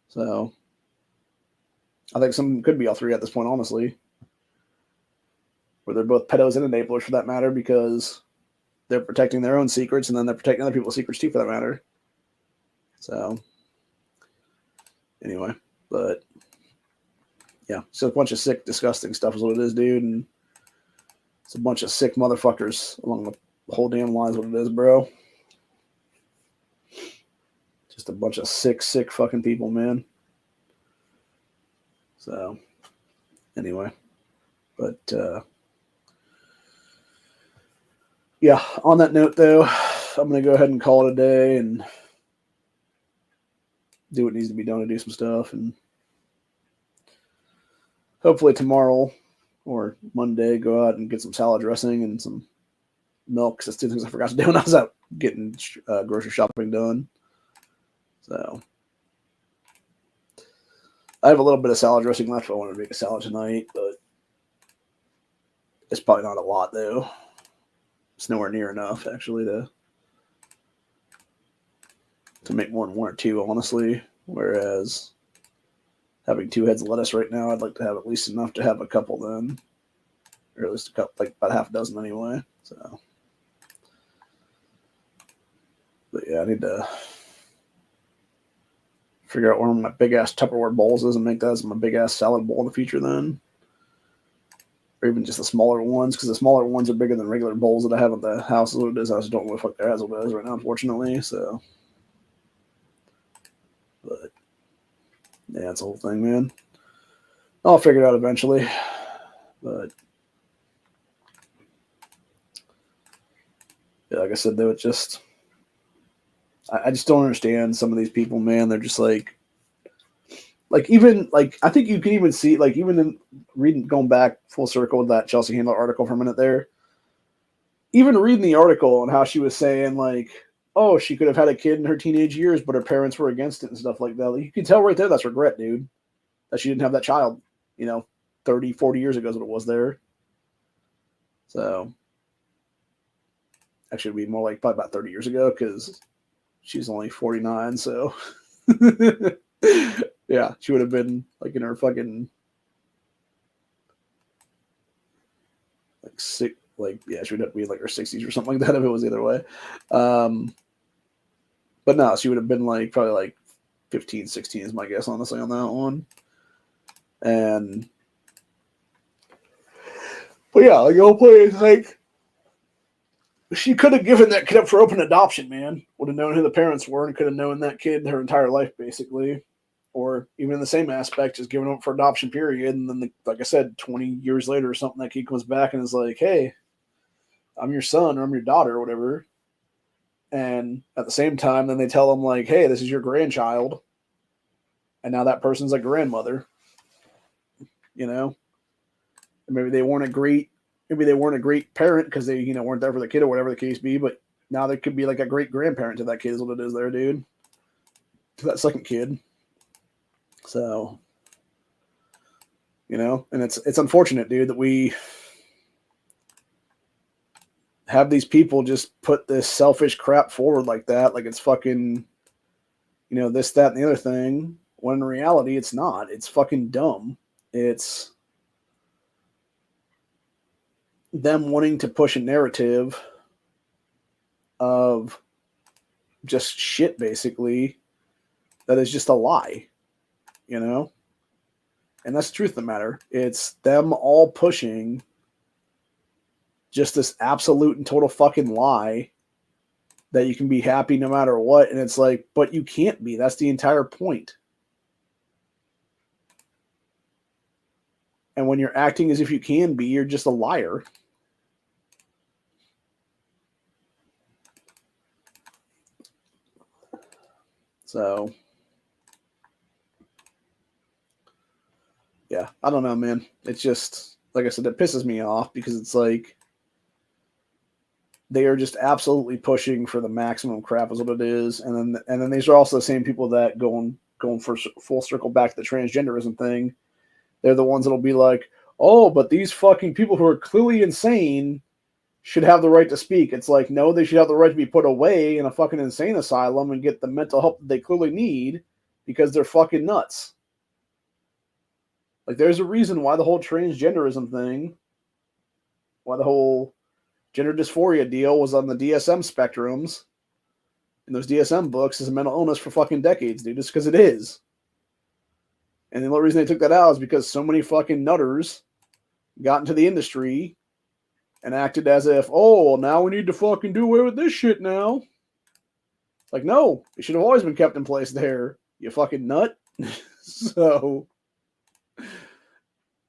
So, I think some could be all three at this point, honestly. Where they're both pedos and enablers, for that matter, because they're protecting their own secrets, and then they're protecting other people's secrets too, for that matter. So, anyway, but yeah, it's a bunch of sick, disgusting stuff is what it is, dude, and it's a bunch of sick motherfuckers along the whole damn line is what it is, bro. Just a bunch of sick fucking people, man. So, anyway, but Yeah, on that note, though, I'm going to go ahead and call it a day and do what needs to be done to do some stuff. And hopefully tomorrow or Monday, go out and get some salad dressing and some milk. Because that's two things I forgot to do when I was out getting grocery shopping done. So I have a little bit of salad dressing left. I want to make a salad tonight, but it's probably not a lot, though. It's nowhere near enough, actually, to make more than one or two, honestly. Whereas having 2 heads of lettuce right now, I'd like to have at least enough to have a couple then, or at least a couple, like about half a dozen anyway. So, but yeah, I need to figure out where my big ass Tupperware bowls is and make that as my big ass salad bowl in the future then, or even just the smaller ones, because the smaller ones are bigger than regular bowls that I have at the house. What it is, I just don't know what the fuck their ass is right now, unfortunately. So, but yeah, it's the whole thing, man. I'll figure it out eventually, but yeah, like I said, though, it just I just don't understand some of these people, man. They're just even like I think you can even see like even in reading going back full circle with that Chelsea Handler article for a minute there. Even reading the article and how she was saying like, oh, she could have had a kid in her teenage years, but her parents were against it and stuff like that. Like, you can tell right there that's regret, dude. That she didn't have that child, 30, 40 years ago is what it was there. So actually it'd be more like probably about 30 years ago because she's only 49, so yeah, she would have been like in her fucking like sick, like yeah, she would have to be like her 60s or something like that if it was either way. Um, but no, she would have been like probably like 15, 16 is my guess, honestly, on that one. And but yeah, like the whole play is like she could have given that kid up for open adoption, man. Would have known who the parents were and could have known that kid her entire life, basically. Or even in the same aspect, just giving up for adoption, period. And then, like I said, 20 years later or something, that kid comes back and is like, hey, I'm your son or I'm your daughter or whatever. And at the same time, then they tell them, like, hey, this is your grandchild. And now that person's a grandmother, you know? And maybe they weren't a great parent because they, weren't there for the kid or whatever the case be, but now they could be like a great grandparent to that kid is what it is there, dude. To that second kid. So, and it's unfortunate, dude, that we have these people just put this selfish crap forward like that, like it's fucking, this, that, and the other thing, when in reality it's not. It's fucking dumb. It's them wanting to push a narrative of just shit, basically, that is just a lie, And that's the truth of the matter. It's them all pushing just this absolute and total fucking lie that you can be happy no matter what. And it's like, but you can't be. That's the entire point. And when you're acting as if you can be, you're just a liar. So, yeah, I don't know, man. It's just, like I said, it pisses me off because it's like they are just absolutely pushing for the maximum crap is what it is. And then these are also the same people that going for full circle back to the transgenderism thing. They're the ones that'll be like, oh, but these fucking people who are clearly insane should have the right to speak. It's like, no, they should have the right to be put away in a fucking insane asylum and get the mental help that they clearly need because they're fucking nuts. Like, there's a reason why the whole transgenderism thing, why the whole gender dysphoria deal was on the DSM spectrums in those DSM books is a mental illness for fucking decades, dude, just because it is. And the only reason they took that out is because so many fucking nutters got into the industry and acted as if, oh, well, now we need to fucking do away with this shit now. Like, no, it should have always been kept in place there, you fucking nut. So,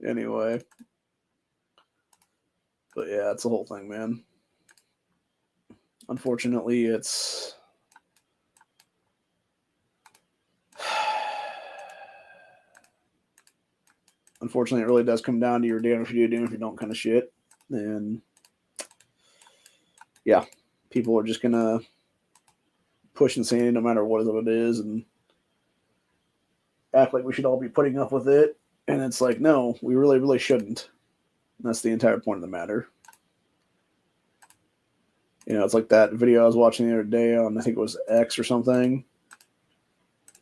anyway. But yeah, that's the whole thing, man. unfortunately, it's unfortunately, it really does come down to your damn if you do, damn if you don't kind of shit. And yeah, people are just gonna push insanity no matter what it is, and act like we should all be putting up with it. And it's like, no, we really, really shouldn't. And that's the entire point of the matter. You know, it's like that video I was watching the other day on, I think it was X or something,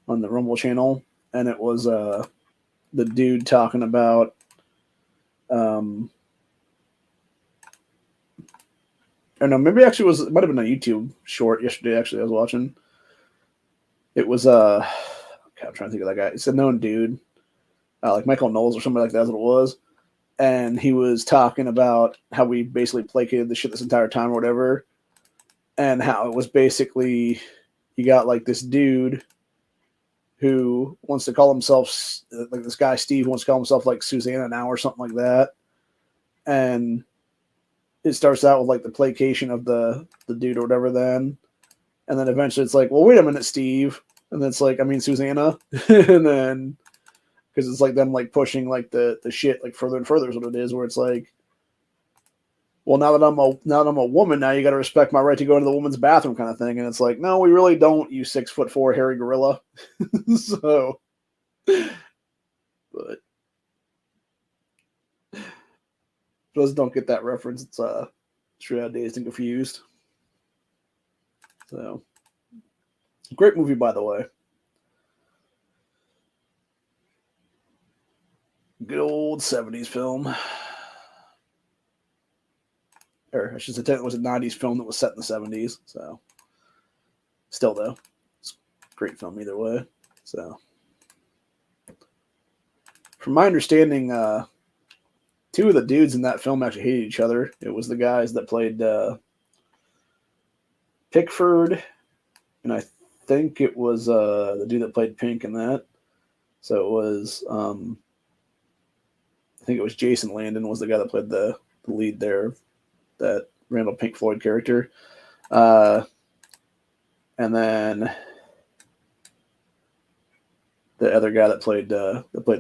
on the Rumble channel, and it was the dude talking about or no, maybe actually it might have been a YouTube short yesterday. Actually, I was watching. It was God, I'm trying to think of that guy. It's a known dude, like Michael Knowles or somebody like that. That's what it was. And he was talking about how we basically placated the shit this entire time or whatever, and how it was basically you got like this dude who wants to call himself like this guy Steve who wants to call himself like Susanna now or something like that, and it starts out with like the placation of the dude or whatever then, and then eventually it's like, well, wait a minute, Steve, and then it's like, I mean Susanna, and then because it's like them like pushing like the shit like further and further is what it is, where it's like, well, now that I'm a woman, now you got to respect my right to go into the woman's bathroom kind of thing, and it's like, no, we really don't, you 6'4" hairy gorilla. So, but those don't get that reference. It's straight out Dazed and Confused. So, great movie, by the way. Good old 70s film. Or I should say it was a 90s film that was set in the 70s. So, still, though, it's a great film either way. So, from my understanding, two of the dudes in that film actually hated each other. It was the guys that played Pickford, and I think it was the dude that played Pink in that. So it was, I think it was Jason Landon was the guy that played the lead there, that Randall Pink Floyd character. And then the other guy that played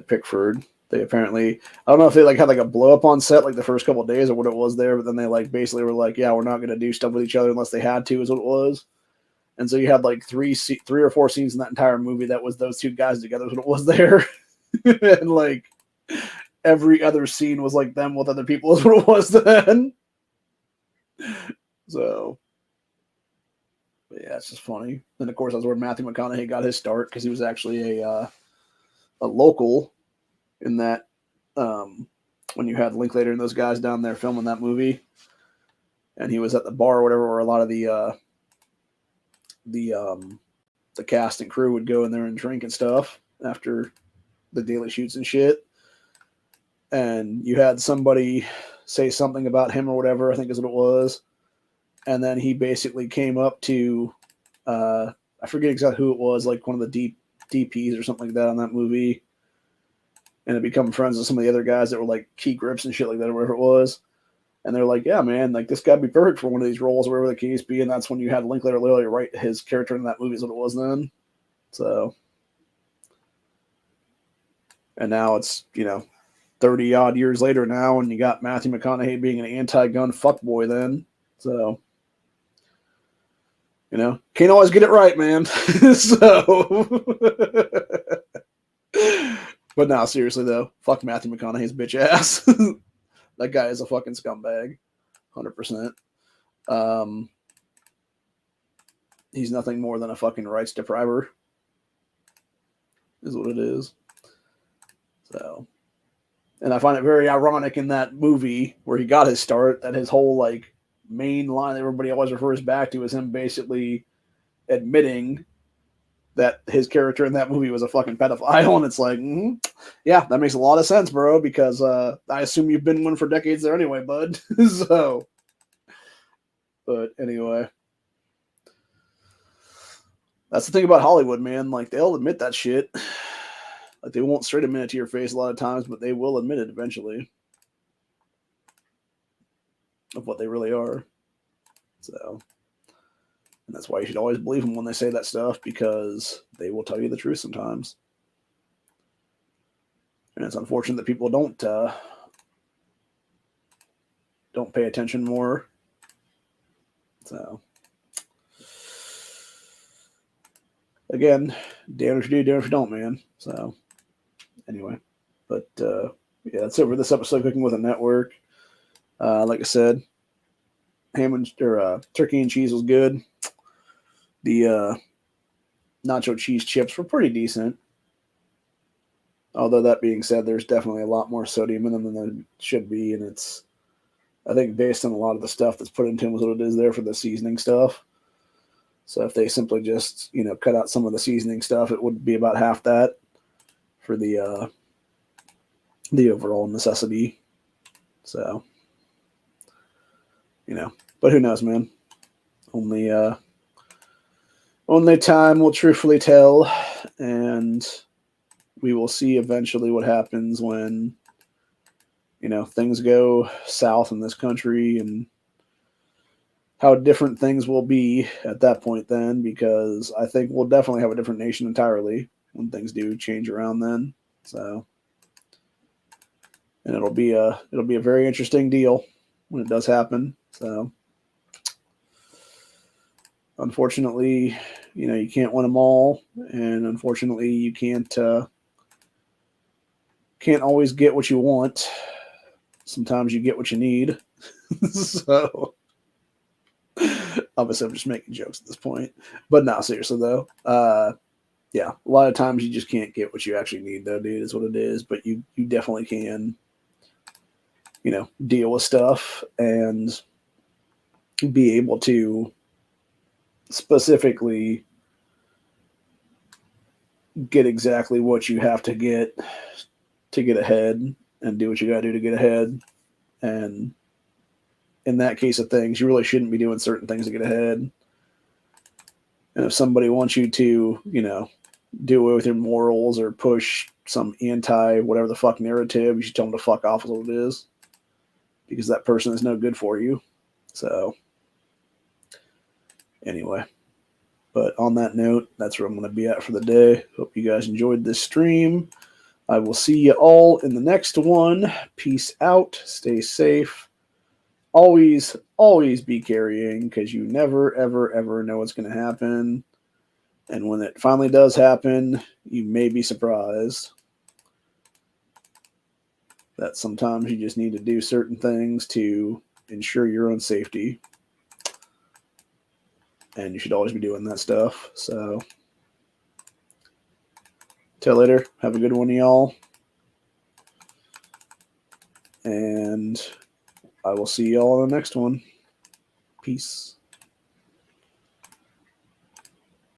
Pickford, they apparently, I don't know if they like had like a blow up on set like the first couple of days or what it was there, but then they like basically were like, yeah, we're not going to do stuff with each other unless they had to, is what it was. And so you had like three or four scenes in that entire movie that was those two guys together is what it was there. And like every other scene was like them with other people is what it was then. So, but yeah, it's just funny. And of course, that's where Matthew McConaughey got his start, because he was actually a local in that when you had Linklater and those guys down there filming that movie, and he was at the bar or whatever where a lot of the cast and crew would go in there and drink and stuff after the daily shoots and shit. And you had somebody say something about him or whatever, I think is what it was. And then he basically came up to, I forget exactly who it was, like one of the DPs or something like that on that movie. And had become friends with some of the other guys that were like key grips and shit like that or whatever it was. And they're like, yeah, man, like this guy'd be perfect for one of these roles or whatever the case be. And that's when you had Linklater literally write his character in that movie is what it was then. So, and now it's, 30 odd years later now, and you got Matthew McConaughey being an anti-gun fuckboy then. So, can't always get it right, man. So, but no, seriously though, fuck Matthew McConaughey's bitch ass. That guy is a fucking scumbag, 100%. He's nothing more than a fucking rights depriver, is what it is. So, and I find it very ironic in that movie where he got his start that his whole like main line that everybody always refers back to is him basically admitting that his character in that movie was a fucking pedophile. And it's like, yeah, that makes a lot of sense, bro, because I assume you've been one for decades there anyway, bud. So, but anyway, that's the thing about Hollywood, man. Like, they'll admit that shit. Like, they won't straight admit it to your face a lot of times, but they will admit it eventually of what they really are. So, And that's why you should always believe them when they say that stuff, because they will tell you the truth sometimes. And it's unfortunate that people don't pay attention more. So again, damn if you do, damn if you don't, man. So anyway, but yeah, that's it for this episode of Cooking with a Network. Like I said, turkey and cheese was good. The nacho cheese chips were pretty decent. Although that being said, there's definitely a lot more sodium in them than there should be, and it's, I think, based on a lot of the stuff that's put into them is what it is there for the seasoning stuff. So if they simply just, cut out some of the seasoning stuff, it would be about half that for the overall necessity. So, but who knows, man? Only time will truthfully tell, and we will see eventually what happens when, things go south in this country, and how different things will be at that point then, because I think we'll definitely have a different nation entirely when things do change around then. So, and it'll be a very interesting deal when it does happen. So, unfortunately, you can't win them all, and unfortunately, you can't always get what you want. Sometimes you get what you need. So, obviously, I'm just making jokes at this point, but no, seriously though. Yeah, a lot of times you just can't get what you actually need, though, dude. Is what it is. But you definitely can, deal with stuff and be able to specifically get exactly what you have to get ahead, and do what you got to do to get ahead. And in that case of things, you really shouldn't be doing certain things to get ahead. And if somebody wants you to, do away with your morals or push some anti whatever the fuck narrative, you should tell them to fuck off, is what it is, because that person is no good for you. So anyway, but on that note, that's where I'm going to be at for the day. Hope you guys enjoyed this stream. I will see you all in the next one. Peace out. Stay safe. Always, always be carrying, because you never, ever, ever know what's going to happen. And when it finally does happen, you may be surprised that sometimes you just need to do certain things to ensure your own safety. And you should always be doing that stuff. So, till later. Have a good one, y'all. And I will see y'all on the next one. Peace.